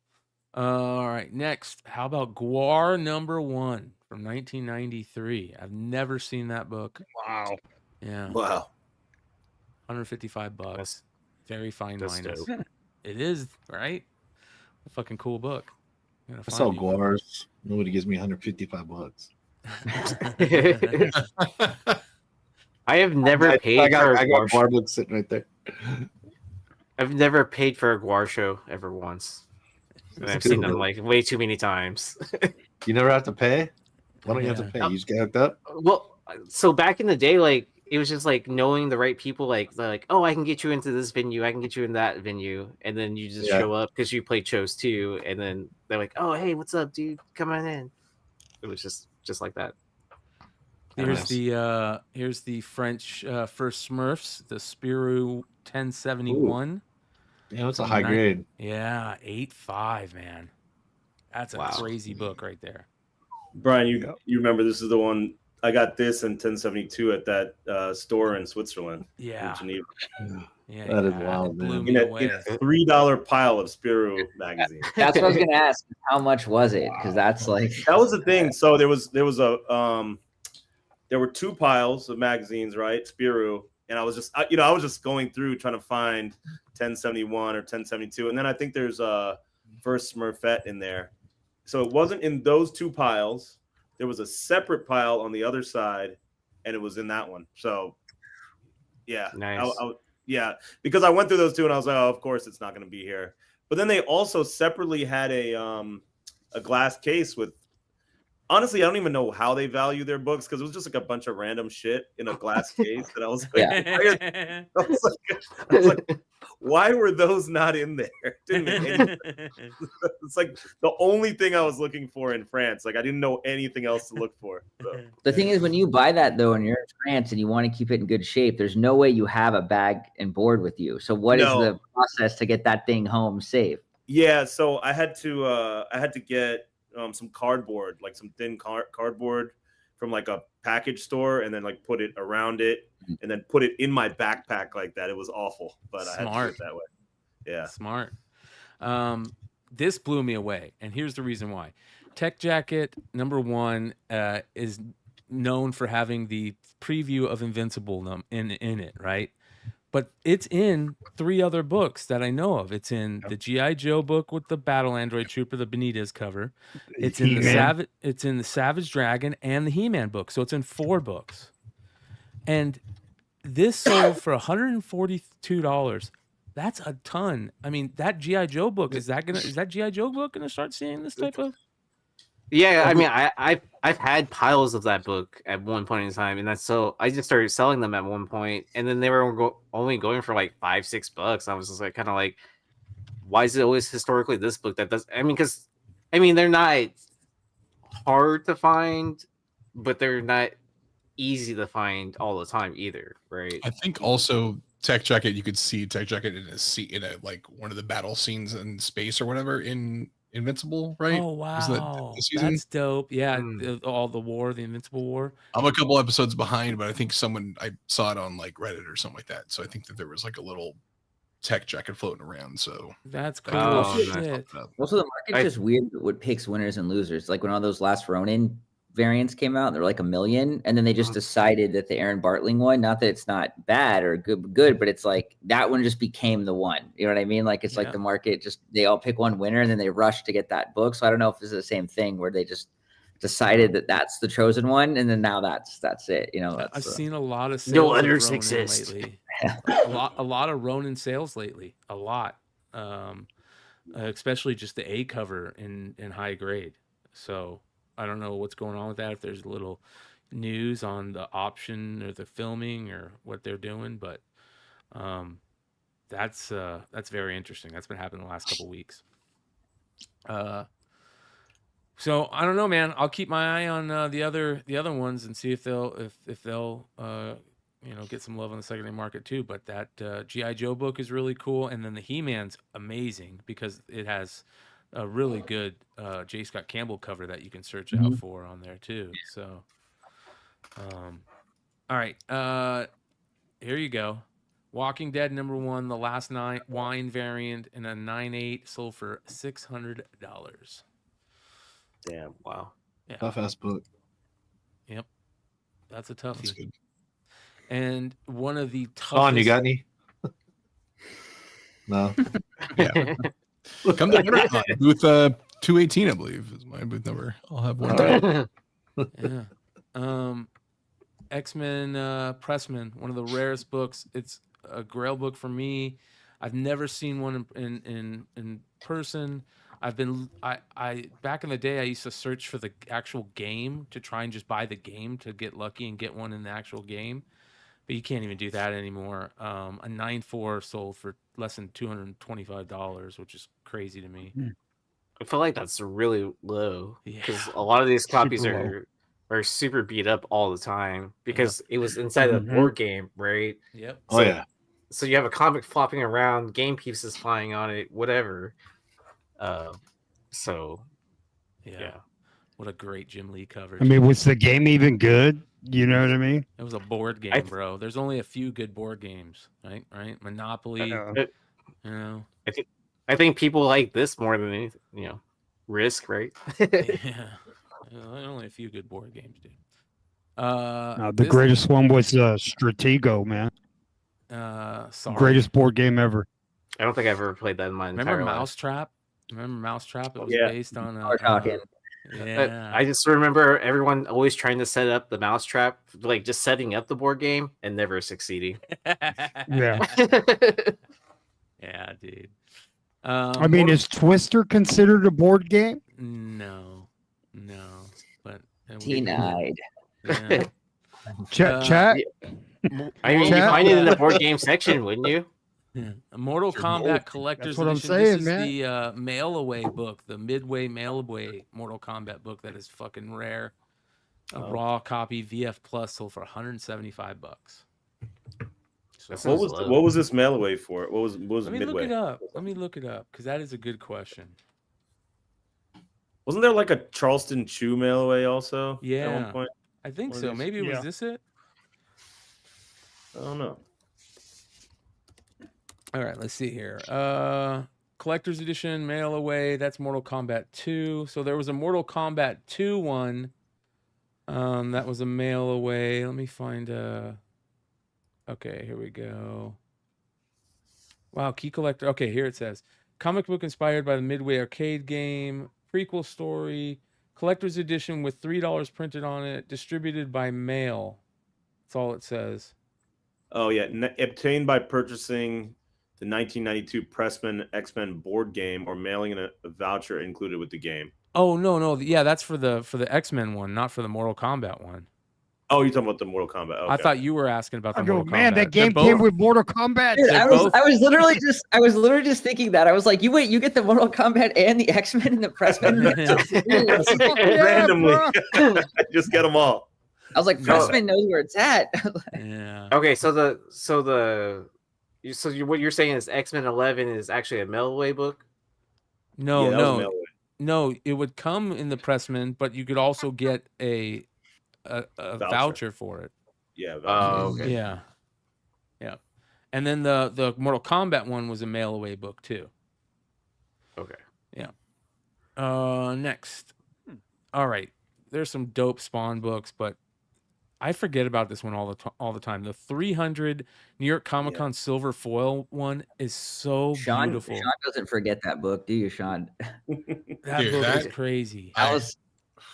all right. Next, how about Guar number 1 from 1993? I've never seen that book. Wow. Yeah. Wow. $155. Very fine minus. It is, right? A fucking cool book. I saw Guars. Nobody gives me $155. I have never paid for a Guar book sitting right there. I've never paid for a Guar show ever once. And I've seen them like way too many times. You never have to pay? Why don't you have to pay? You just get hooked up? Well, so back in the day, like it was just like knowing the right people, like oh, I can get you into this venue, I can get you in that venue, and then you just show up because you play shows too, and then they're like, oh, hey, what's up, dude? Come on in. It was just like that. Here's the French first Smurfs, the Spirou 1071. Ooh. Yeah, it's a high grade. Yeah, 8.5, man. That's a crazy book right there. Brian, you remember this is the one I got this in 1072 at that store in Switzerland. Yeah. In Geneva. Yeah, that is wild, man. In a $3 pile of Spirou magazine. That's what I was gonna ask. How much was it? Because that's like that was the thing. So there was there were 2 piles of magazines, right? Spirou, and I was just going through trying to find 1071 or 1072, and then I think there's a first Smurfette in there. So it wasn't in those 2 piles. There was a separate pile on the other side, and it was in that one. So, yeah, nice. Yeah, because I went through those 2, and I was like, oh, of course it's not going to be here. But then they also separately had a glass case with. Honestly, I don't even know how they value their books, because it was just like a bunch of random shit in a glass case. And I was like, I was like, why were those not in there? Didn't make any sense. It's like the only thing I was looking for in France. Like I didn't know anything else to look for. So. The thing is, when you buy that though, and you're in France and you want to keep it in good shape, there's no way you have a bag and board with you. So what is the process to get that thing home safe? Yeah, so I had to get some cardboard, like some thin cardboard from like a package store, and then like put it around it, and then put it in my backpack like that. It was awful, but I had to do it that way. Yeah, smart. This blew me away, and here's the reason why. Tech Jacket number 1 is known for having the preview of Invincible in it, right? but it's in 3 other books that I know of. It's in the G.I. Joe book with the Battle Android Trooper, the Benitez cover. It's in the Savage Dragon and the He-Man book. So it's in 4 books. And this sold for $142. That's a ton. I mean, that G.I. Joe book, is that G.I. Joe book gonna start seeing this type of? Yeah, I mean, I've had piles of that book at one point in time, and so I just started selling them at one point, and then they were only going for like $5-6. I was just like, kind of like, why is it always historically this book that does? I mean, because they're not hard to find, but they're not easy to find all the time either, right? I think also Tech Jacket, you could see Tech Jacket in a like one of the battle scenes in space or whatever in Invincible, right? Oh wow, that's dope. Yeah, all the Invincible War. I'm a couple episodes behind, but I think I saw it on like Reddit or something like that. So I think that there was like a little Tech Jacket floating around. So that's cool. Also, the market's just weird. What picks winners and losers? Like when all those last Ronin variants came out, they're like 1 million, and then they just decided that the Aaron Bartling one, not that it's not bad or good, but it's like that one just became the one. You know what I mean? Like it's like the market just, they all pick one winner and then they rush to get that book. So I don't know if this is the same thing where they just decided that that's the chosen one, and then now that's it. You know, I've seen a lot of sales no others exist lately. a lot of Ronin sales lately. A lot, especially just the A cover in high grade. So I don't know what's going on with that. If there's a little news on the option or the filming or what they're doing, but that's very interesting. That's been happening the last couple of weeks. So I don't know, man. I'll keep my eye on the other ones and see if they'll get some love on the secondary market too. But that G.I. Joe book is really cool, and then the He-Man's amazing because it has a really good J. Scott Campbell cover that you can search out for on there too. So, all right, here you go. Walking Dead #1, the Last Night wine variant in a 9.8 sold for $600. Damn! Wow. Yeah. Tough ass book. Yep, that's a toughie. And one of the toughest. Sean, you got any? No. Yeah. Come to WonderCon, booth 218, I believe, is my booth number. I'll have one. Yeah. X-Men Pressman, one of the rarest books. It's a Grail book for me. I've never seen one in person. I back in the day I used to search for the actual game to try and just buy the game to get lucky and get one in the actual game. But you can't even do that anymore. A 9.4 sold for less than $225, which is crazy to me. I feel like that's really low because a lot of these copies are super beat up all the time because it was inside the board game, right? Yep. So, so you have a comic flopping around, game pieces flying on it, whatever. So yeah. What a great Jim Lee cover. I mean, was the game even good? You know what I mean? It was a board game, bro. There's only a few good board games, right? Monopoly. I think people like this more than anything, Risk, right? Yeah. Only a few good board games, dude. The greatest one was Stratego, man. Sorry. Greatest board game ever. I don't think I've ever played that in my entire life. Mousetrap? Remember Mousetrap? It was based on yeah. I just remember everyone always trying to set up the Mousetrap, like just setting up the board game and never succeeding. Yeah. Yeah, dude. I mean, is Twister considered a board game? No, but denied. Yeah. Chat. I mean, you find it in the board game section, wouldn't you? Yeah. Mortal Kombat Collector's That's what Edition. I'm saying, this is man. the mail away book, the Midway mail away Mortal Kombat book that is fucking rare. A raw copy VF Plus sold for $175. So what was this mail away for? What was Midway? Let me look it up because that is a good question. Wasn't there like a Charleston Chew mail away also? Yeah, at one point? I think so. Maybe was this it? I don't know. All right, let's see here. Collector's Edition mail away. That's Mortal Kombat 2. So there was a Mortal Kombat 2 one. That was a mail away. Let me find. Okay, here we go. Wow, key collector. Okay, here it says comic book inspired by the Midway arcade game, prequel story, collector's edition with $3 printed on it, distributed by mail. That's all it says. Oh yeah, obtained by purchasing the 1992 Pressman X-Men board game or mailing in a voucher included with the game. Oh no, yeah, that's for the X-Men one, not for the Mortal Kombat one. Oh, you're talking about the Mortal Kombat. Okay. I thought you were asking about the I go, Mortal man, Kombat. that game came with Mortal Kombat. Dude, I was literally just thinking that. I was like, you get the Mortal Kombat and the X-Men and the Pressman randomly. I just get them all. I was like, Pressman knows where it's at. Yeah. Okay, so what you're saying is X-Men 11 is actually a mail-away book? No, it would come in the Pressman, but you could also get a voucher for it. Yeah. Okay. Yeah. And then the Mortal Kombat one was a mail away book too. Okay. Yeah. Next. All right. There's some dope Spawn books, but I forget about this one all the time. The 300 New York Comic Con silver foil one is so beautiful. Sean doesn't forget that book, do you, Sean? That book is crazy.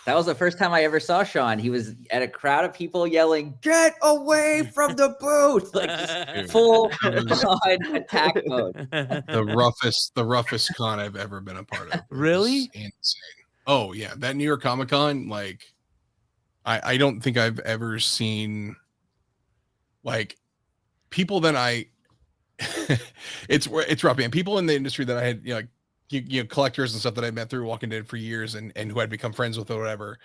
That was the first time I ever saw Sean. He was at a crowd of people yelling, "Get away from the booth!" Like just full on attack mode. The roughest con I've ever been a part of. Really? Insane. Oh yeah, that New York Comic Con, like, I don't think I've ever seen like people that I. it's rough, man. People in the industry that I had, like, collectors and stuff that I met through Walking Dead for years and who I'd become friends with or whatever,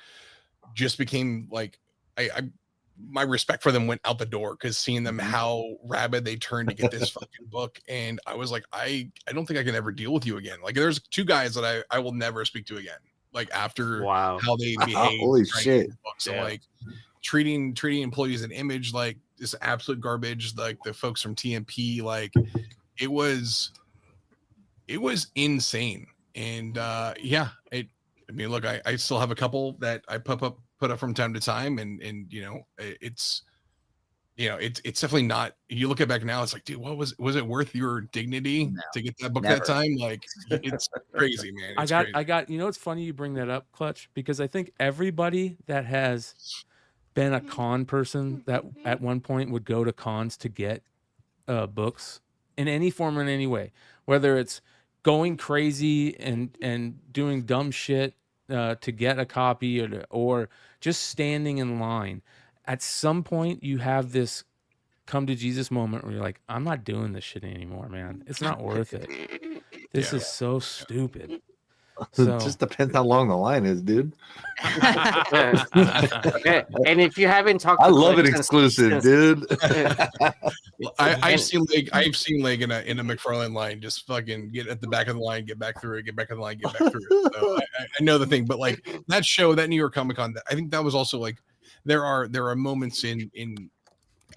just became like, my respect for them went out the door because seeing them how rabid they turned to get this fucking book, and I was like, I don't think I can ever deal with you again. Like, there's two guys that I will never speak to again. Like, after how they behave. Holy shit! So like treating employees in Image like this absolute garbage. Like the folks from TMP, like it was insane. And I mean, look, I still have a couple that I put up from time to time, and it's definitely not. You look at back now, it's like, dude, was it worth your dignity to get that book that time? Like, it's crazy, man. I got. It's funny you bring that up, Clutch, because I think everybody that has been a con person that at one point would go to cons to get books in any form or in any way, whether it's going crazy and doing dumb shit to get a copy or just standing in line. At some point you have this come to Jesus moment where you're like, I'm not doing this shit anymore, man. It's not worth it. This is so stupid. So, it just depends how long the line is, dude. Okay. And if you haven't talked, I love it exclusive, dude. I've seen Leg in a McFarlane line just fucking get at the back of the line, get back through it, get back of the line, get back through it. So I know the thing, but like that show, that New York Comic Con, I think that was also like there are moments in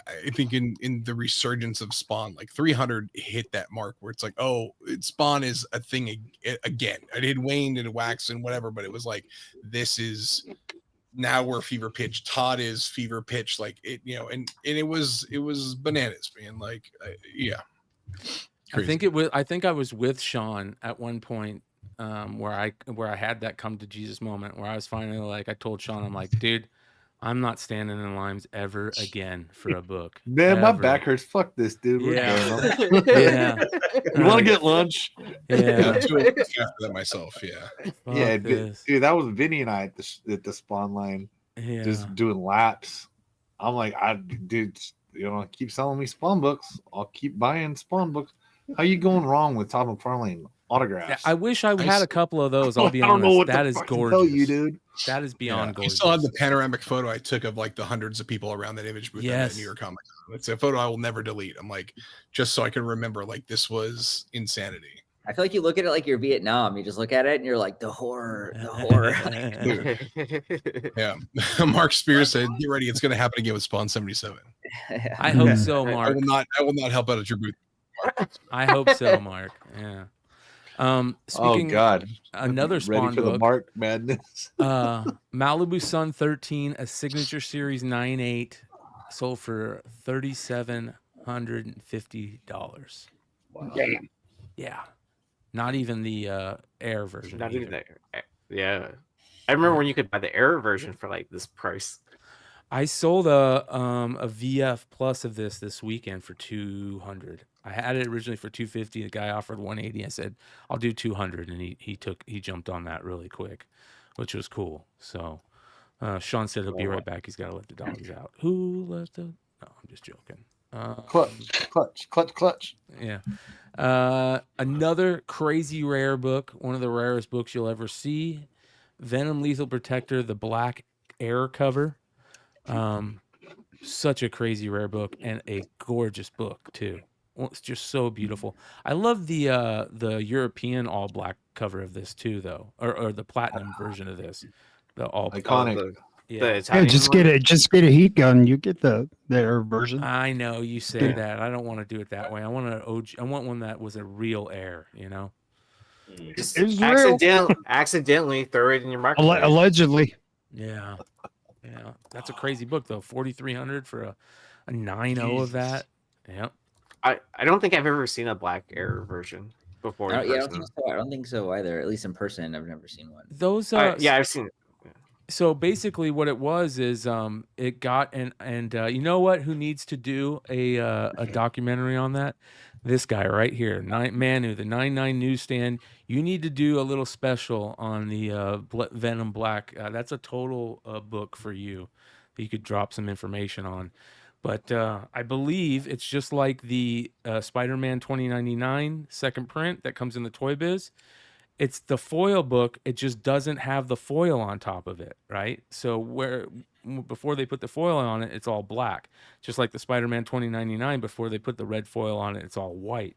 I think in the resurgence of Spawn, like 300 hit that mark where it's like, oh, Spawn is a thing again. It had waned and waxed and whatever, but it was like, this is now we're fever pitch. Todd is fever pitch, like it, and it was bananas, man. Like, yeah. Crazy. I think I was with Sean at one point where I had that come to Jesus moment where I was finally like, I told Sean, I'm like, dude, I'm not standing in lines ever again for a book. Man, my back hurts. Fuck this, dude. Yeah. Yeah. You want to get lunch? Yeah. I'm too old after that myself. Yeah. Yeah, dude, that was Vinny and I at the Spawn line, just doing laps. I'm like, dude, keep selling me Spawn books. I'll keep buying Spawn books. How you going wrong with Todd McFarlane autographs? Yeah, I wish I had a couple of those. I'll be honest. I don't know what that the is fuck to gorgeous. tell you, dude. That is beyond gorgeous. I still have the panoramic photo I took of like the hundreds of people around that Image booth at New York Comic Con. It's a photo I will never delete. I'm like, just so I can remember, like, this was insanity. I feel like you look at it like you're Vietnam. You just look at it and you're like, the horror. Yeah. Mark Spears said, get ready. It's going to happen again with Spawn 77. I hope so, Mark. I will not help out at your booth. I hope so, Mark. Yeah. Speaking, oh God, another Spawn ready for book, the Mark madness. Malibu Sun 13, a signature series 9/8, sold for $3,750. Damn. Yeah. Not even the Air version. Not even either. that. Yeah. I remember when you could buy the Air version for like this price. I sold a VF Plus of this weekend for 200. I had it originally for 250. The guy offered 180. I said, "I'll do 200," and he jumped on that really quick, which was cool. So Sean said he'll be right back. He's got to let the dogs out. Who let the? No, I'm just joking. Clutch. Yeah. Another crazy rare book. One of the rarest books you'll ever see. Venom Lethal Protector, the black Air cover. Such a crazy rare book and a gorgeous book too. Well, it's just so beautiful. I love the European all black cover of this too, though, or the platinum version of this. The all Iconic. Yeah. Just get a heat gun. You get their version. I know you say that. I don't want to do it that way. I want I want one that was a real Air. You know. Just It's real. accidentally throw it in your microwave. Allegedly. Yeah. Yeah. That's a crazy book though. 4,300 for a 9.0 of that. Yeah. I don't think I've ever seen a black Air version before. I don't think so either. At least in person, I've never seen one. Those yeah, I've seen it. So basically what it was is it got and you know what, who needs to do a documentary on that? This guy right here, Manu, the 99 newsstand. You need to do a little special on the Venom Black. That's a total book for you that you could drop some information on. But I believe it's just like the Spider-Man 2099 second print that comes in the Toy Biz. It's the foil book. It just doesn't have the foil on top of it, right? So before they put the foil on it, it's all black. Just like the Spider-Man 2099, before they put the red foil on it, it's all white.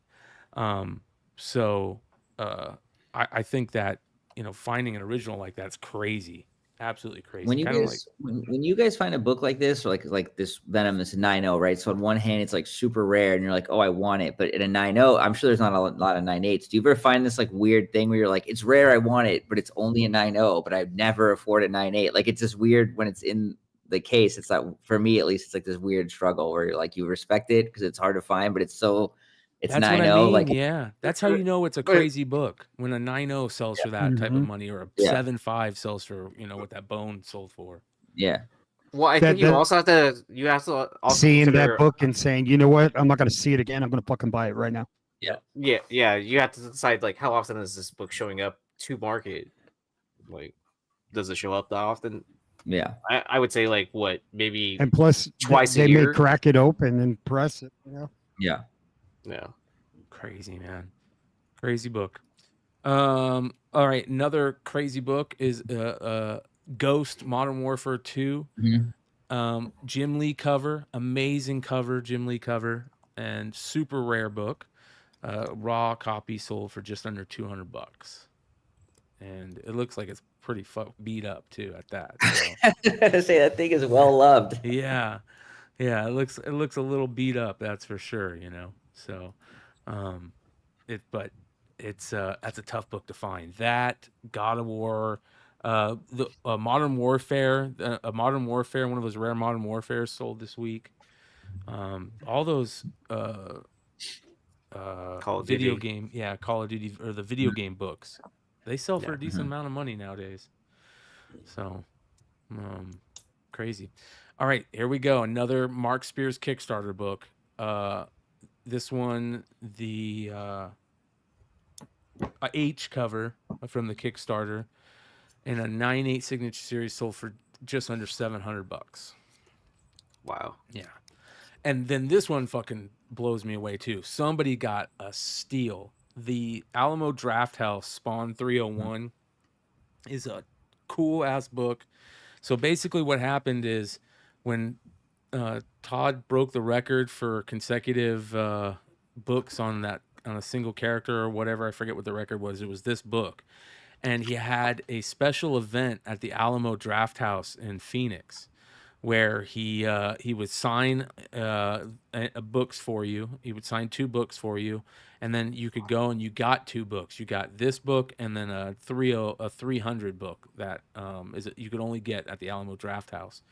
So I think that, finding an original like that's crazy. Absolutely crazy. When you guys find a book like this, or like this Venom, this 9.0, right? So on one hand, it's like super rare, and you're like, oh, I want it. But in a 9.0, I'm sure there's not a lot of 9.8s. Do you ever find this like weird thing where you're like, it's rare, I want it, but it's only a 9.0, but I'd never afford a 9.8? Like it's just weird when it's in the case. It's like, for me at least, it's like this weird struggle where you're like, you respect it because it's hard to find, but it's 9.0. What I mean. Like, yeah, that's how you know it's a crazy book when a 9.0 sells for that type of money, or a 7.5 sells for what that bone sold for. Yeah. Well, I think you also have to also seeing that book and saying, you know what, I'm not going to see it again. I'm going to fucking buy it right now. Yeah. You have to decide like how often is this book showing up to market? Like, does it show up that often? Yeah. I would say like what, maybe, and plus twice a they year. may crack it open and press it. Yeah. Yeah. Crazy, man. Crazy book. All right. Another crazy book is Ghost Modern Warfare 2. Mm-hmm. Jim Lee cover. Amazing cover, Jim Lee cover. And super rare book. Raw copy sold for just under $200. And it looks like it's pretty beat up too at that. So. Say that thing is well loved. Yeah. Yeah. It looks a little beat up. That's for sure. So, that's a tough book to find. That God of War, the Modern Warfare, Modern Warfare, one of those rare Modern Warfares sold this week. All those Call of video Duty. game, Call of Duty, or the video game books, they sell for a decent amount of money nowadays. So, crazy. All right, here we go. Another Mark Spears Kickstarter book. This one, the H cover from the Kickstarter, and a 9.8 signature series sold for just under $700. Wow. Yeah. And then this one fucking blows me away too. Somebody got a steal. The Alamo Drafthouse Spawn 301 is a cool ass book. So basically what happened is when Todd broke the record for consecutive books on a single character or whatever, I forget what the record was. It was this book, and he had a special event at the Alamo Drafthouse in Phoenix, where he would sign books for you. He would sign 2 books for you, and then you could go and you got 2 books. You got this book and then a 300 book that you could only get at the Alamo Drafthouse.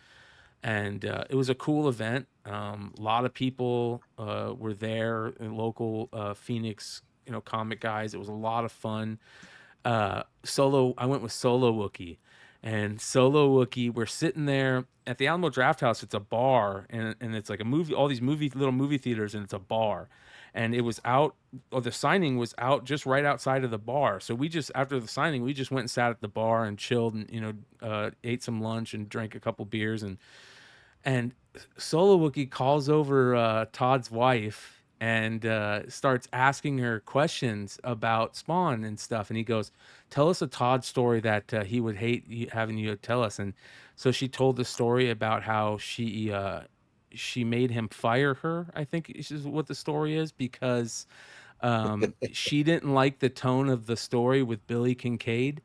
and it was a cool event. A lot of people were there, local Phoenix, comic guys. It was a lot of fun. I went with Solo Wookie, and Solo Wookie, we're sitting there at the Alamo Draft House. It's a bar, and it's like a movie, all these little movie theaters, and it's a bar. And it was out, or the signing was out just right outside of the bar. So after the signing, we just went and sat at the bar and chilled and, ate some lunch and drank a couple beers. And Solo Wookie calls over Todd's wife and starts asking her questions about Spawn and stuff. And he goes, tell us a Todd story that he would hate having you tell us. And so she told the story about how she made him fire her, I think is what the story is, because she didn't like the tone of the story with Billy Kincaid,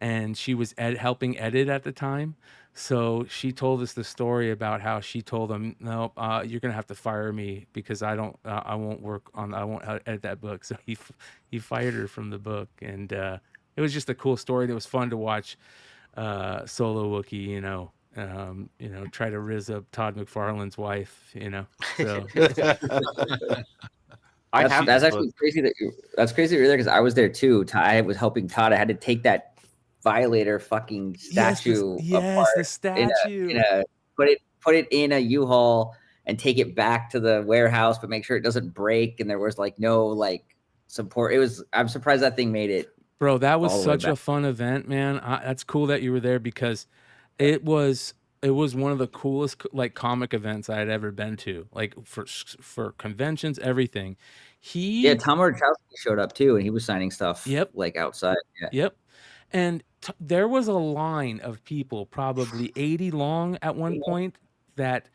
and she was helping edit at the time. So she told us the story about how she told him, no, you're going to have to fire me because I won't edit that book. So he fired her from the book. And it was just a cool story. It was fun to watch Solo Wookie, try to riz up Todd McFarlane's wife, so. That's actually crazy that's crazy that you're there, because I was there too. I was helping Todd. I had to take that Violator fucking statue apart. The statue. Put it in a U-Haul and take it back to the warehouse, but make sure it doesnn't break. And there was no support. I'm surprised that thing made it. Bro, that was such a fun event, man. That's cool that you were there, because it was one of the coolest comic events I had ever been to. For conventions, everything. Tom Wachowski showed up too, and he was signing stuff. Yep. Outside. Yeah. Yep. And there was a line of people, probably 80 long at one point, that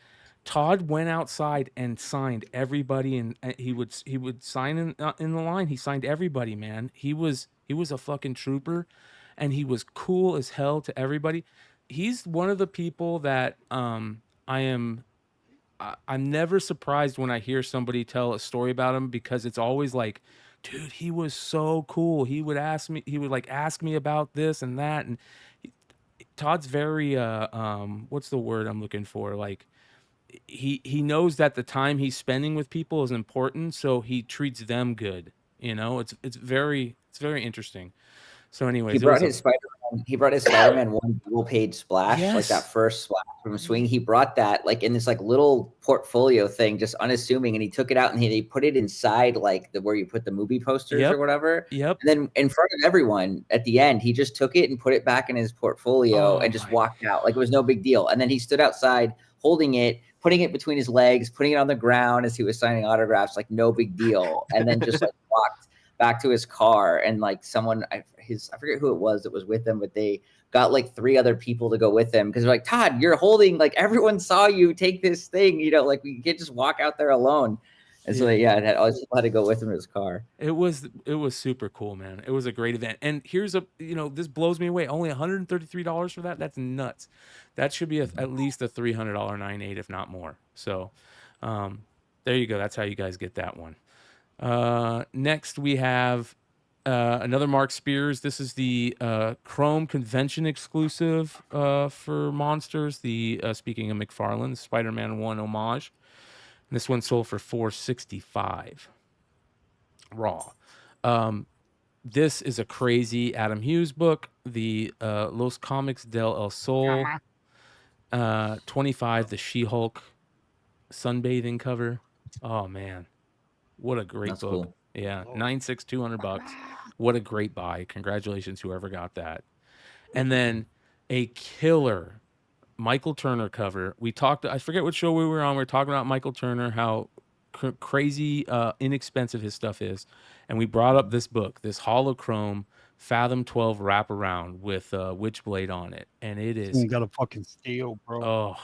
Todd went outside and signed everybody, and he would sign in the line. He signed everybody, man. He was a fucking trooper, and he was cool as hell to everybody. He's one of the people that I'm never surprised when I hear somebody tell a story about him, because it's always like, dude, he was so cool. He would ask me about this and that. And Todd's very, what's the word I'm looking for? He knows that the time he's spending with people is important, so he treats them good. It's very interesting. So anyways, he brought his Spider-Man one double page splash, that first splash from Swing. He brought that in this little portfolio thing, just unassuming, and he took it out and he put it inside where you put the movie posters or whatever. Yep. And then in front of everyone at the end, he just took it and put it back in his portfolio and just walked out like it was no big deal. And then he stood outside holding it, putting it between his legs, putting it on the ground as he was signing autographs, like no big deal. And then just walked back to his car, and someone, I forget who it was that was with him, but they got 3 other people to go with him, because they're like, Todd, you're holding, everyone saw you take this thing, you can't just walk out there alone. And so all these people had to go with him in his car. It was super cool, man. It was a great event. And here's this blows me away. Only $133 for that. That's nuts. That should be at least a $300 9.8, if not more. So there you go. That's how you guys get that one. Next we have another Mark Spears. This is the Chrome convention exclusive for Monsters. The speaking of McFarlane, Spider-Man 1 homage. And this one sold for $465 raw. This is a crazy Adam Hughes book, the Los Comics del El Sol 25, the She-Hulk sunbathing cover. Oh man, what a great book. Cool. Yeah, 9.6, $200. What a great buy. Congratulations, whoever got that. And then a killer Michael Turner cover. I forget what show we were on. We were talking about Michael Turner, how crazy inexpensive his stuff is. And we brought up this book, this holochrome Fathom 12 wraparound with Witchblade on it. And it is... You got a fucking steal, bro. Oh,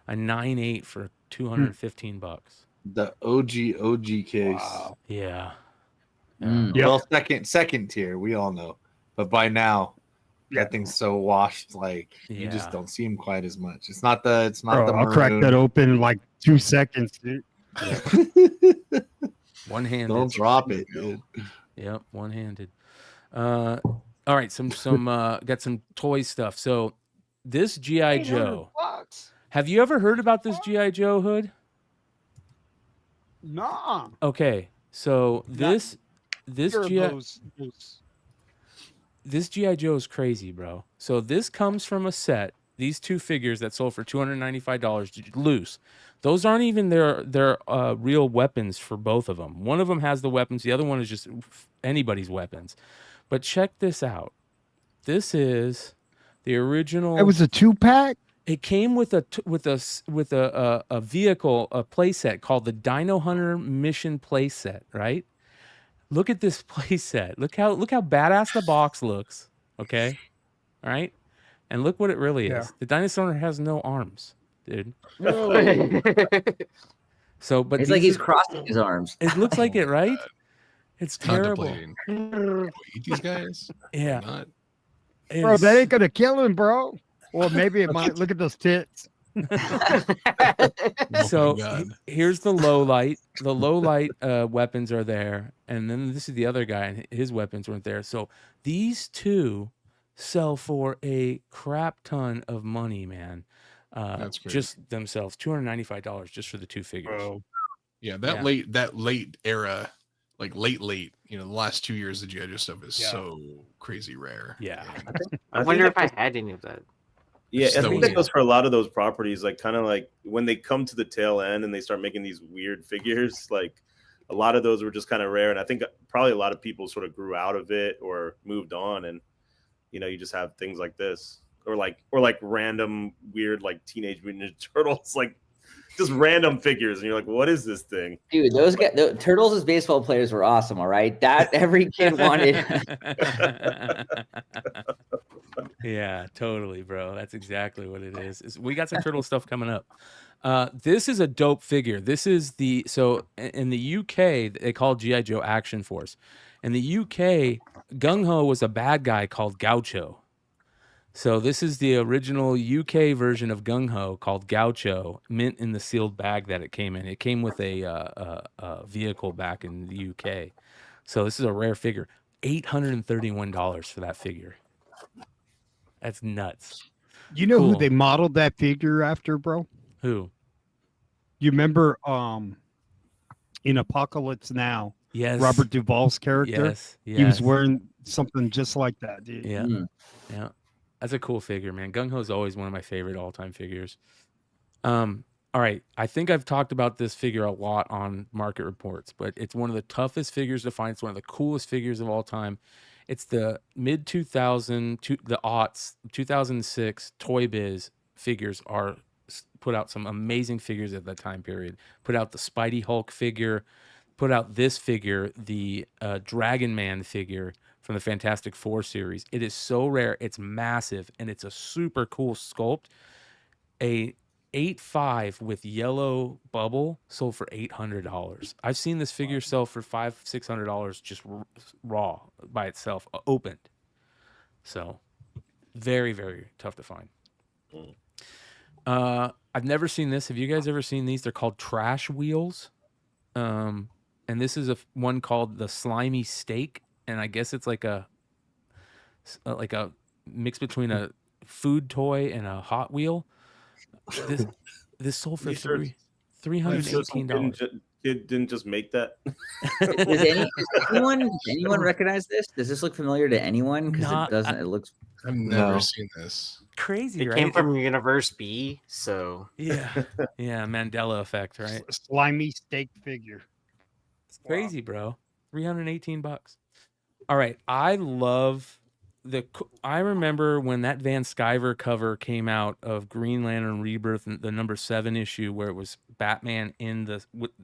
a 9.8 for $215. The OG case. Wow. Yeah. Well, second tier, we all know. But by now, that thing's so washed, you just don't see him quite as much. It's not the I'll crack that open in 2 seconds, dude. Yeah. One-handed. Don't drop it, dude. Yep, one-handed. All right, some got some toy stuff. So this G.I. Joe, Have you ever heard about this G.I. Joe hood? Nah. Okay, so this G.I. This G.I. Joe is crazy, bro. So this comes from a set. These two figures that sold for $295 loose. Those aren't even their real weapons for both of them. One of them has the weapons. The other one is just anybody's weapons. But check this out. This is the original. It was a 2-pack. It came with a vehicle, a playset called the Dino Hunter Mission Playset, right? Look at this playset. Look how badass the box looks. Okay, all right, and look what it really is. The Dinosaur Hunter has no arms, dude. So, but it's like he's crossing his arms. It looks like it, right? It's terrible. Eat these guys? Yeah, not. Bro, that ain't gonna kill him, bro. Or maybe it might. Look at those tits. So here's the low light. The low light weapons are there, and then this is the other guy, and his weapons weren't there. So these two sell for a crap ton of money, man. That's crazy. Just themselves, $295 just for the two figures. Bro. Yeah, that late era, like late, the last 2 years of G.I. Joe stuff is so crazy rare. Yeah. I wonder if I had any of that. Yeah, I think that goes for a lot of those properties, like kind of like when they come to the tail end and they start making these weird figures, like a lot of those were just kind of rare. And I think probably a lot of people sort of grew out of it or moved on. And, you just have things like this or like random weird, like Teenage Mutant Ninja Turtles, like just random figures. And you're like, what is this thing? Dude, those guys, the Turtles as baseball players were awesome. All right. That every kid wanted. Yeah, totally, bro. That's exactly what it is. We got some turtle stuff coming up. This is a dope figure. This is so in the UK they call G.I. Joe Action Force. In the UK, Gung Ho was a bad guy called Gaucho. So this is the original UK version of Gung Ho called Gaucho, mint in the sealed bag that it came in. It came with a vehicle back in the UK. So this is a rare figure. $831 for that figure. That's nuts. You know who they modeled that figure after, bro? Who? You remember in Apocalypse Now? Yes. Robert Duvall's character? Yes. He was wearing something just like that, dude. Yeah. Yeah. That's a cool figure, man. Gung Ho is always one of my favorite all-time figures. All right. I think I've talked about this figure a lot on Market Reports, but it's one of the toughest figures to find. It's one of the coolest figures of all time. It's the mid-2000, the aughts, 2006 Toy Biz figures put out some amazing figures at that time period. Put out the Spidey Hulk figure, put out this figure, the Dragon Man figure from the Fantastic Four series. It is so rare. It's massive, and it's a super cool sculpt. A 8.5 with yellow bubble sold for $800. I've seen this figure sell for $500-$600 just raw by itself, opened. So very, very tough to find. I've never seen this. Have you guys ever seen these? They're called trash wheels. And this is one called the Slimy Steak, and I guess it's like a mix between a food toy and a Hot Wheel. This sold for $318. Kid didn't just make that. Does anyone recognize this? Does this look familiar to anyone? Because it doesn't. It looks. I've never seen this. Crazy, it right? came from Universe B, so yeah, Mandela effect, right? Slimy steak figure. It's crazy, bro. $318. All right, I love I remember when that Van Sciver cover came out of Green Lantern Rebirth, the number 7 issue where it was Batman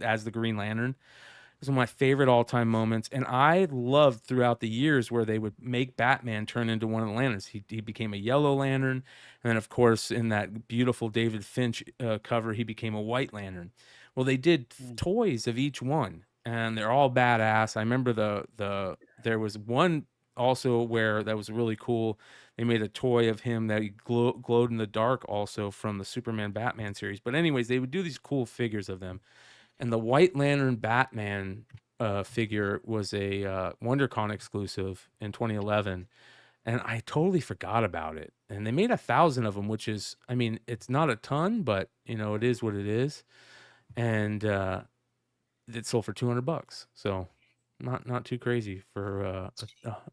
as the Green Lantern. It was one of my favorite all-time moments, and I loved throughout the years where they would make Batman turn into one of the lanterns. He became a Yellow Lantern, and then of course in that beautiful David Finch cover, he became a White Lantern. Well, they did toys of each one, and they're all badass. I remember there was one also where that was really cool. They made a toy of him that he glowed in the dark also from the Superman Batman series. But anyways, they would do these cool figures of them. And the White Lantern Batman figure was a WonderCon exclusive in 2011. and I totally forgot about it. And they made 1,000 of them, which is, I mean, it's not a ton, but you know, it is what it is. And it sold for $200, so not too crazy for a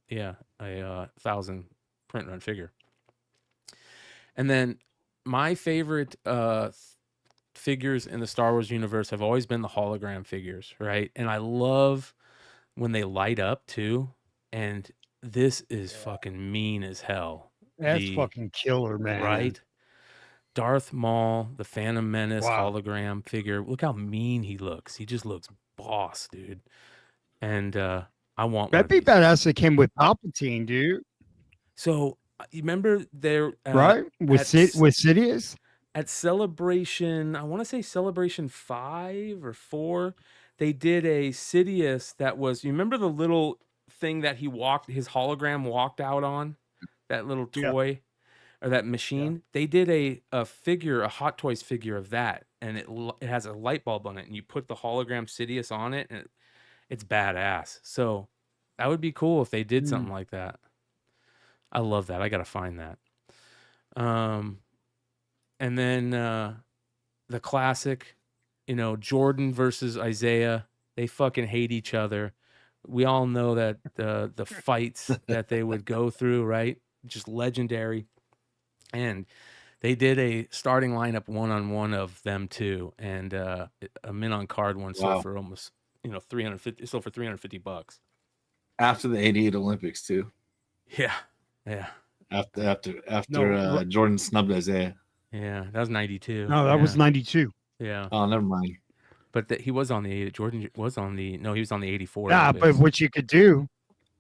1,000 print run figure. And then my favorite figures in the Star Wars universe have always been the hologram figures, right? And I love when they light up too. And this is fucking mean as hell. That's fucking killer, man. Right? Darth Maul, the Phantom Menace Wow. hologram figure. Look how mean he looks. He just looks boss, dude. And I want That'd be badass. It came with Palpatine, dude. So you remember there, right? With Sidious at Celebration, I want to say Celebration 5 or 4, they did a Sidious that was, you remember the little thing that his hologram walked out on, that little toy or that machine? They did a figure, a Hot Toys figure of that, and it has a light bulb on it, and you put the hologram Sidious on it, and it's badass. So that would be cool if they did something like that. I love that. I gotta find that. And then the classic, you know, Jordan versus Isaiah. They fucking hate each other. We all know that the fights that they would go through, right? Just legendary. And they did a starting lineup 1-on-1 of them two, and a mint on card one sold for almost, you know, $350. It sold for $350 after the '88 Olympics too. Yeah. Yeah. After Jordan snubbed Isaiah. Yeah, that was 92. No, that was 92. Yeah. Oh, never mind. But he was on the Jordan was on the he was on the 84. Yeah, Olympics. but what you could do,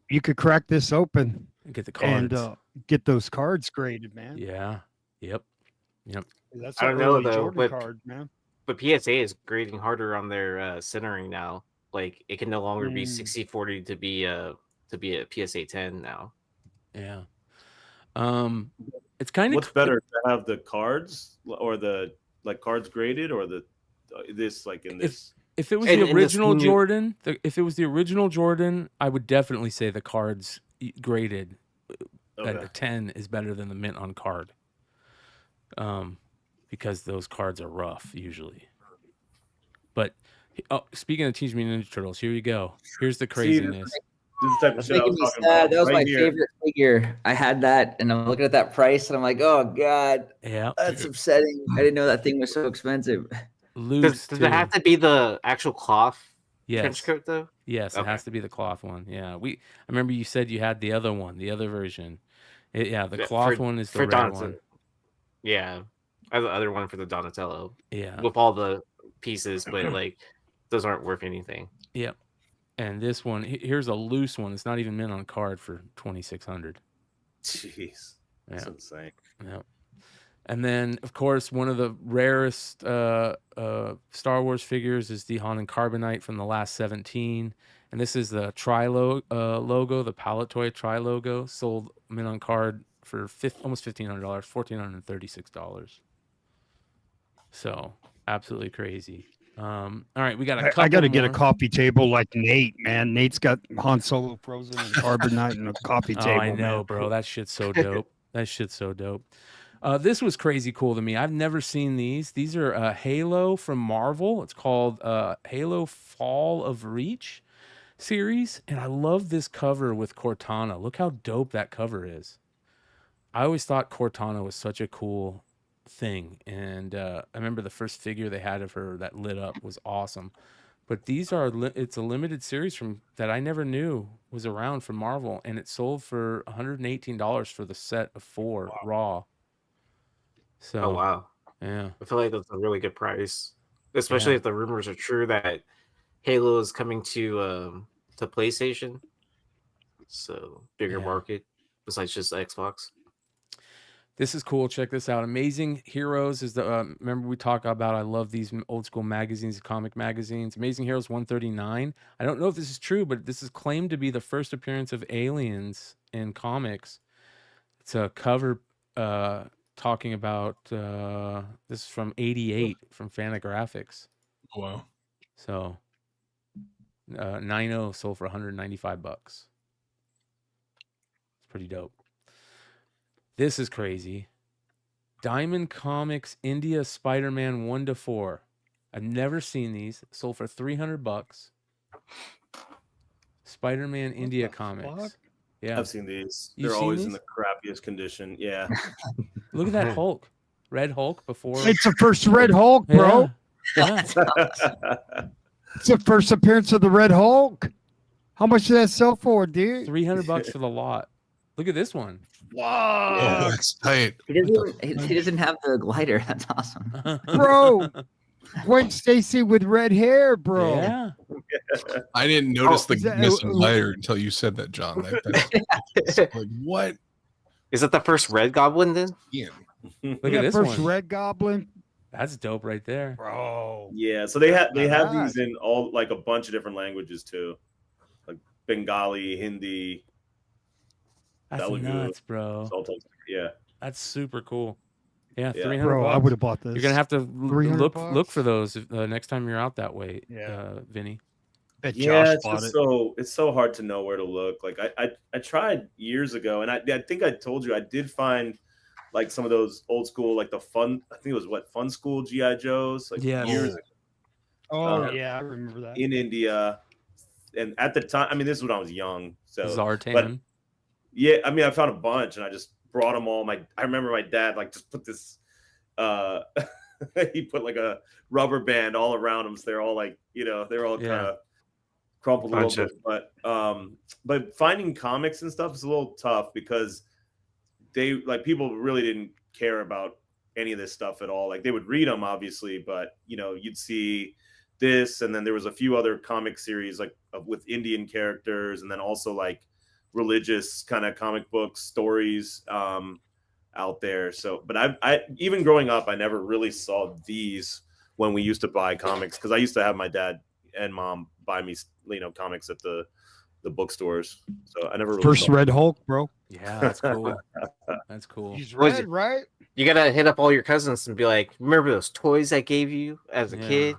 you could crack this open and get the cards and get those cards graded, man. Yeah. Yep. That's I don't know though, Jordan but card, man. But PSA is grading harder on their centering now. Like it can no longer be 60/40 to be a PSA 10 now. Yeah. It's kind of what's better to have the cards or the cards graded or this like in this. If it was the original Jordan, if it was the original Jordan, I would definitely say the cards graded at a 10 is better than the mint on card. Because those cards are rough usually. But speaking of Teenage Mutant Ninja Turtles, here you go. Here's the craziness. This is the type of shit I was talking about. That was my favorite figure. I had that, and I'm looking at that price, and I'm like, "Oh God, yeah, that's upsetting." I didn't know that thing was so expensive. Does it have to be the actual cloth trench coat though? Yes, it has to be the cloth one. Yeah, I remember you said you had the other one, the other version. The cloth one is the rare one. Yeah, I have the other one for the Donatello. Yeah, with all the pieces, but like those aren't worth anything. Yep. And this one, here's a loose one. It's not even mint on card for $2,600. Jeez, that's insane. Yeah. And then, of course, one of the rarest Star Wars figures is the Han and Carbonite from the last 17. And this is the logo, the Palette Toy Tri logo, sold mint on card for almost $1,500, $1,436. So absolutely crazy. All right, we got a couple. I got to get a coffee table like Nate, man. Nate's got Han Solo frozen and Carbonite and a coffee table. I know, man. bro. That shit's so dope. That shit's so dope. This was crazy cool to me. I've never seen these. These are Halo from Marvel. It's called Halo Fall of Reach series, and I love this cover with Cortana. Look how dope that cover is. I always thought Cortana was such a cool thing, and I remember the first figure they had of her that lit up was awesome. But these are it's a limited series from that I never knew was around from Marvel, and it sold for $118 for the set of 4 raw. So oh wow, yeah, I feel like that's a really good price, especially if the rumors are true that Halo is coming to PlayStation, so bigger market besides just Xbox. This is cool. Check this out. Amazing Heroes is the remember we talk about. I love these old school magazines, comic magazines. Amazing Heroes 139. I don't know if this is true, but this is claimed to be the first appearance of aliens in comics. It's a cover talking about this is from '88 from Fantagraphics. Wow. So 9.0 sold for $195. It's pretty dope. This is crazy. Diamond Comics India Spider-Man 1-4. I've never seen these. Sold for $300. Spider-Man India Comics. fuck? Yeah. I've seen these. You've They're seen always in these? the crappiest condition. Yeah. Look at that Hulk. Red Hulk before. It's the first Red Hulk, bro. Yeah. It's the first appearance of the Red Hulk. How much did that sell for, dude? $300 for the lot. Look at this one. Oh, that's tight. He doesn't have the glider. That's awesome. Bro. Gwen Stacy with red hair, bro. Yeah. I didn't notice is the that- missing lighter until you said that, John. That's like, what? Is that the first Red Goblin then? Yeah. Look That at this first one. Red Goblin. That's dope right there. Bro. Yeah. So they have God. these in all like a bunch of different languages too, like Bengali, Hindi. That's Telugu, nuts, bro. Yeah. That's super cool. Yeah, Yeah. 300 Bro, I bucks. would have bought this. You're gonna have to 300 look bucks? for those next time you're out that way, Yeah. Vinny. Bet Yeah, Josh it's bought just it. it's so hard to know where to look. Like I tried years ago, and I think I told you I did find like some of those old school, like the fun. I think it was Fun School GI Joes, like Yes. years ago Oh, yeah, I remember that. in India. And at the time, I mean, this is when I was young. So, Zartan. but yeah, I mean, I found a bunch, and I just brought them all. I remember my dad like just put this. He put like a rubber band all around them, so they're all like, they're all kind of crumpled a little bit. But finding comics and stuff is a little tough because people really didn't care about any of this stuff at all. Like they would read them obviously, but you'd see this, and then there was a few other comic series like with Indian characters, and then also like religious kind of comic book stories out there. So, but I even growing up, I never really saw these when we used to buy comics, because I used to have my dad and mom buy me comics at the bookstores. So I never really First saw Red Hulk, bro. Yeah, that's cool. That's cool. He's Was red, it- right? You gotta hit up all your cousins and be like, remember those toys I gave you as a Yeah. kid?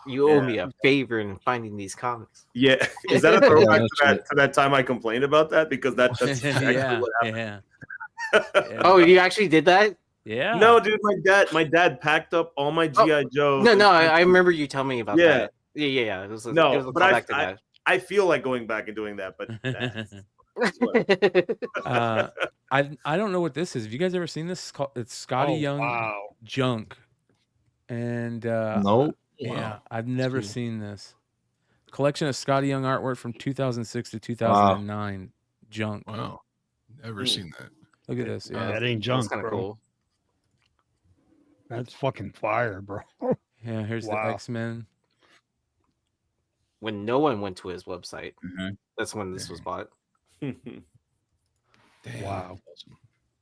You owe me a favor in finding these comics. Yeah, is that a throwback Yeah, to that time I complained about that? Because that's exactly yeah, what happened. yeah. Oh, you actually did that? Yeah. No, dude, my dad packed up all my GI Joe. No, I remember you telling me about Yeah. that. Yeah. It was a No, but callback to I feel like going back and doing that, but that. I don't know what this is. Have you guys ever seen this? It's Scotty Young Wow. Junk. And Nope. yeah, I've never seen this. Collection of Scotty Young artwork from 2006 to 2009. Junk. Wow. Never seen that. Look at this. Yeah. That ain't That's junk, kind of bro. cool. That's fucking fire, bro. Yeah, here's the Wow. X-Men. When no one went to his website, Mhm. that's when this was bought. Damn. Wow.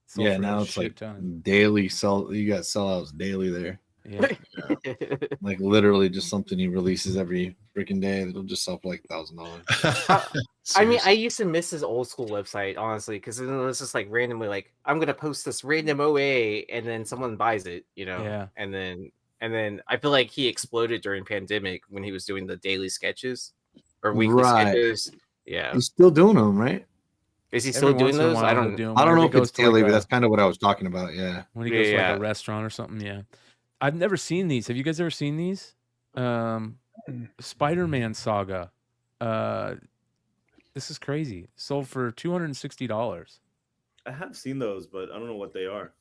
Sold Yeah, for a now it's shit like ton. daily sell. You got sellouts daily there. Yeah. Like literally just something he releases every freaking day that'll just sell for like $1,000. I mean, I used to miss his old school website, honestly, because it was just like randomly, like, I'm gonna post this random OA, and then someone buys it, Yeah. and then I feel like he exploded during pandemic when he was doing the daily sketches or weekly Right. sketches. Yeah, He's still doing them, right? is he Every still doing once in a those? while I he'll don't. do 'em I don't whenever know he if it's goes to, like, daily, but a- that's kind of what I was talking about. Yeah. when he goes to like Yeah. a restaurant or something. Yeah. I've never seen these. Have you guys ever seen these? Spider-Man Saga. This is crazy. Sold for $260. I have seen those, but I don't know what they are.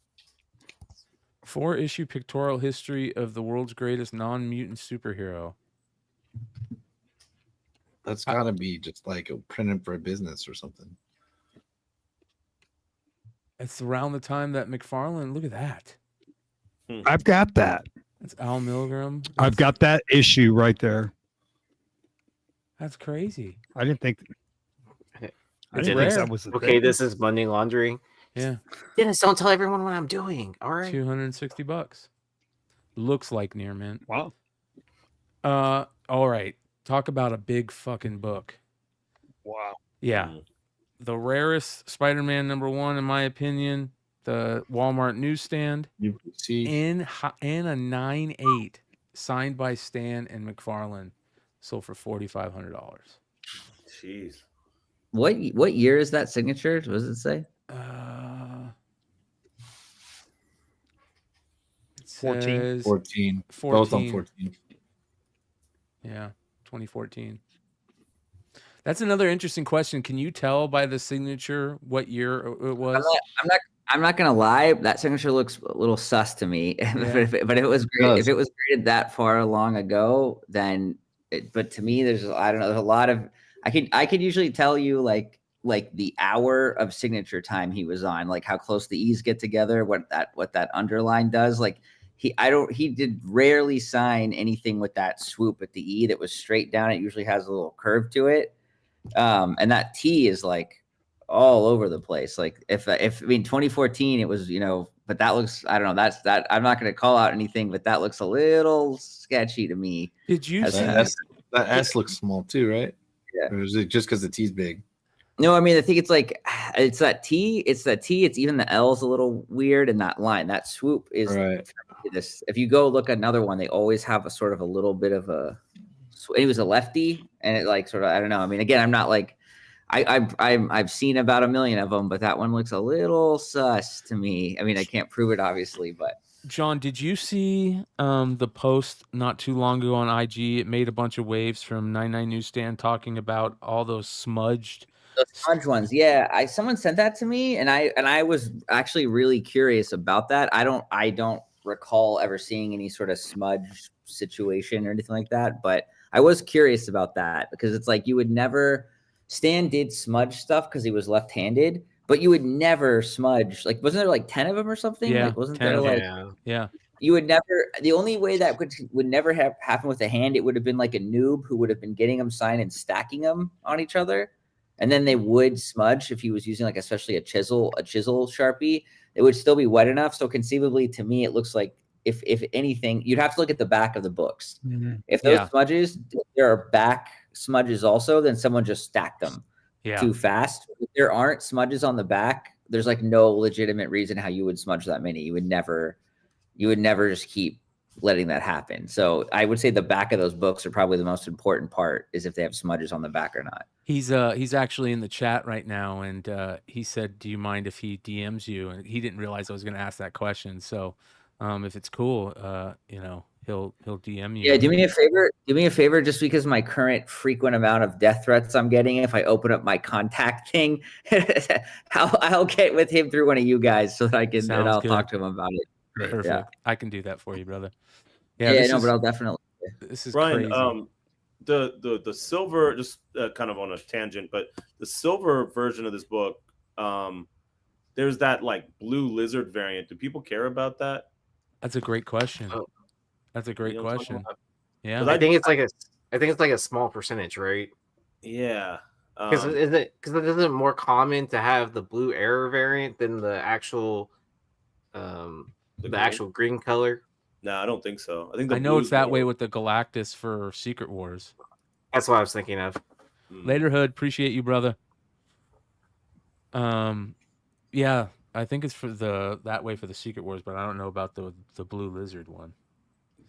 4-issue pictorial history of the world's greatest non-mutant superhero. That's gotta be just like a printed for a business or something. It's around the time that McFarlane. Look at that. I've got that. That's Al Milgram. I've got that issue right there. That's crazy. I didn't think. I It's didn't think rare. that was a Okay, thing. this is money laundering. Yeah. Dennis, don't tell everyone what I'm doing. All right. $260. Looks like near mint. Wow. All right. Talk about a big fucking book. Wow. Yeah. Mm. The rarest Spider-Man #1, in my opinion, the Walmart newsstand You see, in a 9.8 signed by Stan and McFarlane, sold for $4,500. Jeez. What year is that signature? What does it say? says 14. Both on 14. Yeah, 2014. That's another interesting question. Can you tell by the signature what year it was? I'm not gonna lie. That signature looks a little sus to me. Yeah. but if it was great, if it was graded that far long ago, then. But to me, there's I don't know. There's a lot of I could usually tell you like the hour of signature time he was on, like how close the E's get together, what that underline does. Like he did rarely sign anything with that swoop at the E that was straight down. It usually has a little curve to it. And that T is like all over the place. Like if I mean 2014, it was, but that looks, I don't know. That I'm not going to call out anything, but that looks a little sketchy to me. Did you see that S looks small too, right? Yeah. Or is it just because the T's big? No, I mean, I think it's like, it's that T. It's even the L's a little weird, and that line, that swoop is right. This. If you go look at another one, they always have a sort of a little bit of a. He was a lefty, and it like sort of, I don't know. I mean, again, I'm not like, I've seen about 1 million of them, but that one looks a little sus to me. I mean, I can't prove it obviously, but. John, did you see the post not too long ago on IG? It made a bunch of waves from 99 Newsstand talking about all those smudged. Those smudge ones, yeah. Someone sent that to me, and I was actually really curious about that. I don't recall ever seeing any sort of smudge situation or anything like that, but I was curious about that because it's like you would never. Stan did smudge stuff because he was left-handed, but you would never smudge. Like, wasn't there like 10 of them or something? Yeah, like, wasn't there like? Yeah. You would never. The only way that would never have happened with a hand, it would have been like a noob who would have been getting them signed and stacking them on each other. And then they would smudge if he was using like especially a chisel Sharpie. It would still be wet enough. So conceivably, to me, it looks like if anything, you'd have to look at the back of the books. Mm-hmm. If those smudges, there are back smudges also, then someone just stacked them too fast. If there aren't smudges on the back, there's like no legitimate reason how you would smudge that many. You would never just keep letting that happen. So I would say the back of those books are probably the most important part, is if they have smudges on the back or not. He's actually in the chat right now, and he said, "Do you mind if he DMs you?" And he didn't realize I was going to ask that question. So, if it's cool, he'll DM you. Yeah, do me a favor, just because my current frequent amount of death threats I'm getting, if I open up my contact thing, I'll get with him through one of you guys so that I can, and I'll talk to him about it. Great. Perfect. Yeah. I can do that for you, brother. Yeah, but I'll definitely. This is Brian, crazy. The silver, just kind of on a tangent, but the silver version of this book, there's that like blue lizard variant. Do people care about that? That's a great question. That's a great question. Yeah, I think it's like a small percentage, right? Yeah. Because isn't it more common to have the blue error variant than the actual actual green color? No, I don't think so. I know it's that way with the Galactus for Secret Wars. That's what I was thinking of. Later, Hood, appreciate you, brother. Yeah, I think it's for that way for the Secret Wars, but I don't know about the blue lizard one.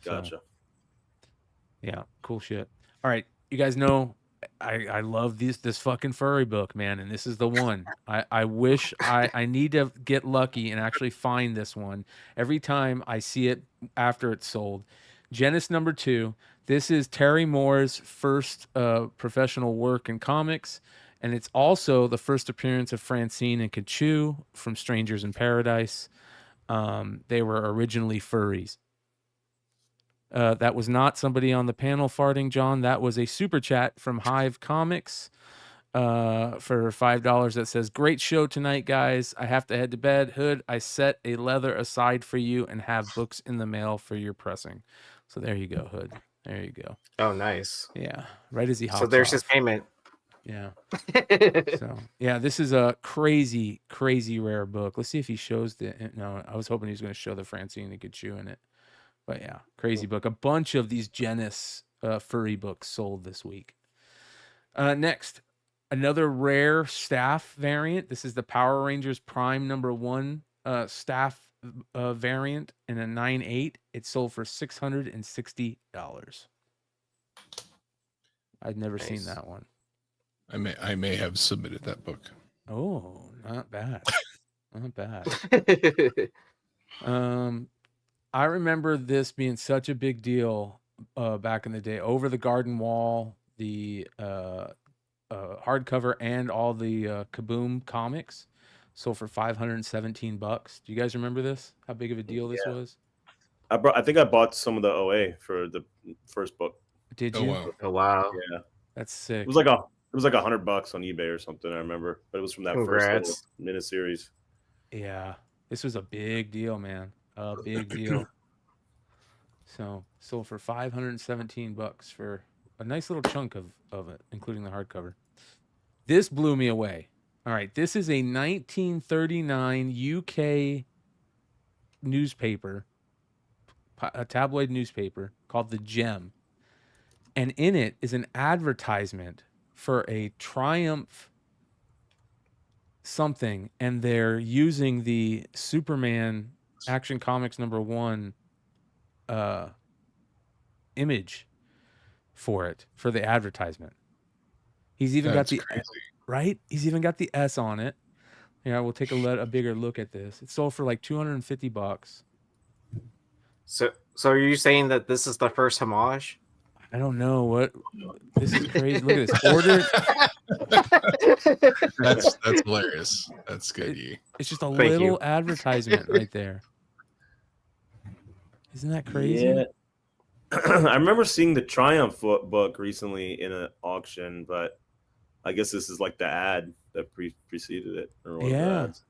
Gotcha. So, yeah, cool shit. All right, you guys know I love this fucking furry book, man, and this is the one. I wish I need to get lucky and actually find this one. Every time I see it after it's sold. Genesis #2. This is Terry Moore's first professional work in comics, and it's also the first appearance of Francine and Kachu from Strangers in Paradise. They were originally furries. That was not somebody on the panel farting, John. That was a super chat from Hive Comics for $5 that says, "Great show tonight, guys. I have to head to bed. Hood, I set a leather aside for you and have books in the mail for your pressing." So there you go, Hood. There you go. Oh, nice. Yeah, right as he hops So there's off. his payment. Yeah. So yeah, this is a crazy, crazy rare book. Let's see if he shows no, I was hoping he was going to show the Francine and Kachu in it. But yeah, crazy book. A bunch of these Genesis furry books sold this week. Next, another rare staff variant. This is the Power Rangers Prime #1 staff variant in a 9/8. It sold for $660. I've never seen that one. I may have submitted that book. Oh, not bad. Not bad. I remember this being such a big deal back in the day. Over the Garden Wall, the hardcover, and all the Kaboom comics sold for $517. Do you guys remember this? How big of a deal this was? I think I bought some of the OA for the first book. Did Oh you? wow. Oh wow. Yeah, That's sick. it was like $100 on eBay or something. I remember, but it was from that first little miniseries. Yeah, this was a big deal, man. A big deal. So sold for $517 for a nice little chunk of it, including the hardcover. This blew me away. All right, this is a 1939 UK newspaper, a tabloid newspaper called The Gem. And in it is an advertisement for a Triumph something, and they're using the Superman Action Comics #1 image for the advertisement. He's even got the crazy. Right? He's even got the S on it. Yeah, we'll take a bigger look at this. It sold for like $250. So are you saying that this is the first homage? I don't know what. This is crazy. Look at this. Order. That's hilarious. That's good. It's just a little advertisement right there. Isn't that crazy? Yeah. I remember seeing the Triumph book recently in an auction, but I guess this is like the ad that preceded it. Or one of the ads.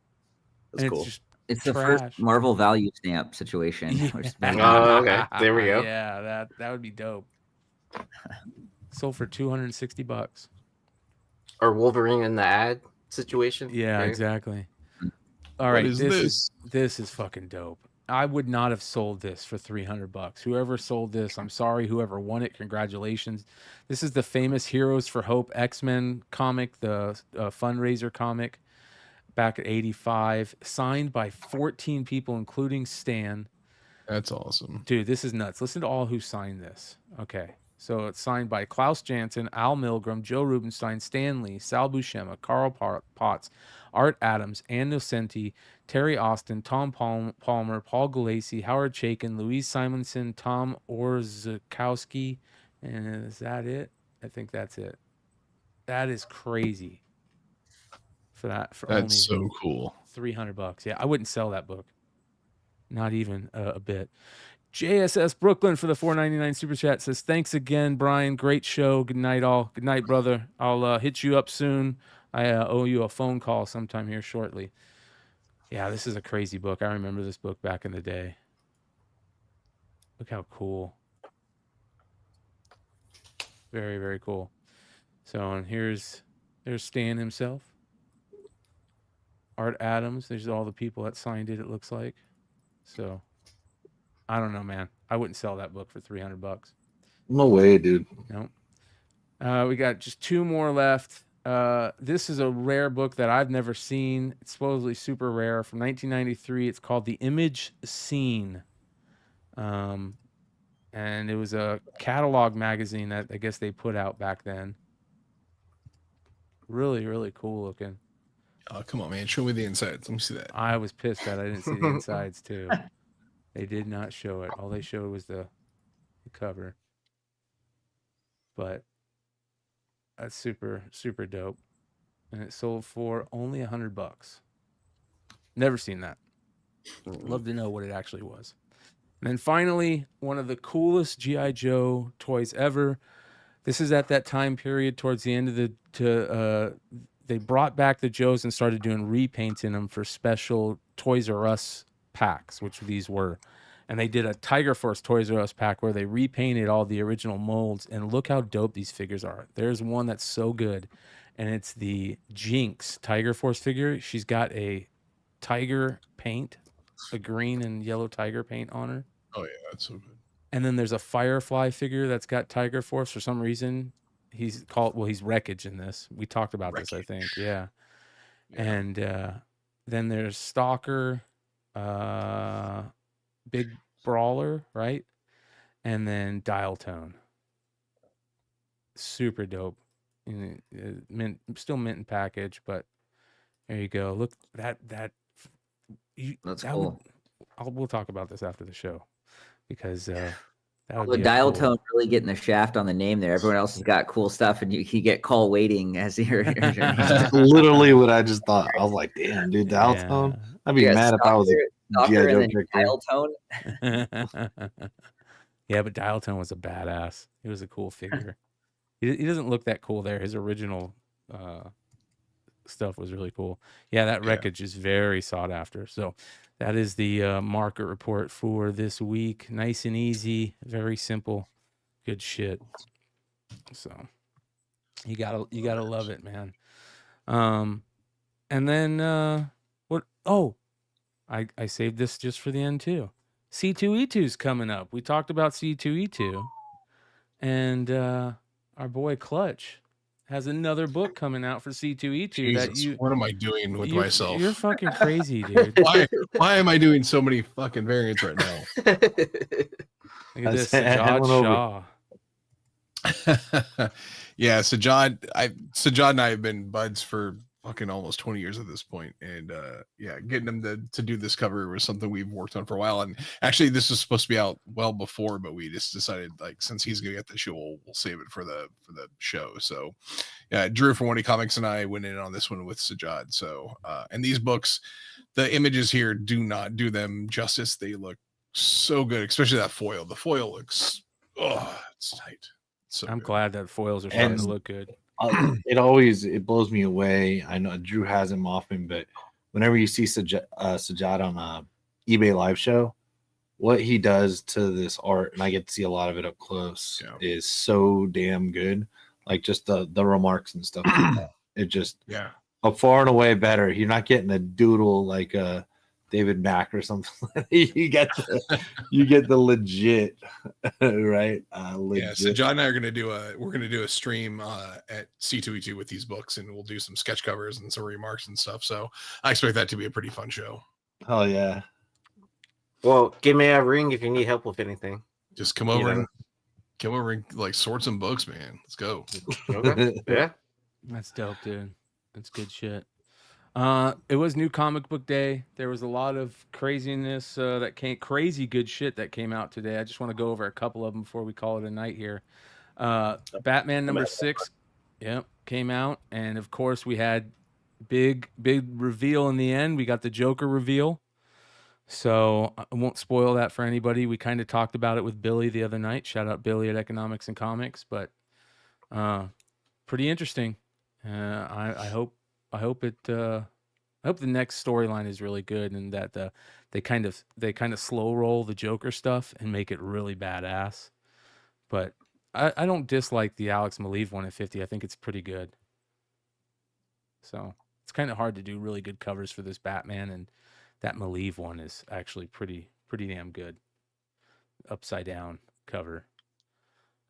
That's cool. It's the first Marvel value stamp situation. Oh, okay. There we go. Yeah, that would be dope. Sold for $260. Or Wolverine in the ad situation. Yeah, right? Exactly. All right, this is fucking dope. I would not have sold this for $300. Whoever sold this, I'm sorry. Whoever won it, congratulations. This is the famous Heroes for Hope X-Men comic, the fundraiser comic back at '85, signed by 14 people, including Stan. That's awesome. Dude, this is nuts. Listen to all who signed this. Okay. So it's signed by Klaus Janson, Al Milgrom, Joe Rubenstein, Stan Lee, Sal Buscema, Carl Potts, Art Adams, Ann Nocenti, Terry Austin, Tom Palmer, Paul Galassi, Howard Chaykin, Louise Simonson, Tom Orzechowski. And is that it? I think that's it. That is crazy. That's only so cool. $300. Yeah, I wouldn't sell that book. Not even a bit. JSS Brooklyn for the $4.99 super chat says, thanks again, Brian. Great show. Good night, all. Good night, brother. I'll hit you up soon. I owe you a phone call sometime here shortly. Yeah, this is a crazy book. I remember this book back in the day. Look how cool. Very, very cool. So, and there's Stan himself. Art Adams. There's all the people that signed it looks like. So, I don't know, man. I wouldn't sell that book for $300. No way, dude. No. We got just two more left. This is a rare book that I've never seen. It's supposedly super rare from 1993. It's called The Image Scene. And it was a catalog magazine that I guess they put out back then. Really, really cool looking. Oh, come on, man. Show me the insides. Let me see that. I was pissed that I didn't see the insides, too. They did not show it. All they showed was the cover. But that's super, super dope. And it sold for only $100. Never seen that. Love to know what it actually was. And then finally, one of the coolest G.I. Joe toys ever. This is at that time period towards the end of they brought back the Joes and started doing repaints in them for special Toys R Us packs, which these were. And they did a Tiger Force Toys R Us pack where they repainted all the original molds. And look how dope these figures are. There's one that's so good. And it's the Jinx Tiger Force figure. She's got a tiger paint, a green and yellow tiger paint on her. Oh, yeah, that's so good. And then there's a Firefly figure that's got Tiger Force for some reason. He's Wreckage in this. We talked about this, I think. Yeah. And then there's Stalker, Big Brawler, right? And then Dial Tone. Super dope. Still mint and package, but there you go. Look, that's cool. we'll talk about this after the show because that would Well, be Dial cool. Tone really getting the shaft on the name there. Everyone else has got cool stuff, and you get call waiting as your name. That's literally what I just thought. I was like, damn, dude, Dial Tone. I'd be mad if I was a Stalker G.I. Joe and then character. Dial Tone. Yeah, but Dial Tone was a badass. He was a cool figure. He doesn't look that cool there. His original stuff was really cool. Yeah, that wreckage is very sought after. So that is the market report for this week. Nice and easy, very simple, good shit. So you gotta love it, man. And then what? Oh, I saved this just for the end too. C2E2's coming up. We talked about C2E2, and our boy Clutch has another book coming out for C2E2. Jesus, what am I doing with myself? You're fucking crazy, dude. Why am I doing so many fucking variants right now? Look at this, Sajad Shah. Yeah, Sajad and I have been buds for fucking almost 20 years at this point, and getting him to do this cover was something we've worked on for a while. And actually, this was supposed to be out well before, but we just decided, like, since he's gonna get the show, we'll save it for the show. So yeah, Drew from One Comics and I went in on this one with Sajad. So and these books, the images here do not do them justice. They look so good, especially that foil. The foil looks, it's tight. So I'm glad that foils are starting to look good. It blows me away. I know Drew has him often, but whenever you see Sajad on a eBay live show, what he does to this art, and I get to see a lot of it up close, is so damn good. Like just the remarks and stuff like that. It just far and away better. You're not getting a doodle like David Mack or something. you get the legit, right? Legit. Yeah, so John and I are gonna do a stream at C2E2 with these books, and we'll do some sketch covers and some remarks and stuff. So I expect that to be a pretty fun show. Oh yeah. Well, give me a ring if you need help with anything. Just come over and like sort some books, man. Let's go. Okay. Yeah. That's dope, dude. That's good shit. It was New Comic Book Day. There was a lot of craziness crazy good shit that came out today. I just want to go over a couple of them before we call it a night here. Batman #6, came out, and of course we had big reveal in the end. We got the Joker reveal. So I won't spoil that for anybody. We kind of talked about it with Billy the other night. Shout out Billy at Economics and Comics, but pretty interesting. I hope the next storyline is really good, and that they kind of slow roll the Joker stuff and make it really badass. But I don't dislike the Alex Maleev one at 50. I think it's pretty good. So it's kind of hard to do really good covers for this Batman, and that Maleev one is actually pretty damn good. Upside down cover.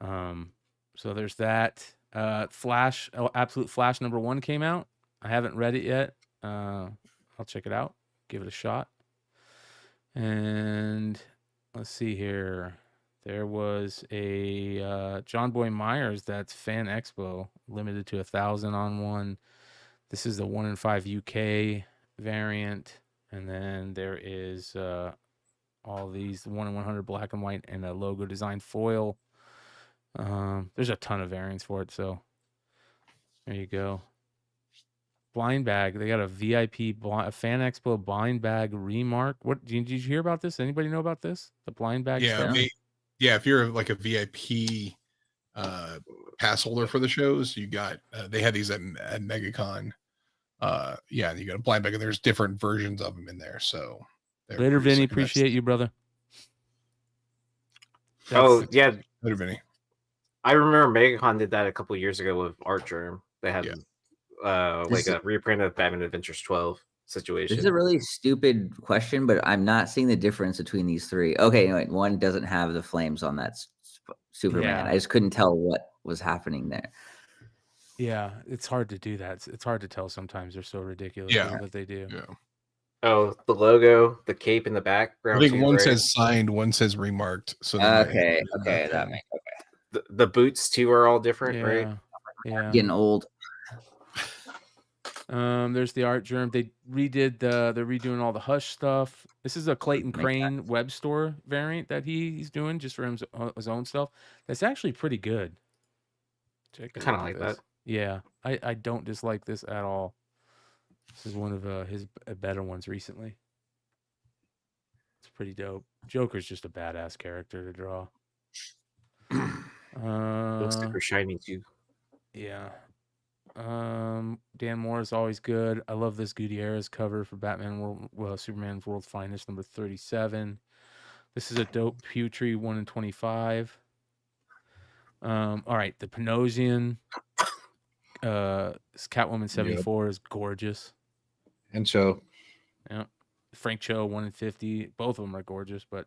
So there's that. Flash, Absolute Flash #1 came out. I haven't read it yet. I'll check it out. Give it a shot. And let's see here. There was a John Boy Myers, that's Fan Expo, limited to 1,000 on one. This is the 1 in 5 UK variant. And then there is all these 1 in 100 black and white and a logo design foil. There's a ton of variants for it, so there you go. Blind bag. They got a VIP Fan Expo blind bag remark. What did you hear about this? Anybody know about this? The blind bag stuff? If you're like a VIP pass holder for the shows, you got they had these at MegaCon. You got a blind bag, and there's different versions of them in there. So later, Vinny, appreciate you, brother. Yeah, later, Vinny. I remember MegaCon did that a couple years ago with Art Germ. They had like a reprint of Batman Adventures 12 situation. This is a really stupid question, but I'm not seeing the difference between these three. Okay, anyway, one doesn't have the flames on that Superman. Yeah. I just couldn't tell what was happening there. Yeah, it's hard to do that. It's hard to tell sometimes. They're so ridiculous what they do. Yeah. Oh, the logo, the cape in the background. I think one says signed, one says remarked. So okay, that makes The boots too are all different, right? Yeah. Getting old. There's the art germ. They're redoing all the Hush stuff. This is a Clayton Crane web store variant that he's doing just for his own stuff. That's actually pretty good. I kind of like that. Yeah, I don't dislike this at all. This is one of his better ones recently. It's pretty dope. Joker's just a badass character to draw. Looks super shiny too. Yeah. Dan Moore is always good. I love this Gutierrez cover for Superman's World's Finest, number 37. This is a dope Pewtree 1 in 25. All right, the Panosian Catwoman 74 is gorgeous. And Cho. Yeah. Frank Cho 1 in 50. Both of them are gorgeous, but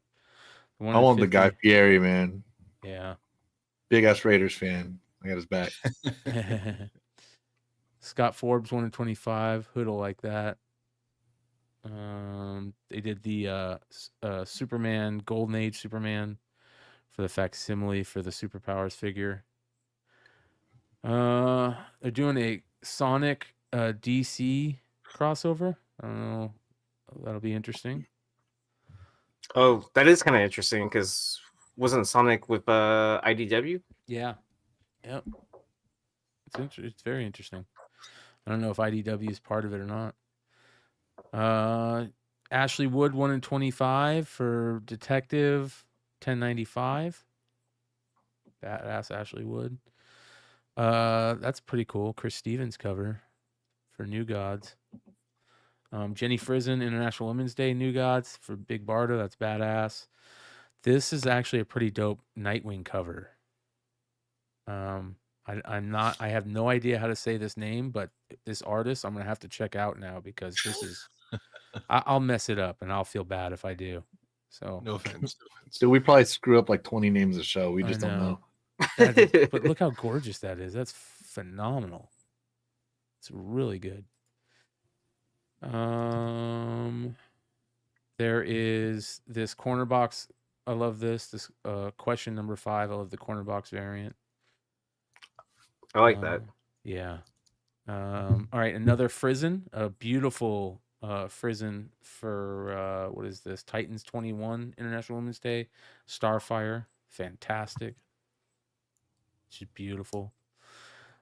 I want the Guy Fieri, man. Yeah. Big ass Raiders fan. I got his back. Scott Forbes 1 in 25. Hood'll like that. They did the Superman, Golden Age Superman for the facsimile for the Superpowers figure. They're doing a Sonic DC crossover. I don't know. That'll be interesting. Oh, that is kind of interesting because wasn't Sonic with IDW? Yeah. Yep. It's very interesting. I don't know if IDW is part of it or not. Ashley Wood 1 in 25 for Detective 1095. Badass Ashley Wood. That's pretty cool. Chris Stevens cover for New Gods. Jenny Frizen International Women's Day New Gods for Big Barda. That's badass. This is actually a pretty dope Nightwing cover. I have no idea how to say this name, but this artist I'm gonna have to check out now because this is I'll mess it up and I'll feel bad if I do. So no offense. Dude, we probably screw up like 20 names of the show. We just don't know. But look how gorgeous that is. That's phenomenal. It's really good. There is this corner box. I love this. This question number 5. I love the corner box variant. I like that. Yeah. All right, another Frizen, a beautiful Frizen for what is this? Titans 21 International Women's Day. Starfire, fantastic. She's beautiful.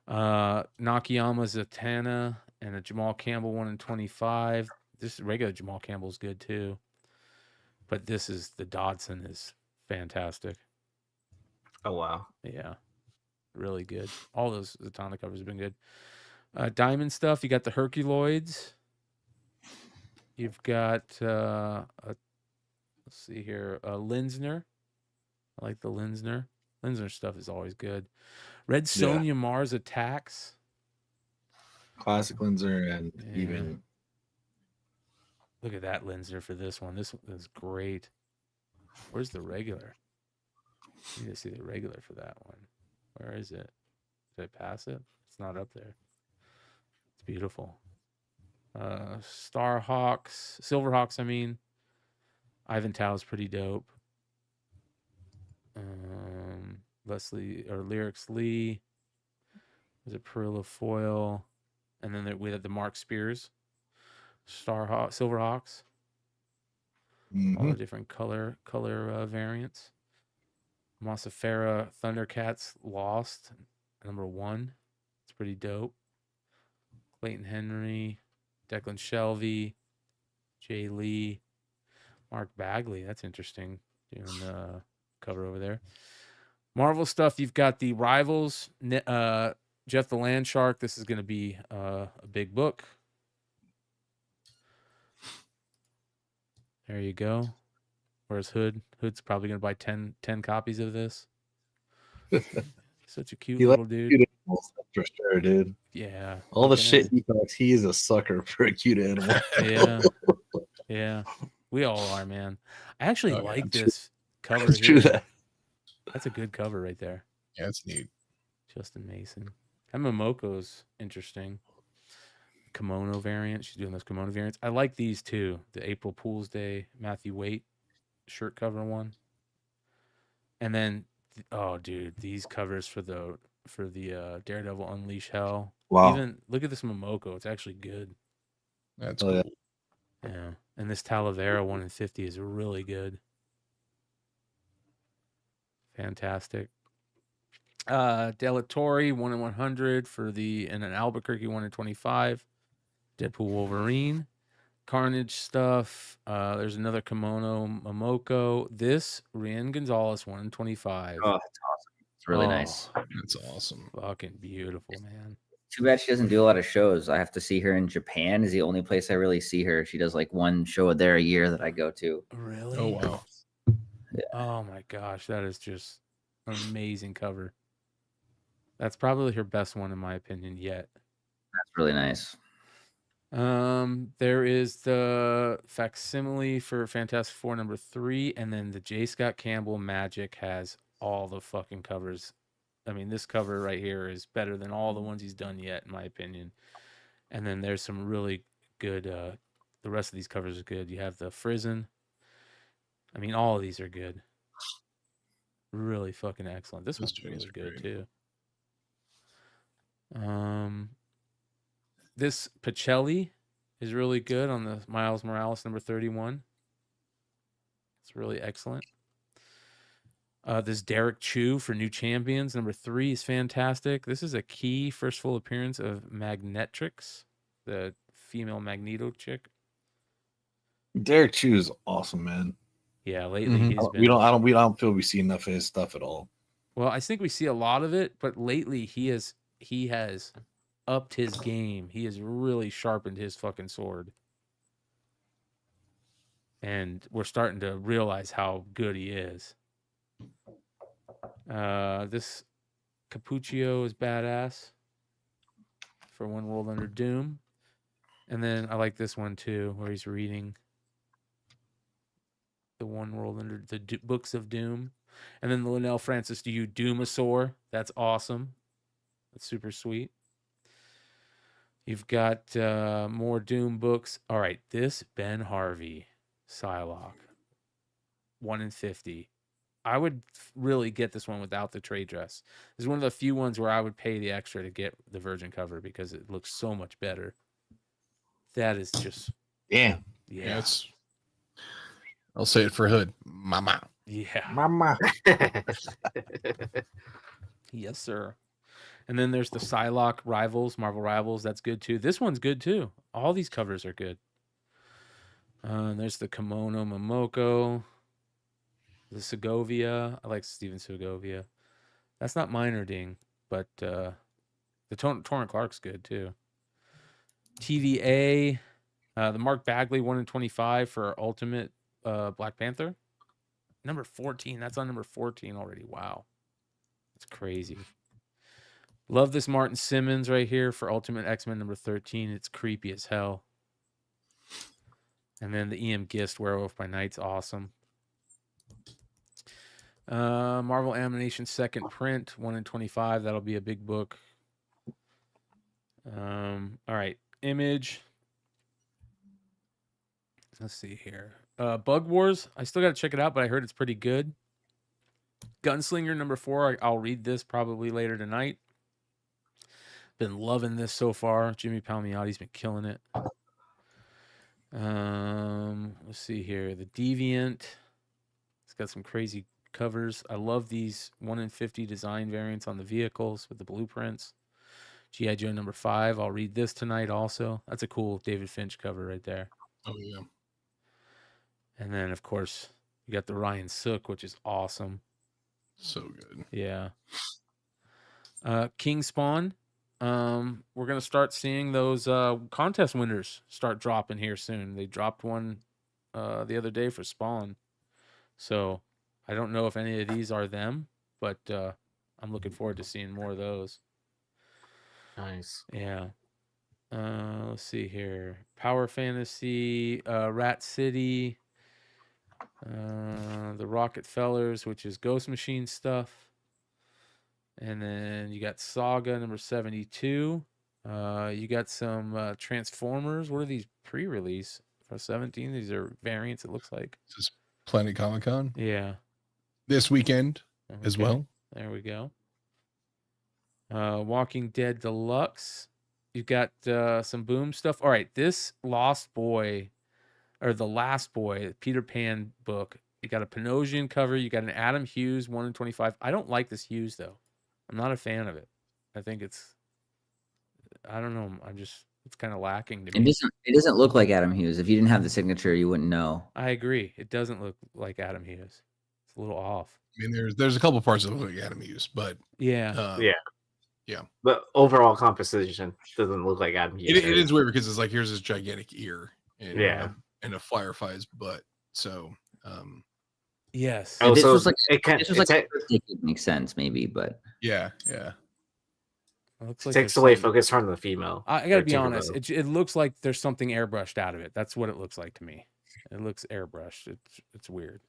Nakayama Zatanna and a Jamal Campbell 1 in 25. This regular Jamal Campbell's good too. But this is the Dodson is fantastic. Oh wow. Yeah. Really good. All those Zatanna covers have been good. Diamond stuff, you got the Herculoids. You've got let's see here, Linsner. I like the Linsner. Linsner stuff is always good. Red Sonja Mars Attacks. Classic Linsner and even. Look at that Linsner for this one. This is great. Where's the regular? I need to see the regular for that one. Where is it? Did I pass it? It's not up there. It's beautiful. Silverhawks, I mean. Ivan Tao's pretty dope. Lyrics Lee. There's a Perilla foil. And then we have the Mark Spears. Silverhawks. All the different color variants. Massafera Thundercats Lost, number 1. It's pretty dope. Clayton Henry, Declan Shelby, Jay Lee, Mark Bagley. That's interesting. Doing the cover over there. Marvel stuff. You've got the Rivals. Jeff the Land Shark. This is going to be a big book. There you go. Where's Hood? Hood's probably going to buy 10 copies of this. Such a cute little dude. Cute animals, for sure, dude. Yeah. All the shit he talks, he is a sucker for a cute animal. Yeah. Yeah. We all are, man. I actually like this cover it's here. True that. That's a good cover right there. Yeah, it's neat. Justin Mason. Momoko's interesting. Kimono variant. She's doing those kimono variants. I like these too. The April Fool's Day Matthew Waite shirt cover one. And then, oh, dude, these covers for the for the Daredevil Unleash Hell. Wow. Even look at this Momoko. It's actually good. That's Oh, yeah. cool. Yeah. And this Talavera 1 in 50 is really good. Fantastic. Delatorre 1 in 100 and an Albuquerque 1 in 25. Deadpool Wolverine. Carnage stuff. There's another Kimono Momoko. This Rian Gonzalez 1 in 25. Oh, that's awesome. It's really nice. That's awesome. Fucking beautiful, man. Too bad she doesn't do a lot of shows. I have to see her in Japan. Is the only place I really see her. She does like one show there a year that I go to. Really? Oh wow. Yeah. Oh my gosh, that is just an amazing cover. That's probably her best one in my opinion yet. That's really nice. There is the facsimile for Fantastic Four #3, and then the J. Scott Campbell Magic has all the fucking covers. I mean, this cover right here is better than all the ones he's done yet, in my opinion. And then there's some really good. The rest of these covers are good. You have the Frizen. I mean, all of these are good. Really fucking excellent. This one's really good too. This Pacelli is really good on the Miles Morales #31. It's really excellent. This Derek Chu for New Champions #3 is fantastic. This is a key first full appearance of Magnetrix, the female Magneto chick. Derek Chu is awesome, man. Yeah, lately he's been. We don't feel we see enough of his stuff at all. Well, I think we see a lot of it, but lately he has upped his game. He has really sharpened his fucking sword. And we're starting to realize how good he is. This Capuccio is badass for One World Under Doom. And then I like this one too, where he's reading the One World Under the Books of Doom. And then the Linnell Francis Do You Doomasaur. That's awesome. That's super sweet. You've got more Doom books. All right, this Ben Harvey Psylocke 1 in 50. I would really get this one without the trade dress. This is one of the few ones where I would pay the extra to get the virgin cover because it looks so much better. That is just damn. Yeah. I'll say it for Hood. Mama. Yeah. Mama. Yes, sir. And then there's the Psylocke Rivals, Marvel Rivals. That's good too. This one's good too. All these covers are good. There's the Kimono Momoko. The Segovia. I like Steven Segovia. That's not Minerding, but the Torrent Clark's good too. TVA. The Mark Bagley 1 in 25 for Ultimate Black Panther. #14. That's on #14 already. Wow. That's crazy. Love this Martin Simmons right here for Ultimate X-Men #13. It's creepy as hell. And then the E.M. Gist Werewolf by Night's awesome. Marvel Animation second print 1 in 25. That'll be a big book. All right. Image. Let's see here. Bug Wars. I still got to check it out, but I heard it's pretty good. Gunslinger #4. I'll read this probably later tonight. Been loving this so far. Jimmy Palmiotti's been killing it. Let's see here. The Deviant. It's got some crazy covers. I love these 1 in 50 design variants on the vehicles with the blueprints. G.I. Joe #5. I'll read this tonight also. That's a cool David Finch cover right there. Oh, yeah. And then, of course, you got the Ryan Sook, which is awesome. So good. Yeah. King Spawn. We're going to start seeing those contest winners start dropping here soon. They dropped one the other day for Spawn. So I don't know if any of these are them, but I'm looking forward to seeing more of those. Nice. Yeah. Let's see here. Power Fantasy, Rat City, the Rockefellers, which is Ghost Machine stuff. And then you got Saga #72. You got some Transformers. What are these pre-release for 17? These are variants, it looks like. This is Planet Comic Con. Yeah. This weekend as well. There we go. 'Cause There we go. 'Cause There we go. Walking Dead Deluxe. You've got some Boom stuff. All right, this Lost Boy, or The Last Boy, Peter Pan book. You got a Panosian cover. You got an Adam Hughes 1 in 25. I don't like this Hughes though. I'm not a fan of it. I think I don't know. It's kind of lacking to me. It doesn't look like Adam Hughes. If you didn't have the signature, you wouldn't know. I agree. It doesn't look like Adam Hughes. It's a little off. I mean, there's a couple parts that look like Adam Hughes, but yeah. Yeah. But overall composition doesn't look like Adam Hughes. It is weird because it's like, here's this gigantic ear and a firefly's butt. So yes. Oh, this so was like it makes sense maybe, but yeah. Looks like takes away focus from the female. I gotta be honest. It looks like there's something airbrushed out of it. That's what it looks like to me. It looks airbrushed. It's weird.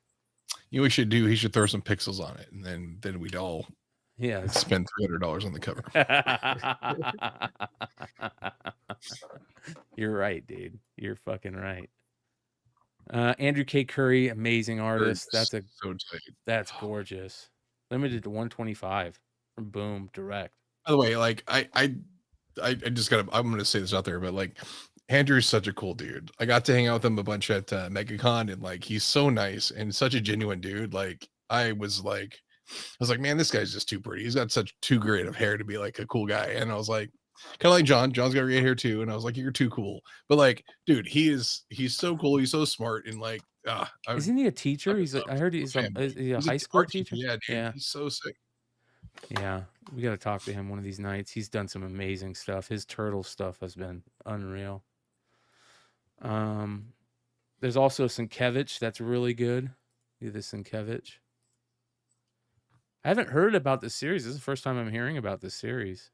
You know what he should do? He should throw some pixels on it, and then we'd all spend $300 on the cover. You're right, dude. You're fucking right. Andrew K. Curry, amazing artist. That's gorgeous. Limited to 125 from Boom Direct. By the way, like I just I'm gonna say this out there, but like Andrew's such a cool dude. I got to hang out with him a bunch at MegaCon, and like he's so nice and such a genuine dude. Like I was like, man, this guy's just too pretty. He's got such too great of hair to be like a cool guy. And I was like, kind of like John. John's got great hair too. And I was like, you're too cool. But like, dude, he's so cool. He's so smart. And like, isn't he a teacher? I heard he's a high school teacher. Yeah, dude. Yeah. He's so sick. Yeah, we got to talk to him one of these nights. He's done some amazing stuff. His turtle stuff has been unreal. There's also Sienkiewicz that's really good. Look at this Sienkiewicz. I haven't heard about this series. This is the first time I'm hearing about this series.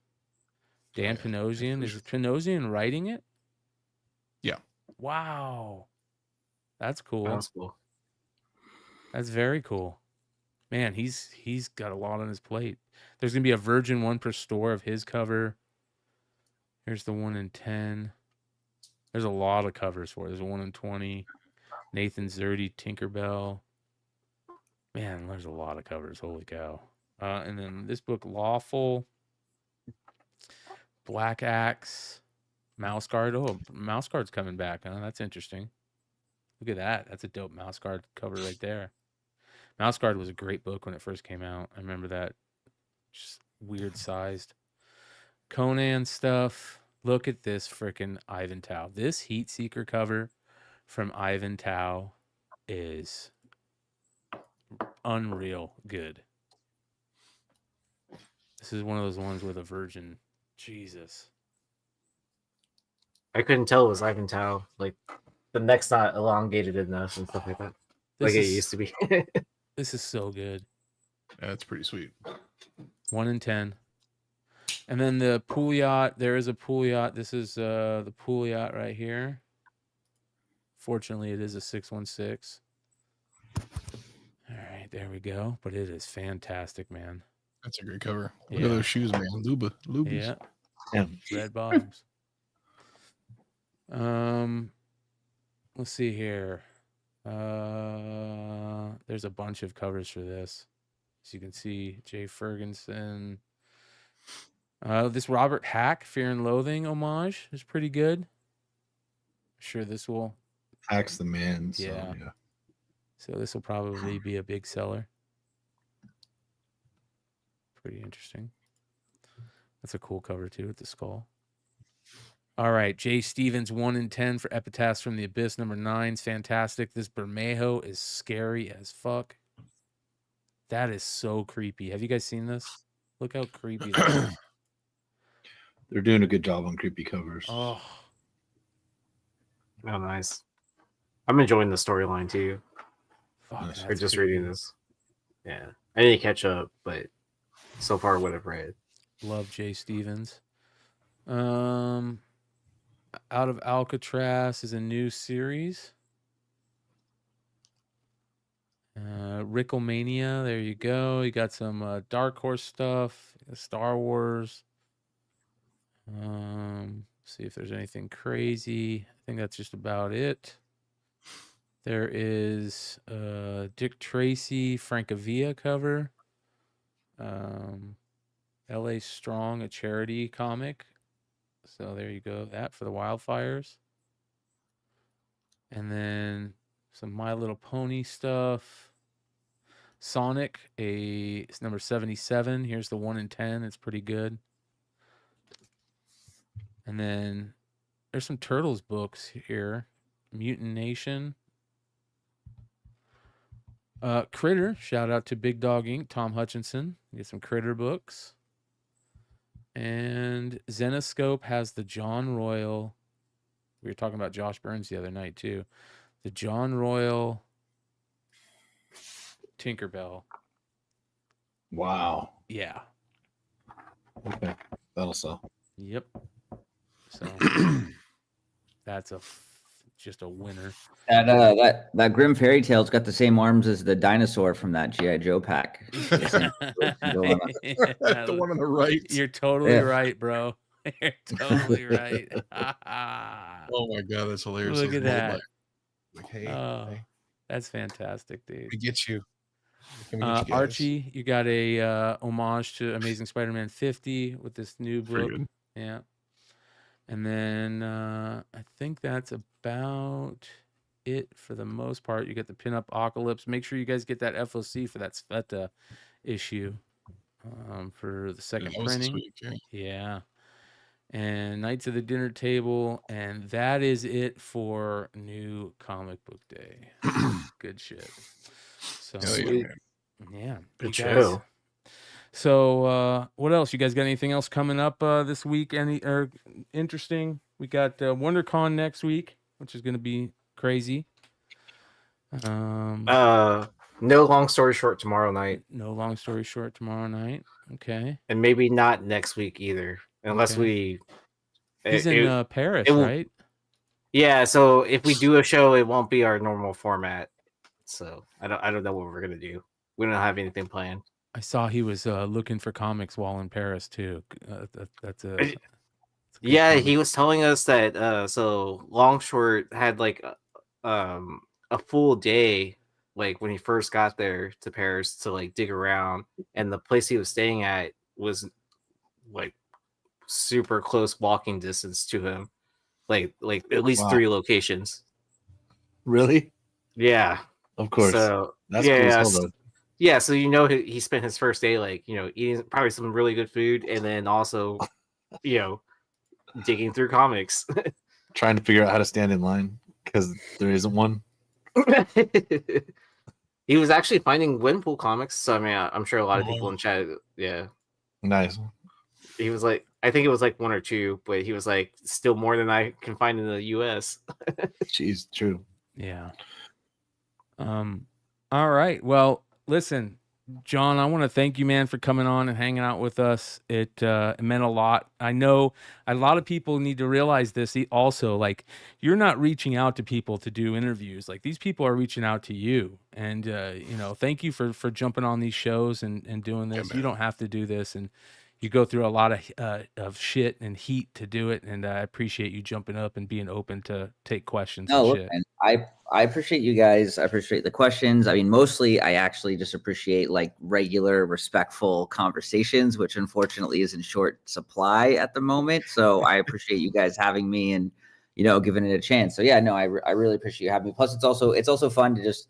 Dan Panosian. Is Panosian writing it? Yeah. Wow. That's cool. That's cool. That's very cool. Man, he's got a lot on his plate. There's going to be a Virgin 1 per store of his cover. Here's the 1 in 10. There's a lot of covers for it. There's a 1 in 20. Nathan Zerdy, Tinkerbell. Man, there's a lot of covers. Holy cow. And then this book, Lawful. Black Axe. Mouse Guard. Oh, Mouse Guard's coming back. Huh? That's interesting. Look at that. That's a dope Mouse Guard cover right there. Mouse Guard was a great book when it first came out. I remember that. Just weird sized. Conan stuff. Look at this freaking Ivan Tao. This Heat Seeker cover from Ivan Tao is unreal good. This is one of those ones where the Virgin, Jesus. I couldn't tell it was Ivan Tao. Like the neck's not elongated enough and stuff like that. Like it used to be. This is so good. Yeah, that's pretty sweet. 1 in 10. And then the pool yacht. There is a pool yacht. This is the pool yacht right here. Fortunately, it is a 616. All right, there we go. But it is fantastic, man. That's a great cover. Look at those shoes, man. Lubies. Yeah. Red bottoms. Let's see here. There's a bunch of covers for this. As you can see, Jay Ferguson. This Robert Hack, Fear and Loathing homage is pretty good. I'm sure this will. Hack's the man. So, yeah. So this will probably be a big seller. Pretty interesting. That's a cool cover too with the skull. All right, Jay Stevens, 1 in 10 for Epitaphs from the Abyss. Number 9 is fantastic. This Bermejo is scary as fuck. That is so creepy. Have you guys seen this? Look how creepy that is. They're doing a good job on creepy covers. Oh, nice. I'm enjoying the storyline too. Fuck, Or just reading this. Yeah, I need to catch up, but so far, what I've read. Love Jay Stevens. Out of Alcatraz is a new series. Ricklemania, there you go. You got some Dark Horse stuff, Star Wars. See if there's anything crazy. I think that's just about it. There is Dick Tracy, Francavilla cover. LA Strong, a charity comic. So there you go. That for the wildfires. And then some My Little Pony stuff. Sonic, it's number 77. Here's the 1 in 10. It's pretty good. And then there's some Turtles books here. Mutant Nation. Critter, shout out to Big Dog Inc., Tom Hutchinson. Get some Critter books. And Zenoscope has the John Royal. We were talking about Josh Burns the other night, too. The John Royal Tinkerbell. Wow. Yeah. Okay. That'll sell. Yep. So that's just a winner. That Grim Fairy Tale's got the same arms as the dinosaur from that G.I. Joe pack. The one on the right. You're totally right, bro. You're totally right. Oh my god, that's hilarious. Look at that. Like, hey, hey. That's fantastic, dude. We get you. Archie, you got a homage to Amazing Spider-Man 50 with this new book. Yeah. And then I think that's about it for the most part. You get the pinup Apocalypse. Make sure you guys get that FOC for that Sveta issue for the second printing. Sweet, yeah. And Knights of the Dinner Table. And that is it for New Comic Book Day. Good shit. So, yeah. Good show. So, what else? You guys got anything else coming up this week? Any interesting? We got WonderCon next week, which is going to be crazy. No long story short tomorrow night. No long story short tomorrow night. Okay. And maybe not next week either, unless we. He's in Paris, right? Yeah. So if we do a show, it won't be our normal format. So I don't know what we're gonna do. We don't have anything planned. I saw he was looking for comics while in Paris too. That's a yeah. Comic. He was telling us that so Longshort had like a full day, like when he first got there to Paris to like dig around, and the place he was staying at was like super close walking distance to him, like at least 3 locations. Really? Yeah. Of course. So that's cool. Yeah, so he spent his first day like eating probably some really good food, and then also digging through comics, trying to figure out how to stand in line because there isn't one. He was actually finding Winpool comics, so I mean I'm sure a lot of people in chat. Yeah, nice. He was like, I think it was like 1 or 2, but he was like still more than I can find in the U.S. Jeez, true. Yeah. All right. Well, listen, John, I want to thank you, man, for coming on and hanging out with us. It meant a lot. I know a lot of people need to realize this also. Like, you're not reaching out to people to do interviews. Like, these people are reaching out to you. And, thank you for jumping on these shows and doing this. You don't have to do this. And you go through a lot of shit and heat to do it. And I appreciate you jumping up and being open to take questions. No, and shit. Man, I appreciate you guys. I appreciate the questions. I mean, mostly I actually just appreciate like regular, respectful conversations, which unfortunately is in short supply at the moment. So I appreciate you guys having me and, giving it a chance. So yeah, no, I really appreciate you having me. Plus it's also fun to just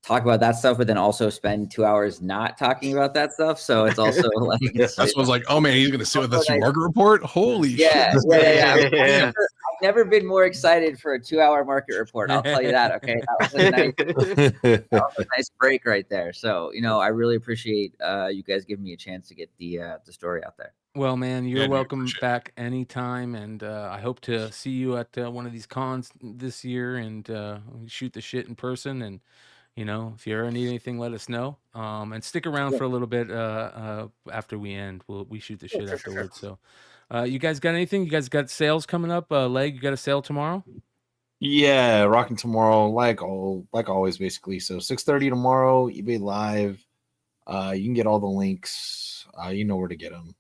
talk about that stuff, but then also spend 2 hours not talking about that stuff. So it's also like that's what's like, oh man, he's gonna sit with us through market report. Holy shit! Yeah. I've never been more excited for a 2-hour market report. I'll tell you that. Okay, that was a nice break right there. So I really appreciate you guys giving me a chance to get the story out there. Well, man, you're welcome back anytime, and I hope to see you at one of these cons this year and shoot the shit in person. And if you ever need anything, let us know. And stick around for a little bit after we end. We shoot the shit afterwards. Sure. So, you guys got anything? You guys got sales coming up? Leg, you got a sale tomorrow? Yeah, rocking tomorrow, like always, basically. So 6:30 tomorrow, eBay Live. You can get all the links. You know where to get them.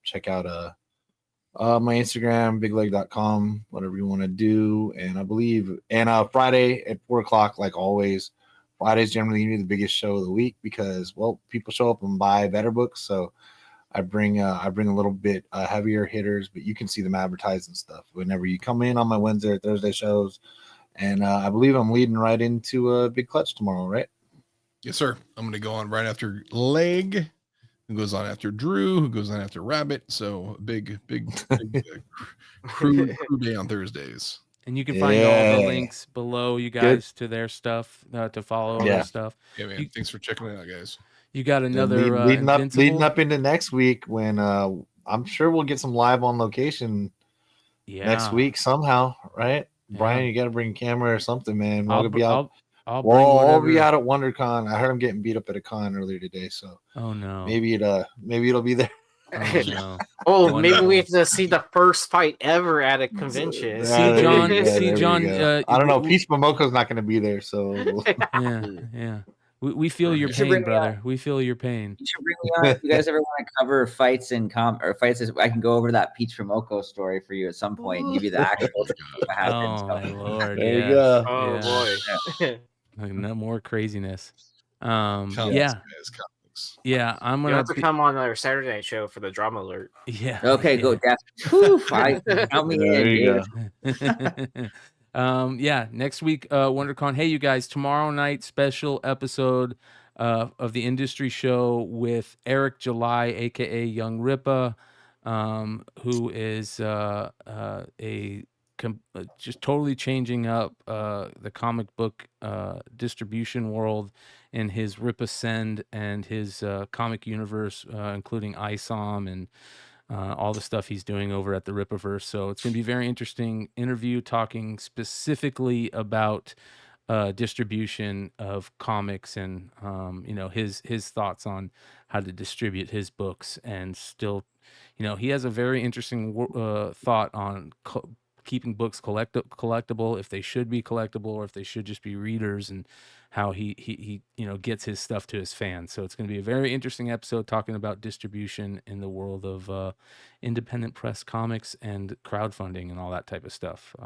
Check out my Instagram, bigleg.com, whatever you want to do. And I believe, Friday at 4:00, like always. Friday's generally the biggest show of the week because, well, people show up and buy better books. So I bring a little bit heavier hitters, but you can see them advertising stuff whenever you come in on my Wednesday or Thursday shows. And I believe I'm leading right into a Big Clutch tomorrow, right? Yes, sir. I'm going to go on right after Leg, who goes on after Drew, who goes on after Rabbit. So big crew day on Thursdays. And you can find all the links below, you guys, to their stuff, to follow all their stuff. Yeah, man. Thanks for checking it out, guys. You got another leading up into next week when I'm sure we'll get some live on location next week somehow, right? Yeah. Brian, you got to bring a camera or something, man. We'll be out. I'll be out at WonderCon. I heard I'm getting beat up at a con earlier today, so maybe it'll be there. Oh, no. Oh, maybe we have to see the first fight ever at a convention. See, John. I don't know. Peach Momoko's not going to be there, so yeah. We feel your pain, brother. We feel your pain. You should bring me on if you guys ever want to cover fights in fights. I can go over that Peach Momoko story for you at some point and give you the actual. Oh my lord! There you go. Oh boy. No more craziness. Comics, Yeah, I'm gonna have to come on our Saturday night show for the drama alert. Yeah. Okay, go. Count me in. Yeah, next week, WonderCon. Hey, you guys, tomorrow night special episode of the industry show with Eric July, aka Young Ripa, who is just totally changing up the comic book distribution world in his Ripa Send and his comic universe, including ISOM and all the stuff he's doing over at the Ripaverse. So it's going to be a very interesting interview talking specifically about distribution of comics and his thoughts on how to distribute his books. And still, he has a very interesting thought on keeping books collectible, if they should be collectible or if they should just be readers, and how he gets his stuff to his fans. So it's going to be a very interesting episode talking about distribution in the world of independent press comics and crowdfunding and all that type of stuff.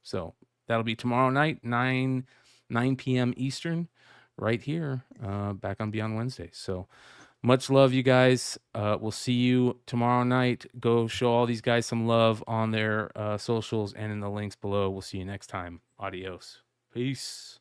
So that'll be tomorrow night, 9 p.m. Eastern, right here, back on Beyond Wednesday. So much love, you guys. We'll see you tomorrow night. Go show all these guys some love on their socials and in the links below. We'll see you next time. Adios. Peace.